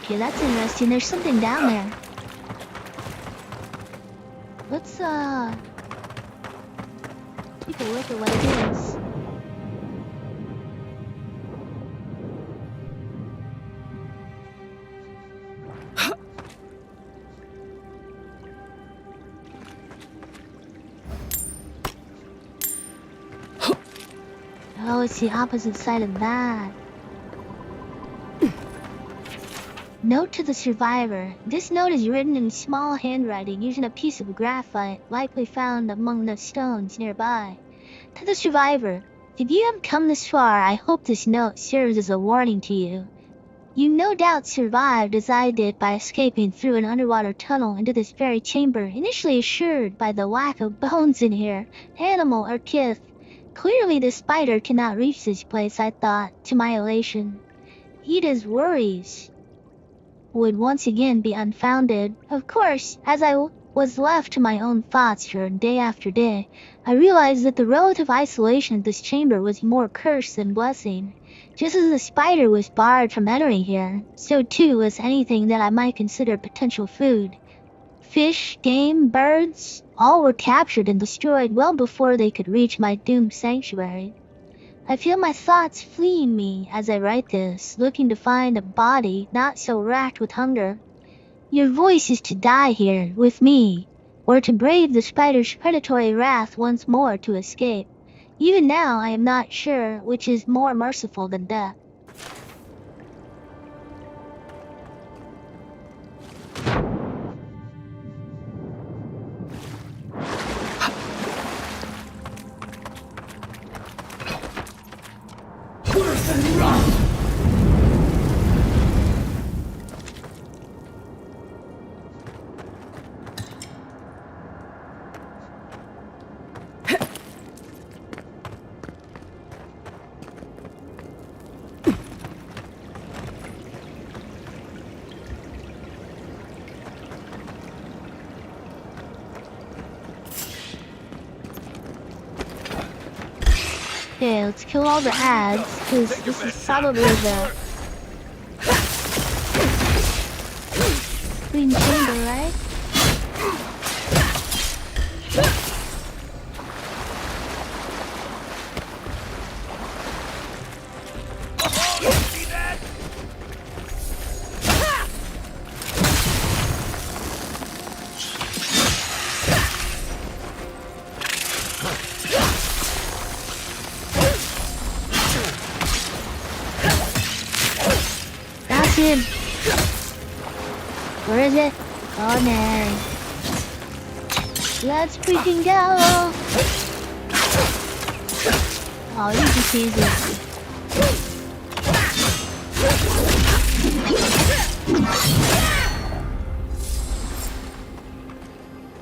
Okay, that's interesting. There's something down there. Let's take a look at what it is. Oh, it's the opposite side of that. Note to the survivor. This note is written in small handwriting using a piece of graphite likely found among the stones nearby. To the survivor, if you have come this far, I hope this note serves as a warning to you. You no doubt survived as I did by escaping through an underwater tunnel into this very chamber, initially assured by the lack of bones in here, animal or kith. Clearly the spider cannot reach this place, I thought, to my elation. Ida's worries would once again be unfounded. Of course, as I was left to my own thoughts for day after day, I realized that the relative isolation of this chamber was more curse than blessing. Just as the spider was barred from entering here, so too was anything that I might consider potential food. Fish, game, birds, all were captured and destroyed well before they could reach my doomed sanctuary. I feel my thoughts fleeing me as I write this, looking to find a body not so racked with hunger. Your voice is to die here, with me, or to brave the spider's predatory wrath once more to escape. Even now I am not sure which is more merciful than death. Okay, let's kill all the ads, because this is probably the Queen Chamber, right? That's him. Where is it? Oh no. Let's freaking go. Oh, this is easy.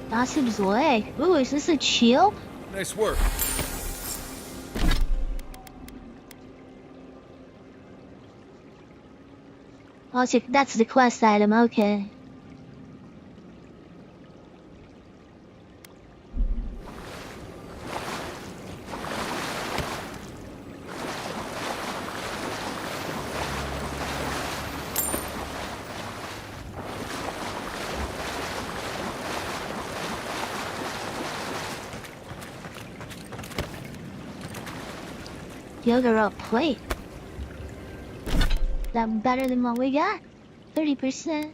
That's his leg. Ooh, is this a shield? Nice work. Oh, so that's the quest item, okay. Yogurt plate. That better than what we got. 30%.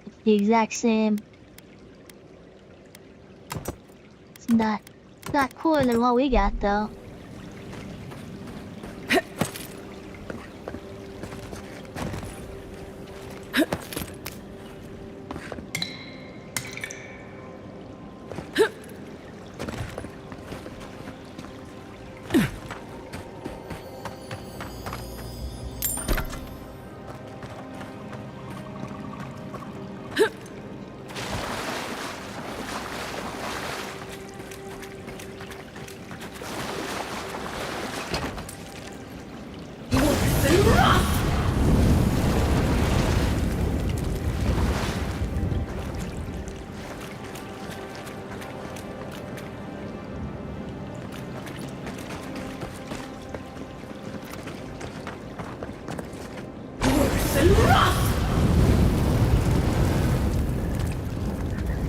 It's the exact same. It's not cooler than what we got though.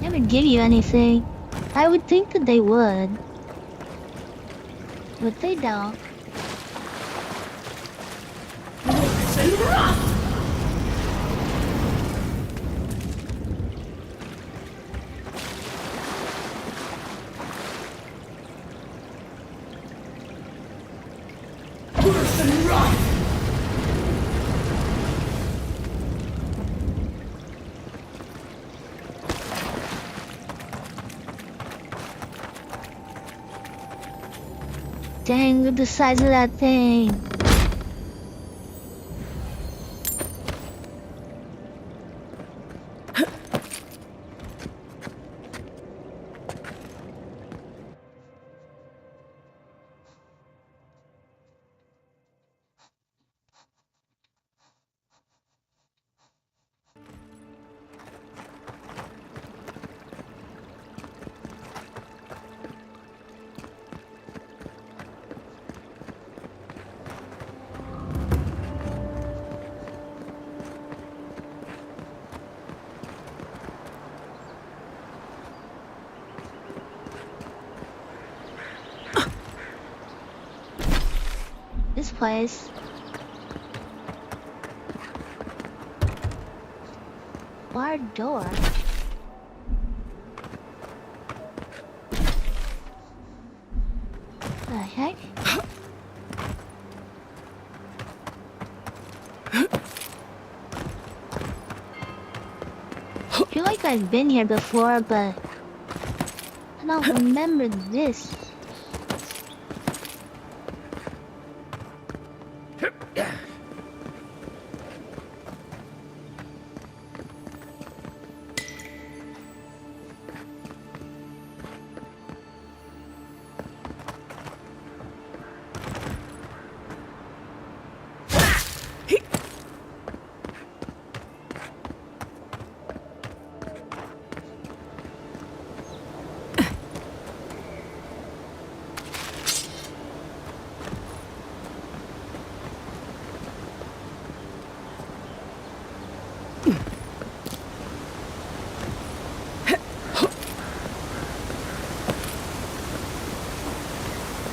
Never give you anything. I would think that they would. But they don't. Dang, look at the size of that thing. This place. Barred door. The heck? I feel like I've been here before, but I don't remember this.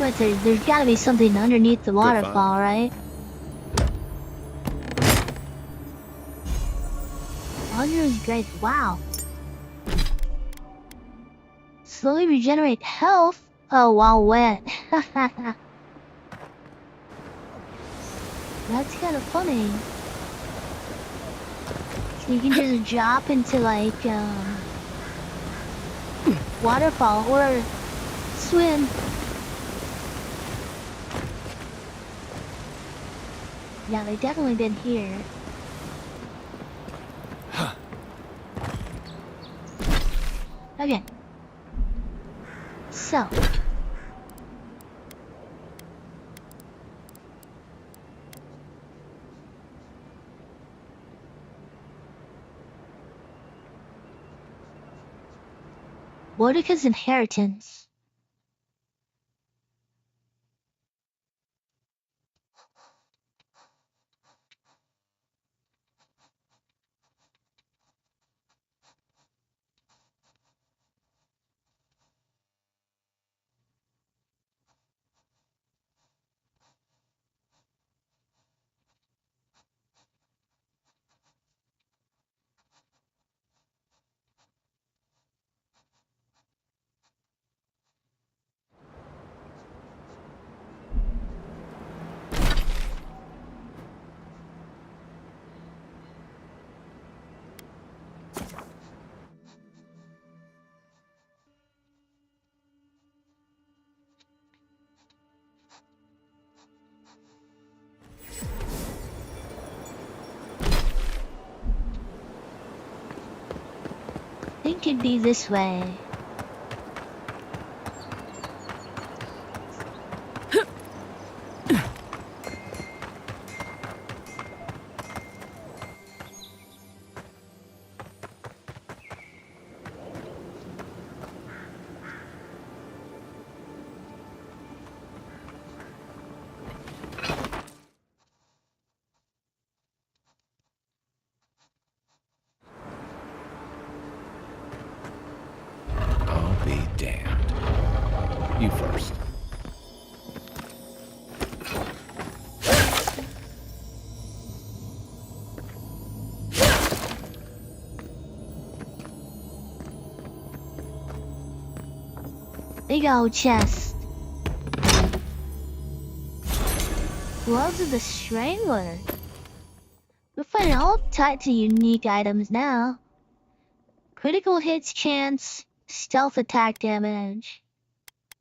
But there's gotta be something underneath the waterfall, right? Under's great. Wow. Slowly regenerate health. Oh, while wet. That's kind of funny. So you can just drop into like waterfall or swim. Yeah, they definitely been here. Okay. So. Mordecai's inheritance. I think it'd be this way. I'll be damned. You first. Big old chest. Gloves of the Strangler. We're finding all types of unique items now. Critical hits chance, stealth attack damage.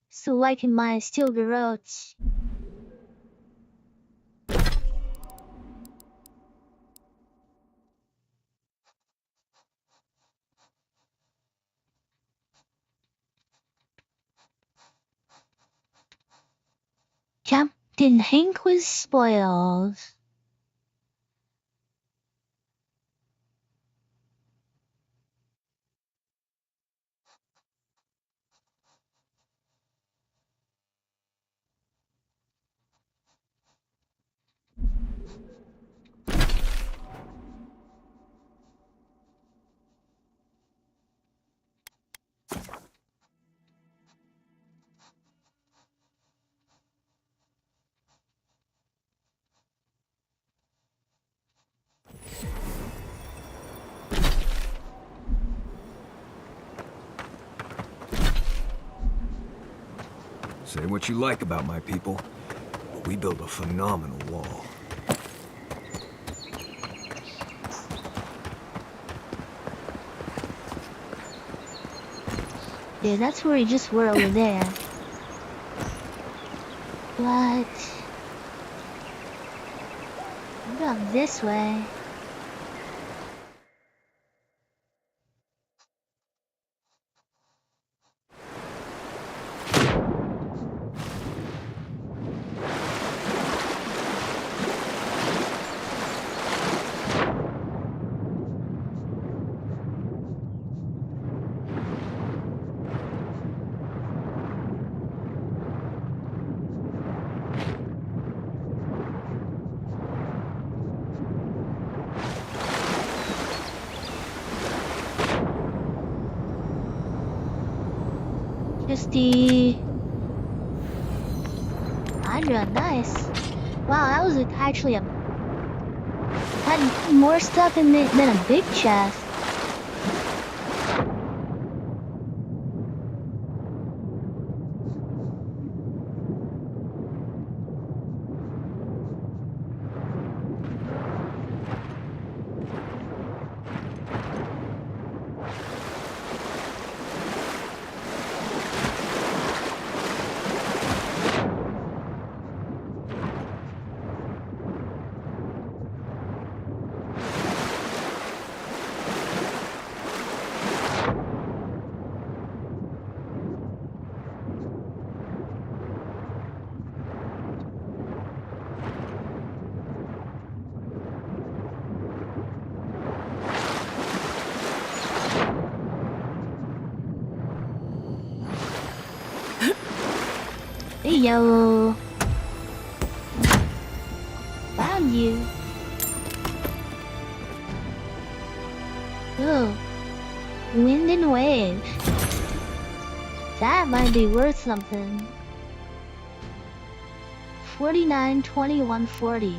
So like in my steel garrotes. Captain Hank was spoils. Say what you like about my people, but we built a phenomenal wall. Yeah, that's where we just were over there. But what about this way? Just the Adra, nice. Wow, that was actually a... had more stuff in it than a big chest. Hey yo! Found you. Oh, wind and wave. That might be worth something. 49, 21, 40.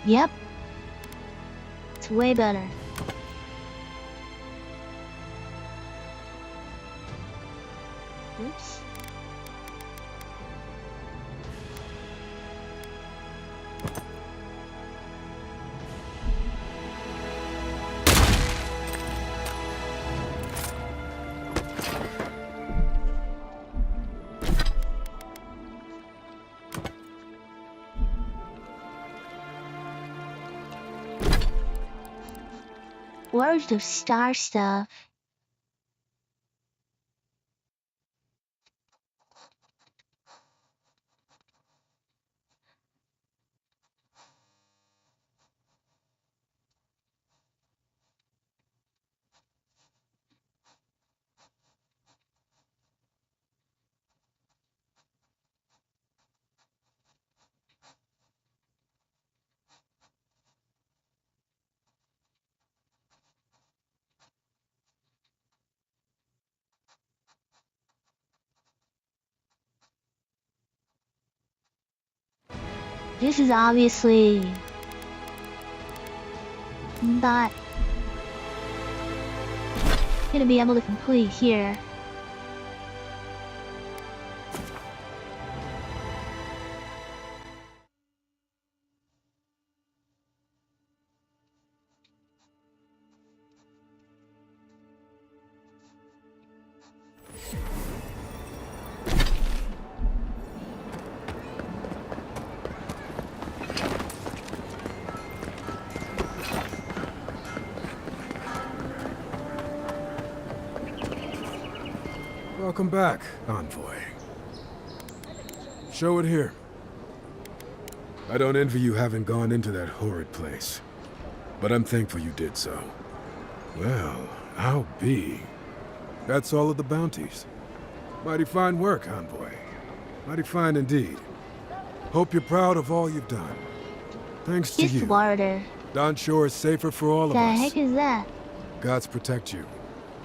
Yep. It's way better. Oops. Where's the star stuff? This is obviously not gonna be able to complete here. Welcome back, Envoy. Show it here. I don't envy you having gone into that horrid place, but I'm thankful you did so. Well, I'll be. That's all of the bounties. Mighty fine work, Envoy. Mighty fine indeed. Hope you're proud of all you've done. Thanks to you, Water. Don Shore is safer for all of The us. heck is that? Gods protect you,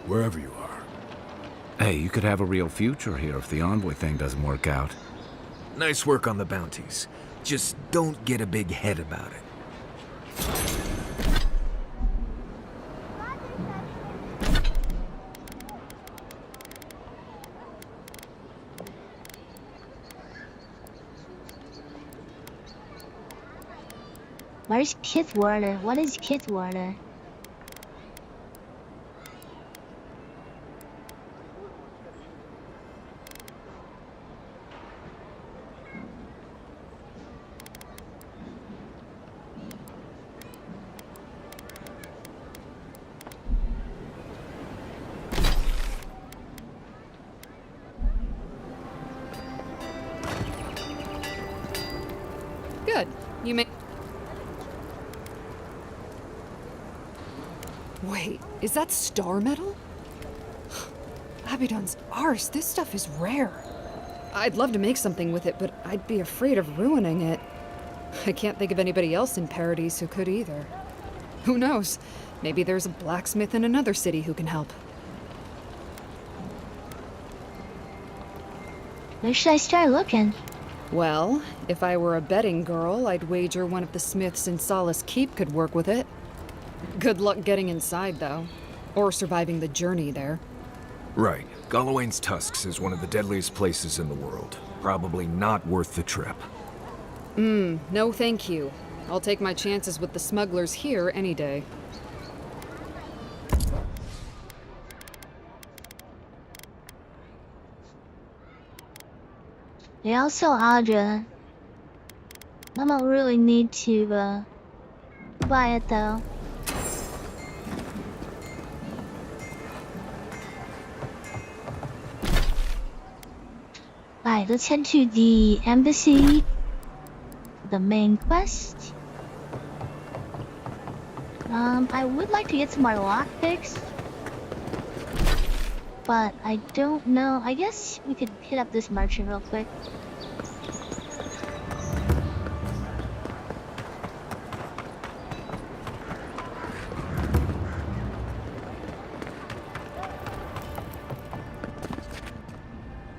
wherever you are. Hey, you could have a real future here if the Envoy thing doesn't work out. Nice work on the bounties. Just don't get a big head about it. Where's Kith Water? What is Kith Water? Good. You may. Wait, is that star metal? Abaddon's arse, this stuff is rare. I'd love to make something with it, but I'd be afraid of ruining it. I can't think of anybody else in Paradise who could either. Who knows? Maybe there's a blacksmith in another city who can help. Where should I start looking? Well, if I were a betting girl, I'd wager one of the smiths in Solace Keep could work with it. Good luck getting inside, though. Or surviving the journey there. Right. Gallowayne's Tusks is one of the deadliest places in the world. Probably not worth the trip. No thank you. I'll take my chances with the smugglers here any day. They also Audra. I don't really need to buy it though. Right, let's head to the embassy. The main quest. I would like to get some more lockpicks. But I don't know. I guess we could hit up this merchant real quick.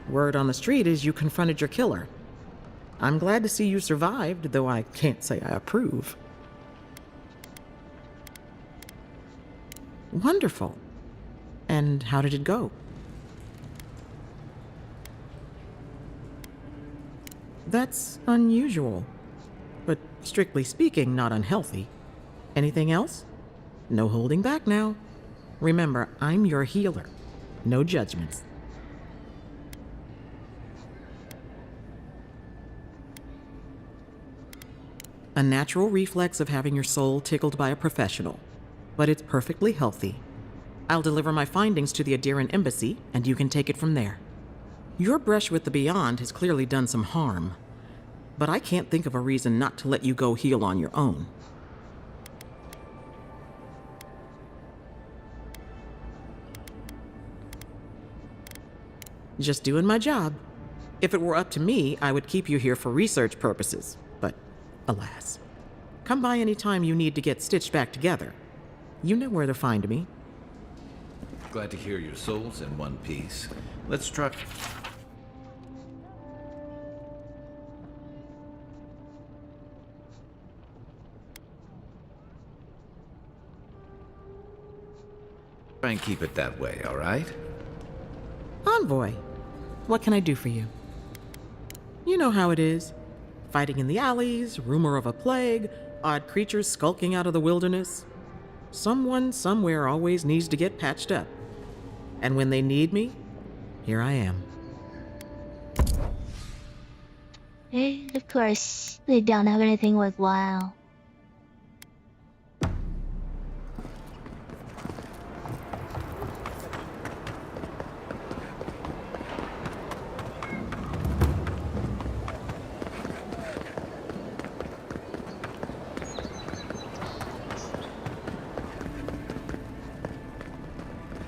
Word on the street is you confronted your killer. I'm glad to see you survived, though I can't say I approve. Wonderful. And how did it go? That's unusual, but strictly speaking, not unhealthy. Anything else? No holding back now. Remember, I'm your healer. No judgments. A natural reflex of having your soul tickled by a professional, but it's perfectly healthy. I'll deliver my findings to the Adiran embassy, and you can take it from there. Your brush with the Beyond has clearly done some harm, but I can't think of a reason not to let you go heal on your own. Just doing my job. If it were up to me, I would keep you here for research purposes, but alas. Come by any time you need to get stitched back together. You know where to find me. Glad to hear your soul's in one piece. Let's try. Try and keep it that way, all right? Envoy, what can I do for you? You know how it is. Fighting in the alleys, rumor of a plague, odd creatures skulking out of the wilderness. Someone somewhere always needs to get patched up. And when they need me, here I am. And of course, they don't have anything worthwhile.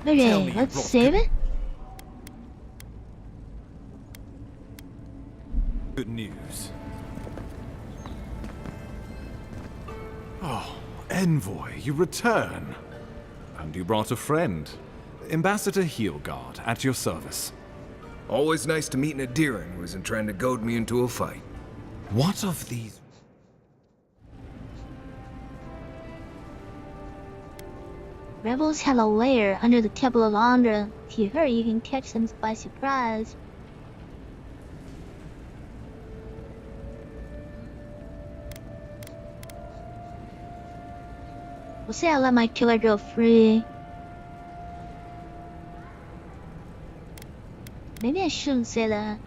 Okay, let's save it. Good news. Oh, Envoy, you return. And you brought a friend. Ambassador Heelguard, at your service. Always nice to meet an Adiran who isn't trying to goad me into a fight. What of these... Rebels have a lair under the Temple of Andra. If you hurry, you can catch them by surprise. We'll say I let my killer go free. Maybe I shouldn't say that.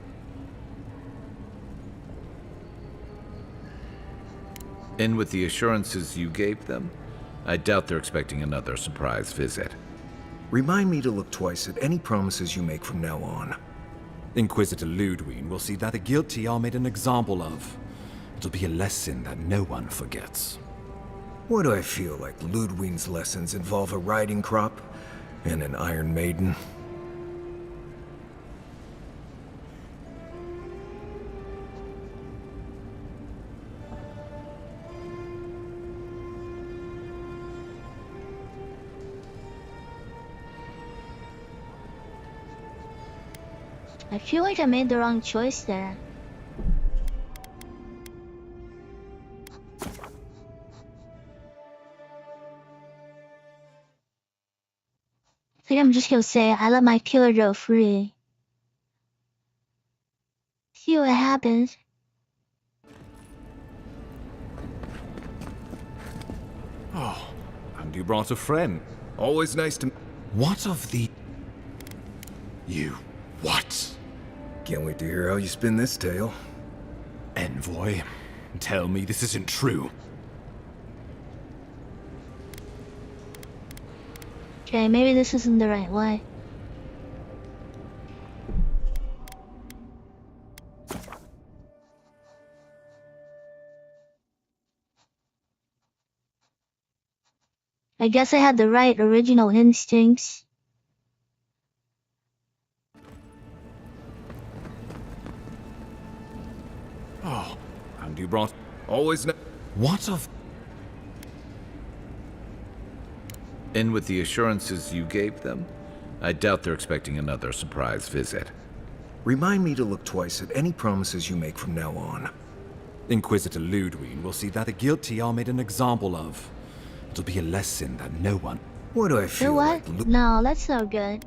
And with the assurances you gave them, I doubt they're expecting another surprise visit. Remind me to look twice at any promises you make from now on. Inquisitor Ludwine will see that the guilty are made an example of. It'll be a lesson that no one forgets. Why do I feel like Ludwine's lessons involve a riding crop and an Iron Maiden? I feel like I made the wrong choice there. I think I'm just gonna say I let my killer go free. See what happens. Oh, and you brought a friend. Always nice to... What of the... You... what? Can't wait to hear how you spin this tale. Envoy, tell me this isn't true. Okay, maybe this isn't the right way. I guess I had the right original instincts. Oh, and you brought... Always What of... In with the assurances you gave them? I doubt they're expecting another surprise visit. Remind me to look twice at any promises you make from now on. Inquisitor Ludwig will see that the guilty are made an example of. It'll be a lesson that no one... What do I You feel know what? like... No, that's not good.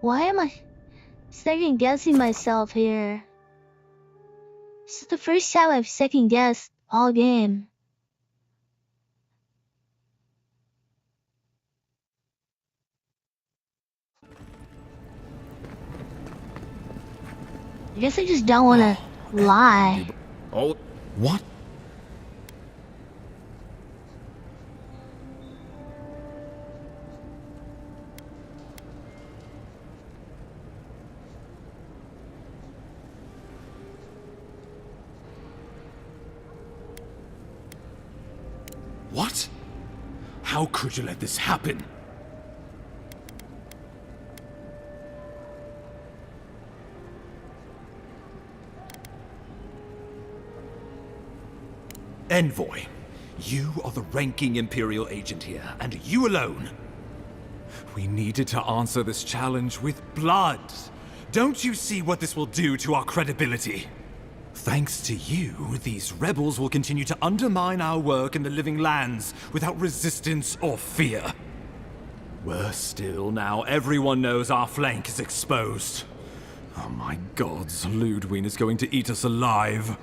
Why am I second guessing myself here? This is the first time I've second guessed all game. I guess I just don't want to lie. Oh, what? What? How could you let this happen? Envoy, you are the ranking Imperial agent here, and you alone. We needed to answer this challenge with blood. Don't you see what this will do to our credibility? Thanks to you, these rebels will continue to undermine our work in the Living Lands without resistance or fear. Worse still, now everyone knows our flank is exposed. Oh my gods, Ludwig is going to eat us alive.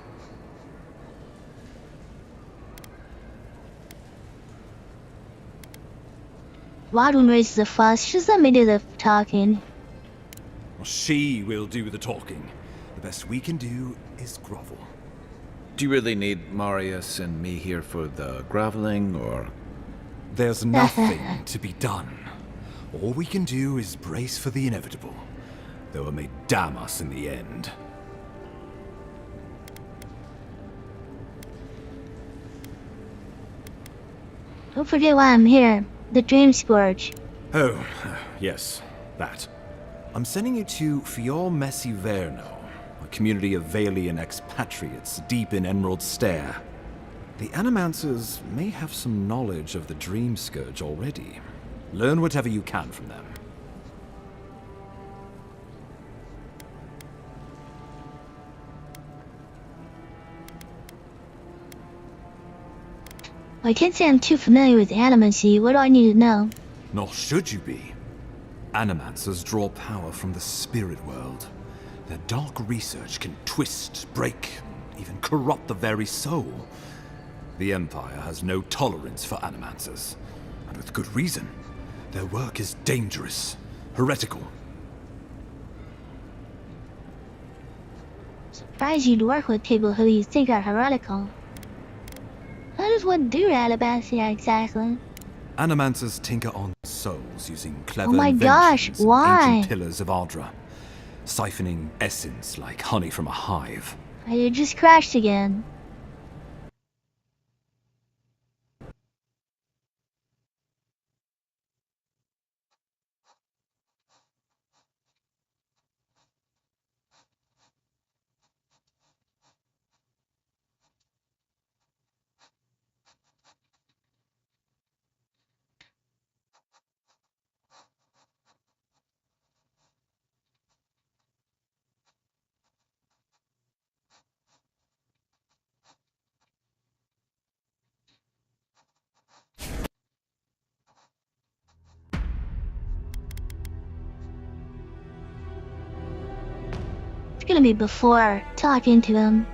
Why don't raise the fuss? Just let me do the talking. She will do the talking. The best we can do is grovel. Do you really need Marius and me here for the groveling, or...? There's nothing to be done. All we can do is brace for the inevitable, though it may damn us in the end. Don't forget why I'm here. The Dream Scourge. Oh, yes, that. I'm sending you to Fior Messiverno, a community of Valian expatriates deep in Emerald Stair. The Animancers may have some knowledge of the Dream Scourge already. Learn whatever you can from them. I can't say I'm too familiar with animacy. What do I need to know? Nor should you be. Animancers draw power from the spirit world. Their dark research can twist, break, even corrupt the very soul. The Empire has no tolerance for Animancers, and with good reason. Their work is dangerous, heretical. Surprised you'd work with people who you think are heretical. How does one do that about here exactly? Animancers tinker on souls using clever Oh my gosh, inventions, why? ancient pillars of Ardra, siphoning essence like honey from a hive. I just crashed again. talking to me before talking to him.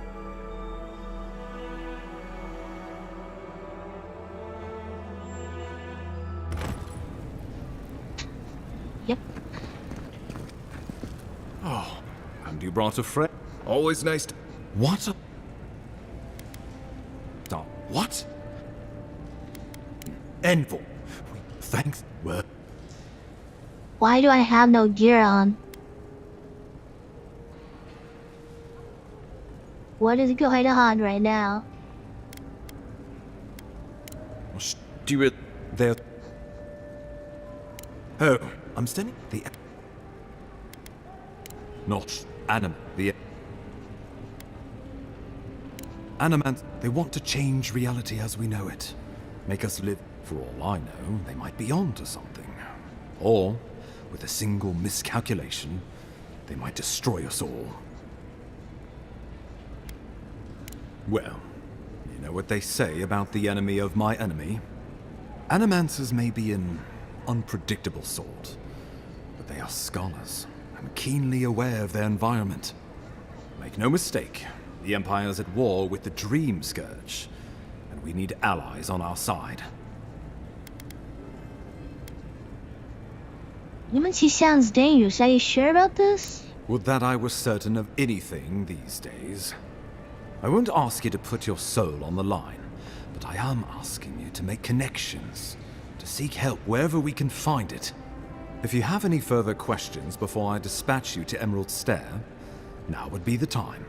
Yep. Oh, and you brought a friend? Always nice to... What? Oh, what? Envoy. Thanks. Well. Why do I have no gear on? What is going on right now? Steward, there. Oh, I'm standing the. Not Anim. The. Animants, they want to change reality as we know it. Make us live. For all I know, they might be on to something. Or, with a single miscalculation, they might destroy us all. Well, you know what they say about the enemy of my enemy? Animancers may be an unpredictable sort, but they are scholars and keenly aware of their environment. Make no mistake, the Empire's at war with the Dream Scourge, and we need allies on our side. 你们起巷子 dangerous. Are you sure about this? Would that I were certain of anything these days. I won't ask you to put your soul on the line, but I am asking you to make connections, to seek help wherever we can find it. If you have any further questions before I dispatch you to Emerald Stair, now would be the time.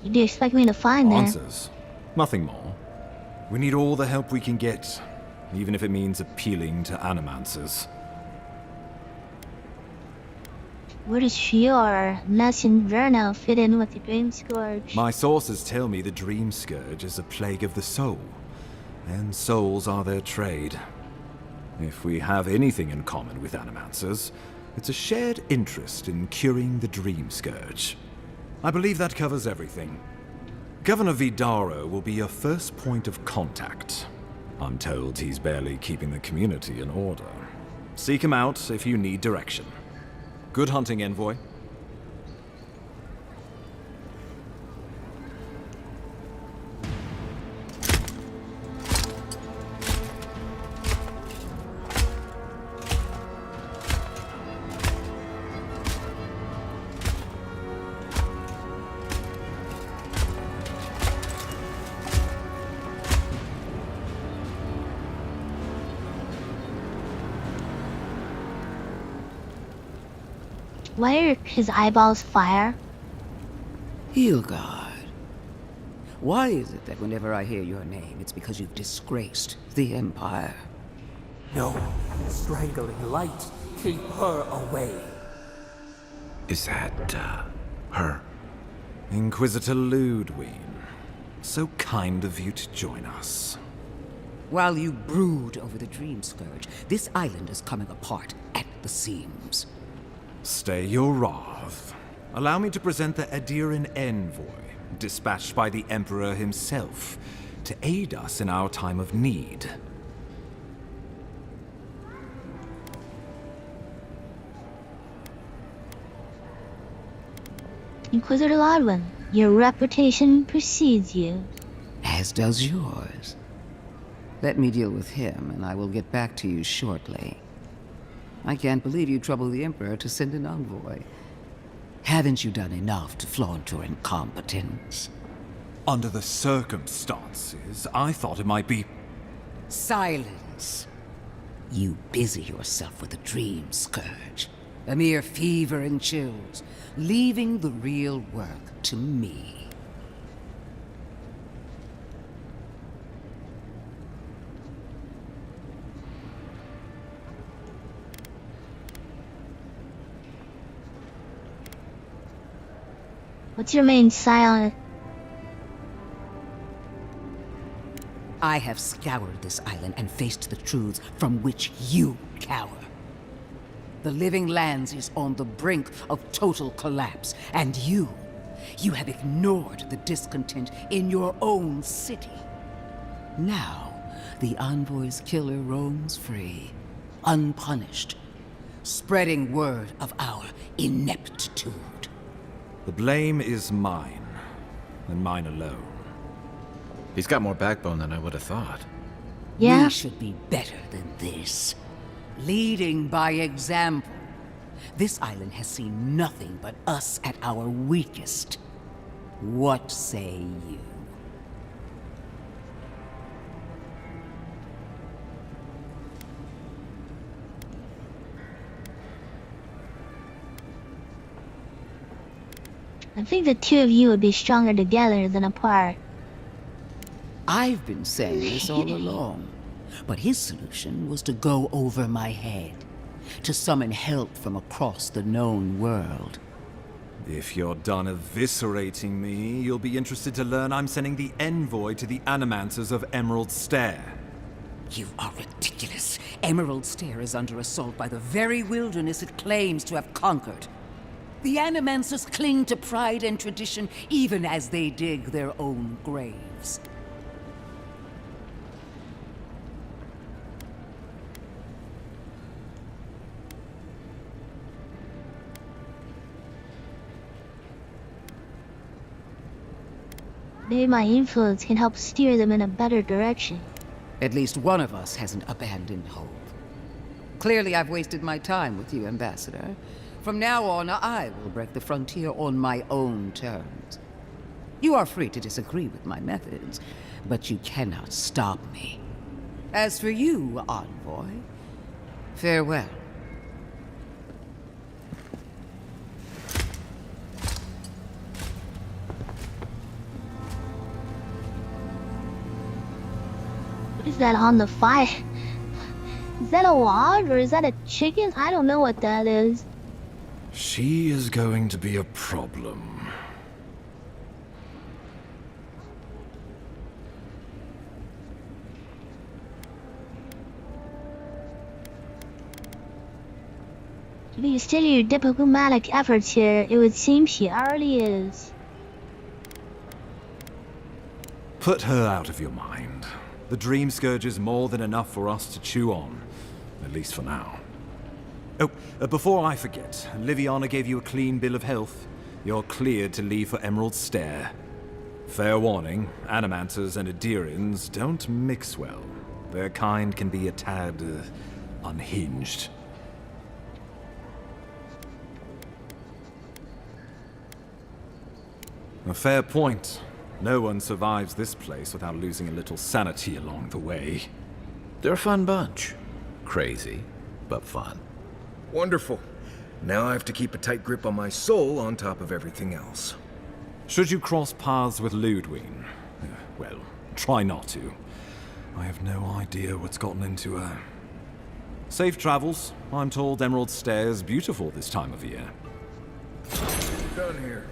You do expect me to find there? Answers. Nothing more. We need all the help we can get, even if it means appealing to animancers. Where does your lesson journal fit in with the Dream Scourge? My sources tell me the Dream Scourge is a plague of the soul, and souls are their trade. If we have anything in common with animancers, it's a shared interest in curing the Dream Scourge. I believe that covers everything. Governor Vidaro will be your first point of contact. I'm told he's barely keeping the community in order. Seek him out if you need direction. Good hunting, Envoy. Why are his eyeballs fire? Hilgard. Why is it that whenever I hear your name, it's because you've disgraced the Empire? No, strangling light. Keep her away. Is that, her? Inquisitor Ludwig. So kind of you to join us. While you brood over the Dream Scourge, this island is coming apart at the seams. Stay your wrath. Allow me to present the Adiran Envoy, dispatched by the Emperor himself, to aid us in our time of need. Inquisitor Lodwin, your reputation precedes you. As does yours. Let me deal with him, and I will get back to you shortly. I can't believe you troubled the Emperor to send an envoy. Haven't you done enough to flaunt your incompetence? Under the circumstances, I thought it might be... Silence! You busy yourself with the Dream Scourge. A mere fever and chills, leaving the real work to me. What's your main silent? I have scoured this island and faced the truths from which you cower. The Living Lands is on the brink of total collapse, and you have ignored the discontent in your own city. Now, the Envoy's killer roams free, unpunished. spreading word of our ineptitude. The blame is mine, and mine alone. He's got more backbone than I would have thought. Yeah. We should be better than this. Leading by example. This island has seen nothing but us at our weakest. What say you? I think the two of you would be stronger together than apart. I've been saying this all along, but his solution was to go over my head, to summon help from across the known world. If you're done eviscerating me, you'll be interested to learn I'm sending the envoy to the Animancers of Emerald Stair. You are ridiculous. Emerald Stair is under assault by the very wilderness it claims to have conquered. The Animancers cling to pride and tradition even as they dig their own graves. Maybe my influence can help steer them in a better direction. At least one of us hasn't abandoned hope. Clearly I've wasted my time with you, Ambassador. From now on, I will break the frontier on my own terms. You are free to disagree with my methods, but you cannot stop me. As for you, Envoy, farewell. What is that on the fire? Is that a log or is that a chicken? I don't know what that is. She is going to be a problem. If you still your diplomatic efforts here, it would seem she already is. Put her out of your mind. The Dream Scourge is more than enough for us to chew on, at least for now. Oh, before I forget, Liviana gave you a clean bill of health. You're cleared to leave for Emerald Stair. Fair warning, Animancers and Adirians don't mix well. Their kind can be a tad, unhinged. A fair point. No one survives this place without losing a little sanity along the way. They're a fun bunch. Crazy, but fun. Wonderful. Now I have to keep a tight grip on my soul on top of everything else. Should you cross paths with Ludwig, well, try not to. I have no idea what's gotten into her. Safe travels. I'm told Emerald Stair is beautiful this time of year. Done here.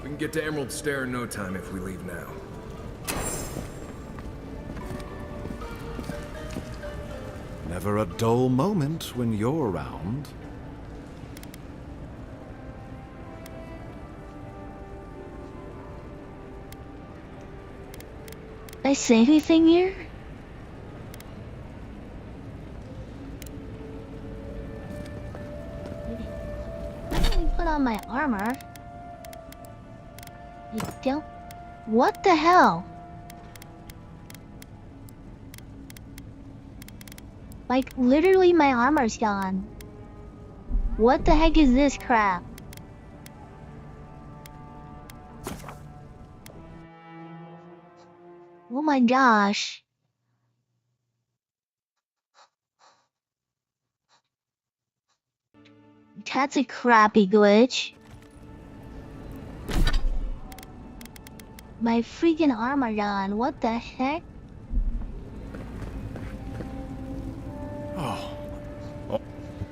We can get to Emerald Stair in no time if we leave now. Never a dull moment when you're around. Did I say anything here? Let me put on my armor. You don't? What the hell? Like, literally my armor's gone. What the heck is this crap? Oh my gosh. That's a crappy glitch. My freaking armor gone. What the heck? Oh.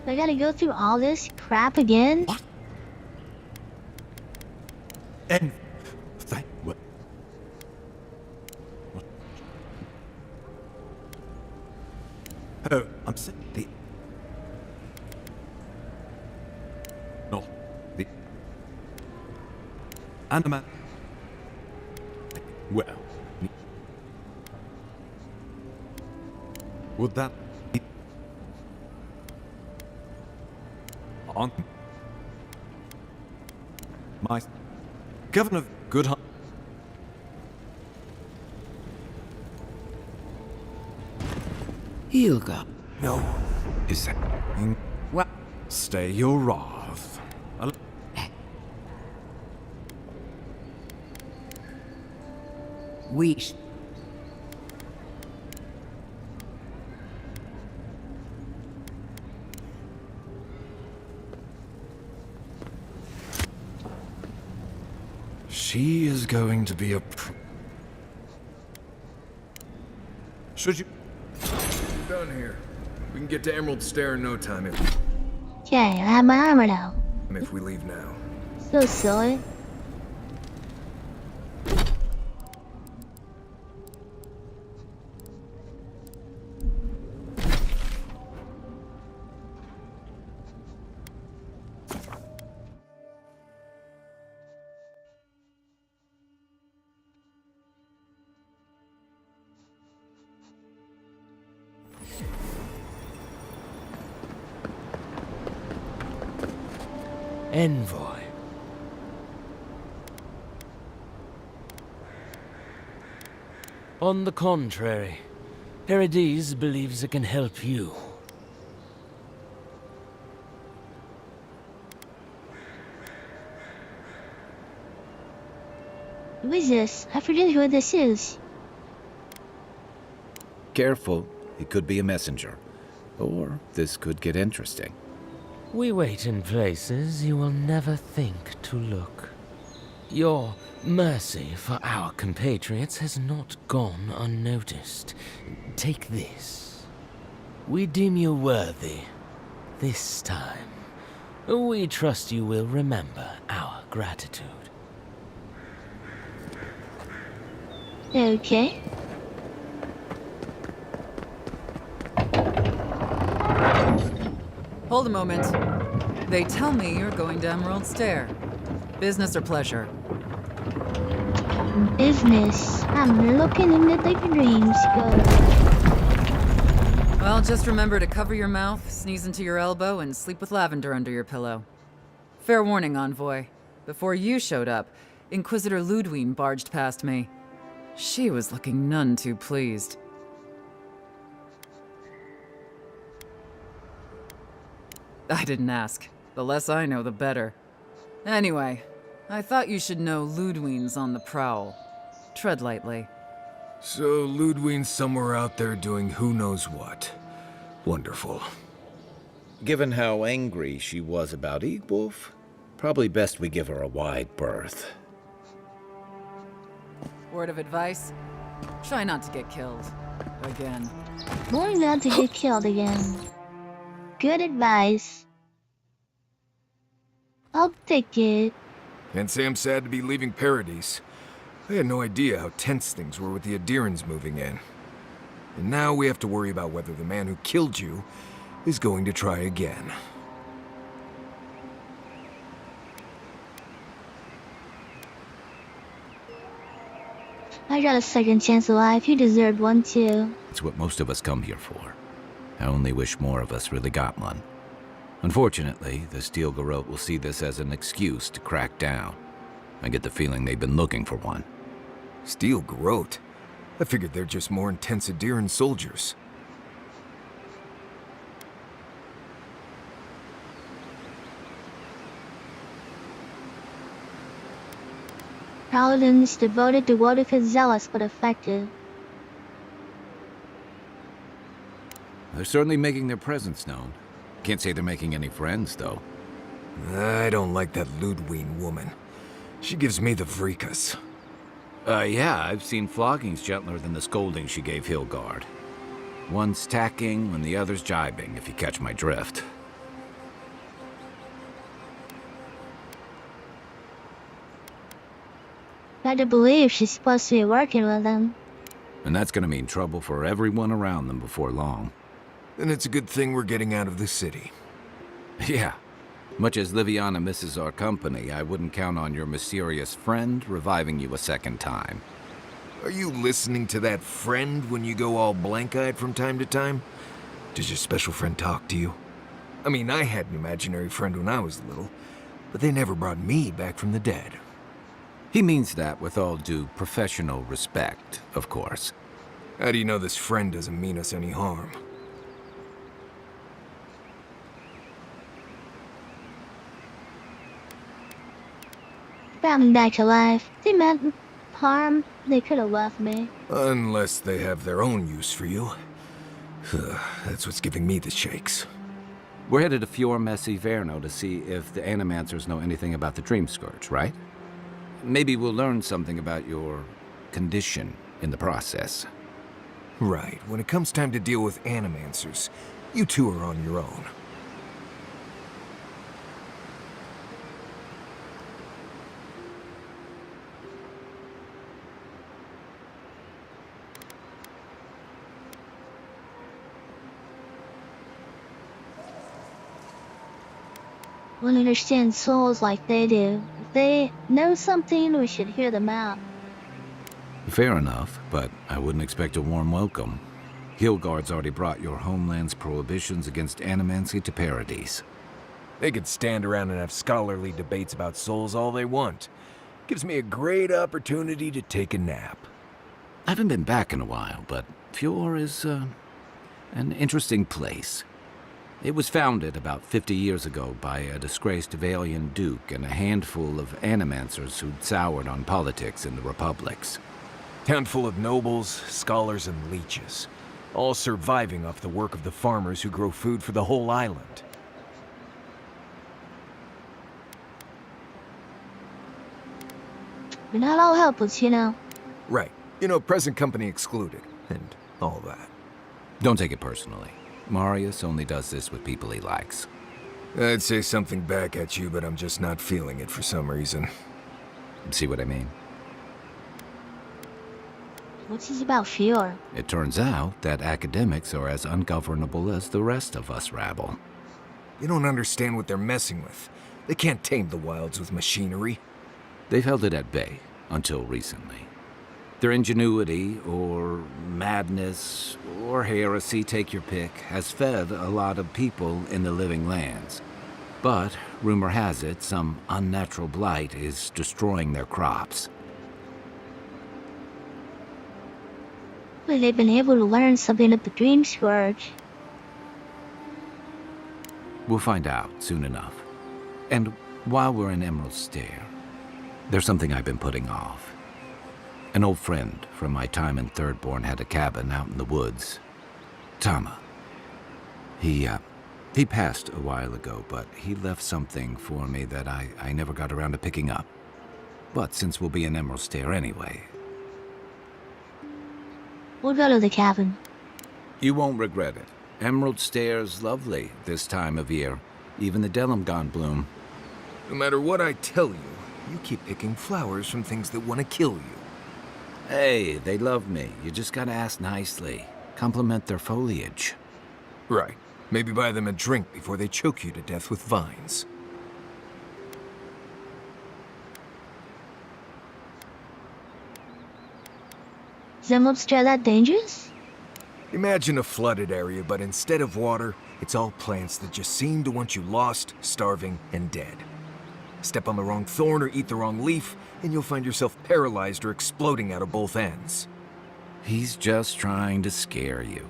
I gotta go through all this crap again? What? And what? Oh, I'm saying the. No, the. Anima. Well. Would that. on my governor, good. Ilga. No. Is that? Well, stay your wrath. We. She is going to be a. Should you? We're done here. We can get to Emerald Stair in no time Okay, I have my armor now. if we leave now. So silly. Envoy. On the contrary, Paradis believes it can help you. Who is this? I forget who this is. Careful, he could be a messenger. Or this could get interesting. We wait in places you will never think to look. Your mercy for our compatriots has not gone unnoticed. Take this. We deem you worthy. This time. We trust you will remember our gratitude. Okay. Hold a moment. They tell me you're going to Emerald Stair. Business or pleasure? Business. I'm looking into the dreams go. Well, just remember to cover your mouth, sneeze into your elbow, and sleep with lavender under your pillow. Fair warning, Envoy. Before you showed up, Inquisitor Ludwine barged past me. She was looking none too pleased. I didn't ask. The less I know, the better. Anyway, I thought you should know Ludwine's on the prowl. Tread lightly. So Ludwine's somewhere out there doing who knows what. Wonderful. Given how angry she was about Eagwolf, probably best we give her a wide berth. Word of advice? Try not to get killed. Again. More not to get killed again. Good advice. I'll take it. Can't say I'm sad to be leaving Paradis. I had no idea how tense things were with the Adirans moving in. And now we have to worry about whether the man who killed you is going to try again. I got a second chance of life. You deserved one too. It's what most of us come here for. I only wish more of us really got one. Unfortunately, the Steel Garrote will see this as an excuse to crack down. I get the feeling they've been looking for one. Steel Garrote? I figured they're just more intense Adiran soldiers. Paladins devoted to what if it's zealous but effective. They're certainly making their presence known. Can't say they're making any friends, though. I don't like that Ludwine woman. She gives me the freakus. Yeah, I've seen floggings gentler than the scolding she gave Hilgard. One's tacking and the other's jibing, if you catch my drift. Got to believe she's supposed to be working with them. And that's gonna mean trouble for everyone around them before long. Then it's a good thing we're getting out of the city. Yeah. Much as Liviana misses our company, I wouldn't count on your mysterious friend reviving you a second time. Are you listening to that friend when you go all blank-eyed from time to time? Does your special friend talk to you? I mean, I had an imaginary friend when I was little, but they never brought me back from the dead. He means that with all due professional respect, of course. How do you know this friend doesn't mean us any harm? Brought me back to life. They meant harm. They could have left me. Unless they have their own use for you. That's what's giving me the shakes. We're headed to Fior Messi Verno to see if the Animancers know anything about the Dream Scourge, right? Maybe we'll learn something about your condition in the process. Right. When it comes time to deal with Animancers, you two are on your own. Won't understand souls like they do. If they know something, we should hear them out. Fair enough, but I wouldn't expect a warm welcome. Hillguard's already brought your homeland's prohibitions against animancy to Paradise. They could stand around and have scholarly debates about souls all they want. Gives me a great opportunity to take a nap. I haven't been back in a while, but Fior is, an interesting place. It was founded about 50 years ago by a disgraced Valian duke and a handful of animancers who'd soured on politics in the republics. Town full of nobles, scholars, and leeches, all surviving off the work of the farmers who grow food for the whole island. We're not all helpless, you know. Right. You know, present company excluded, and all that. Don't take it personally. Marius only does this with people he likes. I'd say something back at you, but I'm just not feeling it for some reason. See what I mean? What's this about Fior? It turns out that academics are as ungovernable as the rest of us rabble. You don't understand what they're messing with. They can't tame the wilds with machinery. They've held it at bay, until recently. Their ingenuity, or madness, or heresy, take your pick, has fed a lot of people in the living lands. But, rumor has it, some unnatural blight is destroying their crops. Well, they've been able to learn something of the Dream Scourge. We'll find out soon enough. And while we're in Emerald Stair, there's something I've been putting off. An old friend from my time in Thirdborn had a cabin out in the woods. Tama. He passed a while ago, but he left something for me that I never got around to picking up. But since we'll be in Emerald Stair anyway... We'll go to the cabin. You won't regret it. Emerald Stair's lovely this time of year. Even the Delimgon bloom. No matter what I tell you, you keep picking flowers from things that want to kill you. Hey, they love me. You just gotta ask nicely. Compliment their foliage. Right. Maybe buy them a drink before they choke you to death with vines. Is Emerald Stair that dangerous? Imagine a flooded area, but instead of water, it's all plants that just seem to want you lost, starving, and dead. Step on the wrong thorn or eat the wrong leaf, and you'll find yourself paralyzed or exploding out of both ends. He's just trying to scare you.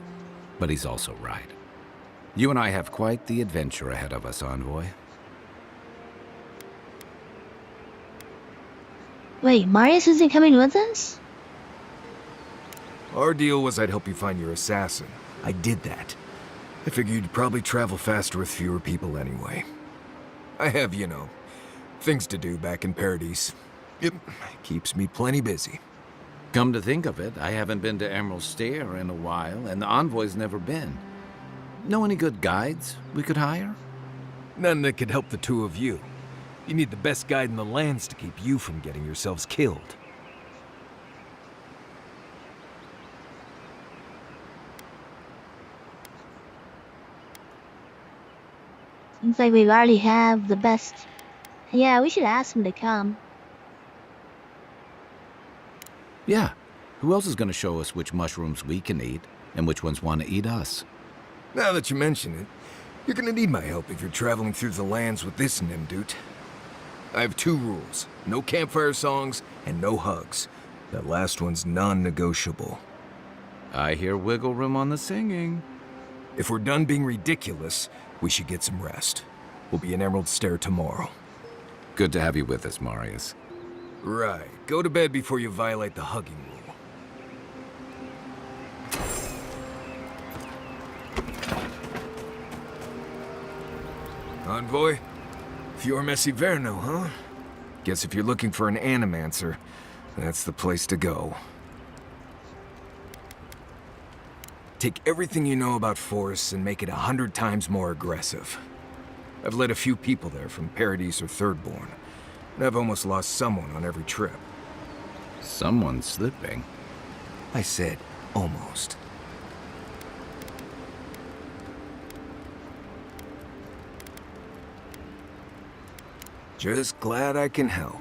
But he's also right. You and I have quite the adventure ahead of us, Envoy. Wait, Marius isn't coming with us? Our deal was I'd help you find your assassin. I did that. I figured you'd probably travel faster with fewer people anyway. I have, you know, things to do back in Paradise. It keeps me plenty busy. Come to think of it, I haven't been to Emerald Stair in a while, and the Envoy's never been. Know any good guides we could hire? None that could help the two of you. You need the best guide in the lands to keep you from getting yourselves killed. Seems like we already have the best. Yeah, we should ask him to come. Yeah. Who else is going to show us which mushrooms we can eat, and which ones want to eat us? Now that you mention it, You're gonna need my help if you're traveling through the lands with this Nimdut. I have 2 rules. No campfire songs and no hugs. That last one's non-negotiable. I hear wiggle room on the singing. If we're done being ridiculous, we should get some rest. We'll be in Emerald Stair tomorrow. Good to have you with us, Marius. Right. Go to bed before you violate the hugging rule. Envoy? Fior Messiverno, huh? Guess if you're looking for an animancer, that's the place to go. Take everything you know about forests and make it 100 times more aggressive. I've led a few people there from Paradise or Thirdborn, and I've almost lost someone on every trip. Someone's slipping. I said almost. Just glad I can help.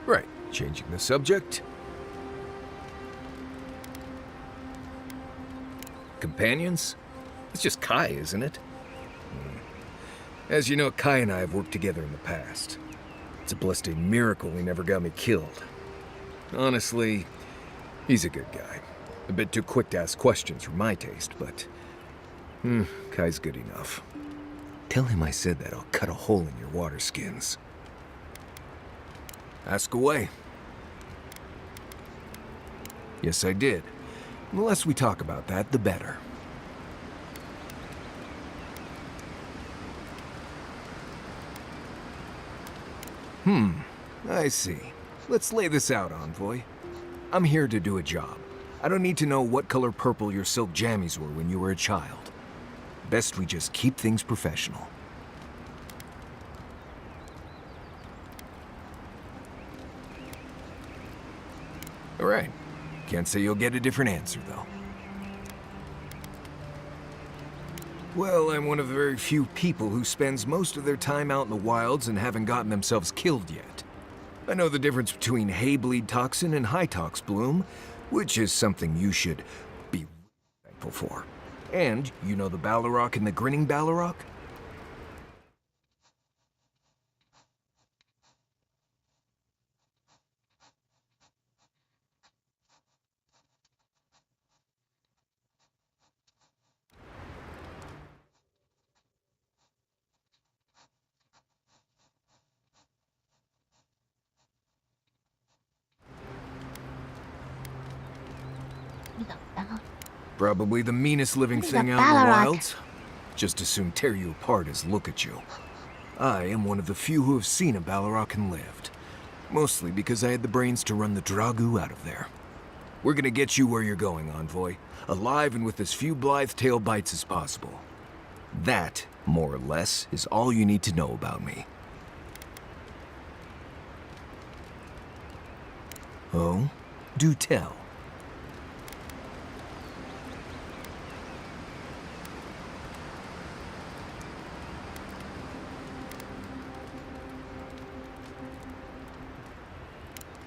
Right, changing the subject. Companions? It's just Kai, isn't it? As you know, Kai and I have worked together in the past. It's a blessed miracle he never got me killed. Honestly, he's a good guy. A bit too quick to ask questions for my taste, but... Kai's good enough. Tell him I said that I'll cut a hole in your water skins. Ask away. Yes, I did. The less we talk about that, the better. I see. Let's lay this out, Envoy. I'm here to do a job. I don't need to know what color purple your silk jammies were when you were a child. Best we just keep things professional. All right. Can't say you'll get a different answer, though. Well, I'm one of the very few people who spends most of their time out in the wilds and haven't gotten themselves killed yet. I know the difference between hay bleed toxin and high tox bloom, which is something you should be thankful for. And you know the Balrog and the grinning Balrog? Probably the meanest living thing out in the wilds. Just as soon tear you apart as look at you. I am one of the few who have seen a Balrog and lived. Mostly because I had the brains to run the Dragu out of there. We're gonna get you where you're going, Envoy. Alive and with as few blithe tail bites as possible. That, more or less, is all you need to know about me. Oh? Do tell.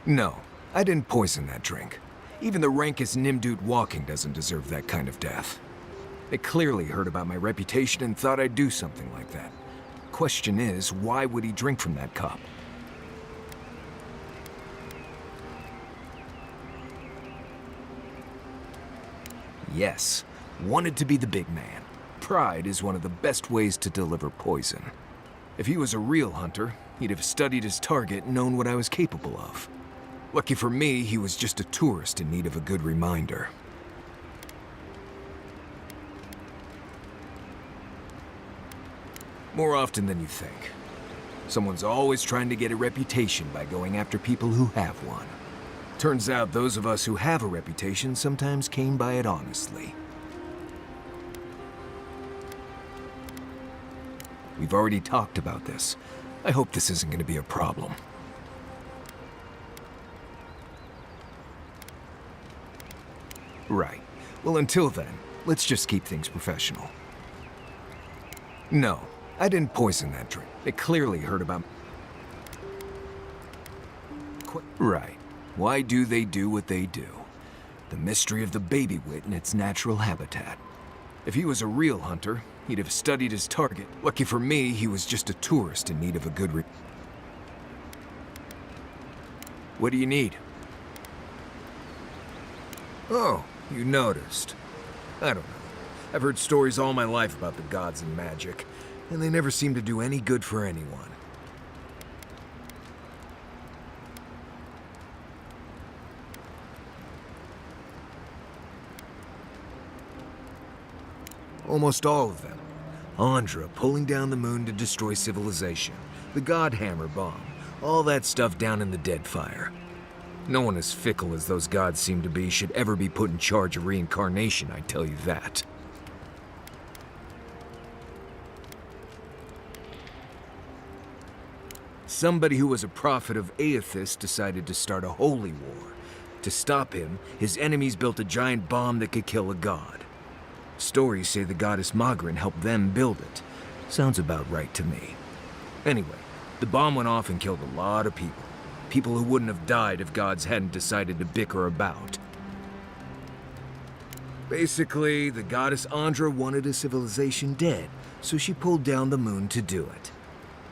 No, I didn't poison that drink. Even the rankest Nimdut walking doesn't deserve that kind of death. They clearly heard about my reputation and thought I'd do something like that. Question is, why would he drink from that cup? Yes, wanted to be the big man. Pride is one of the best ways to deliver poison. If he was a real hunter, he'd have studied his target and known what I was capable of. Lucky for me, he was just a tourist in need of a good reminder. More often than you think. Someone's always trying to get a reputation by going after people who have one. Turns out those of us who have a reputation sometimes came by it honestly. We've already talked about this. I hope this isn't going to be a problem. Right. Well, until then, let's just keep things professional. No, I didn't poison that drink. They clearly heard about... Right. Why do they do what they do? The mystery of the baby wit in its natural habitat. If he was a real hunter, He'd have studied his target. Lucky for me, he was just a tourist in need of a good What do you need? Oh, you noticed. I don't know. I've heard stories all my life about the gods and magic, and they never seem to do any good for anyone. Almost all of them. Andra pulling down the moon to destroy civilization. The God Hammer bomb. All that stuff down in the Deadfire. No one as fickle as those gods seem to be should ever be put in charge of reincarnation, I tell you that. Somebody who was a prophet of Aethys decided to start a holy war. To stop him, his enemies built a giant bomb that could kill a god. Stories say the goddess Magrin helped them build it. Sounds about right to me. Anyway, the bomb went off and killed a lot of people. People who wouldn't have died if gods hadn't decided to bicker about. Basically, the goddess Andra wanted a civilization dead, so she pulled down the moon to do it.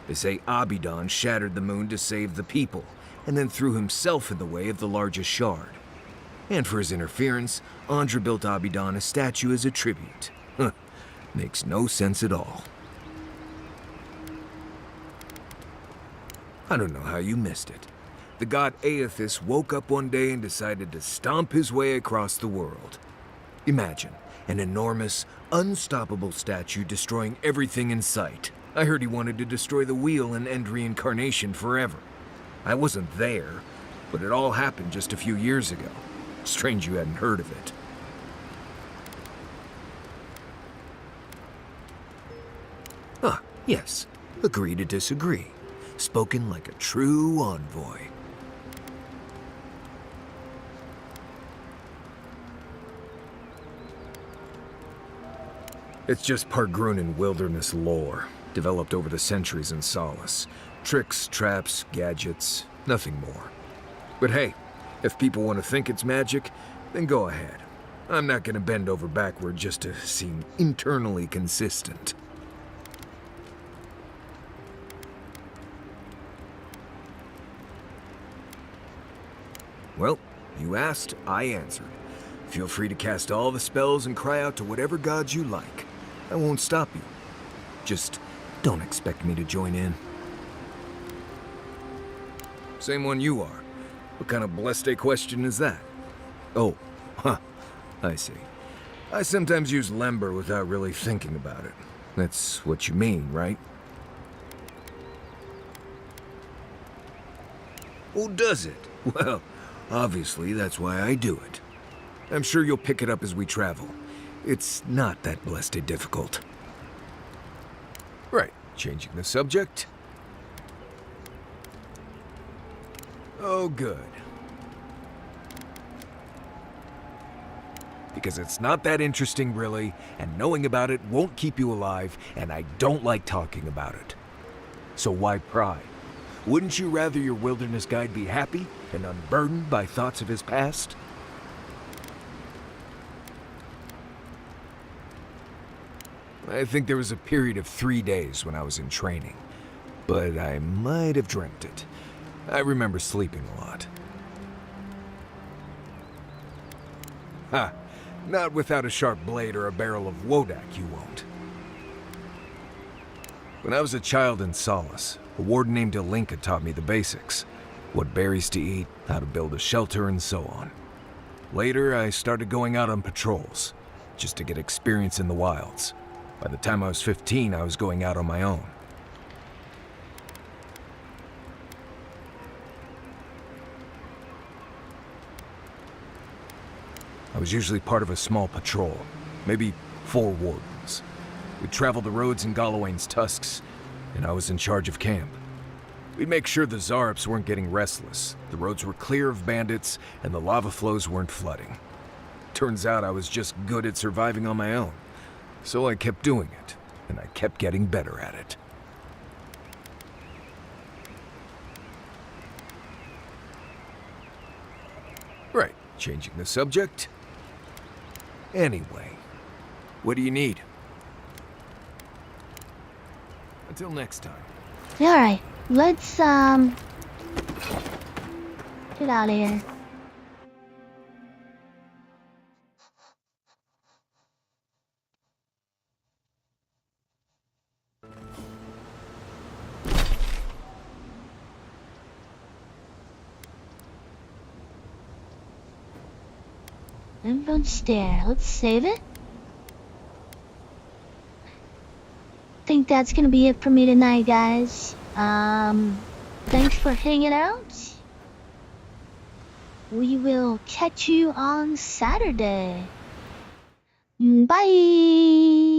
They say Abidan shattered the moon to save the people, and then threw himself in the way of the largest shard. And for his interference, Andra built Abidan a statue as a tribute. Huh. Makes no sense at all. I don't know how you missed it. The god Aethys woke up one day and decided to stomp his way across the world. Imagine an enormous, unstoppable statue destroying everything in sight. I heard he wanted to destroy the wheel and end reincarnation forever. I wasn't there, but it all happened just a few years ago. Strange you hadn't heard of it. Ah, yes. Agree to disagree. Spoken like a true envoy. It's just Pargrunan wilderness lore, developed over the centuries in Solace. Tricks, traps, gadgets, nothing more. But hey, if people want to think it's magic, then go ahead. I'm not going to bend over backward just to seem internally consistent. Well, you asked, I answered. Feel free to cast all the spells and cry out to whatever gods you like. I won't stop you. Just don't expect me to join in. Same one you are. What kind of bleste question is that? Oh, huh, I see. I sometimes use Lember without really thinking about it. That's what you mean, right? Oh, does it? Well, obviously that's why I do it. I'm sure you'll pick it up as we travel. It's not that blessed difficult. Right, changing the subject. Oh, good. Because it's not that interesting, really, and knowing about it won't keep you alive, and I don't like talking about it. So why pry? Wouldn't you rather your wilderness guide be happy and unburdened by thoughts of his past? I think there was a period of 3 days when I was in training, but I might have dreamt it. I remember sleeping a lot. Ha! Not without a sharp blade or a barrel of Wodak, you won't. When I was a child in Solace, a warden named Ilinka taught me the basics. What berries to eat, how to build a shelter, and so on. Later, I started going out on patrols, just to get experience in the wilds. By the time I was 15, I was going out on my own. I was usually part of a small patrol, maybe 4 wardens. We'd travel the roads in Galawain's tusks, and I was in charge of camp. We'd make sure the Zarops weren't getting restless, the roads were clear of bandits, and the lava flows weren't flooding. Turns out I was just good at surviving on my own. So I kept doing it, and I kept getting better at it. Right, changing the subject. Anyway, what do you need? Until next time. Alright, let's, get out of here. Inbound stair. Let's save it. Think that's gonna be it for me tonight, guys. Thanks for hanging out. We will catch you on Saturday. Bye.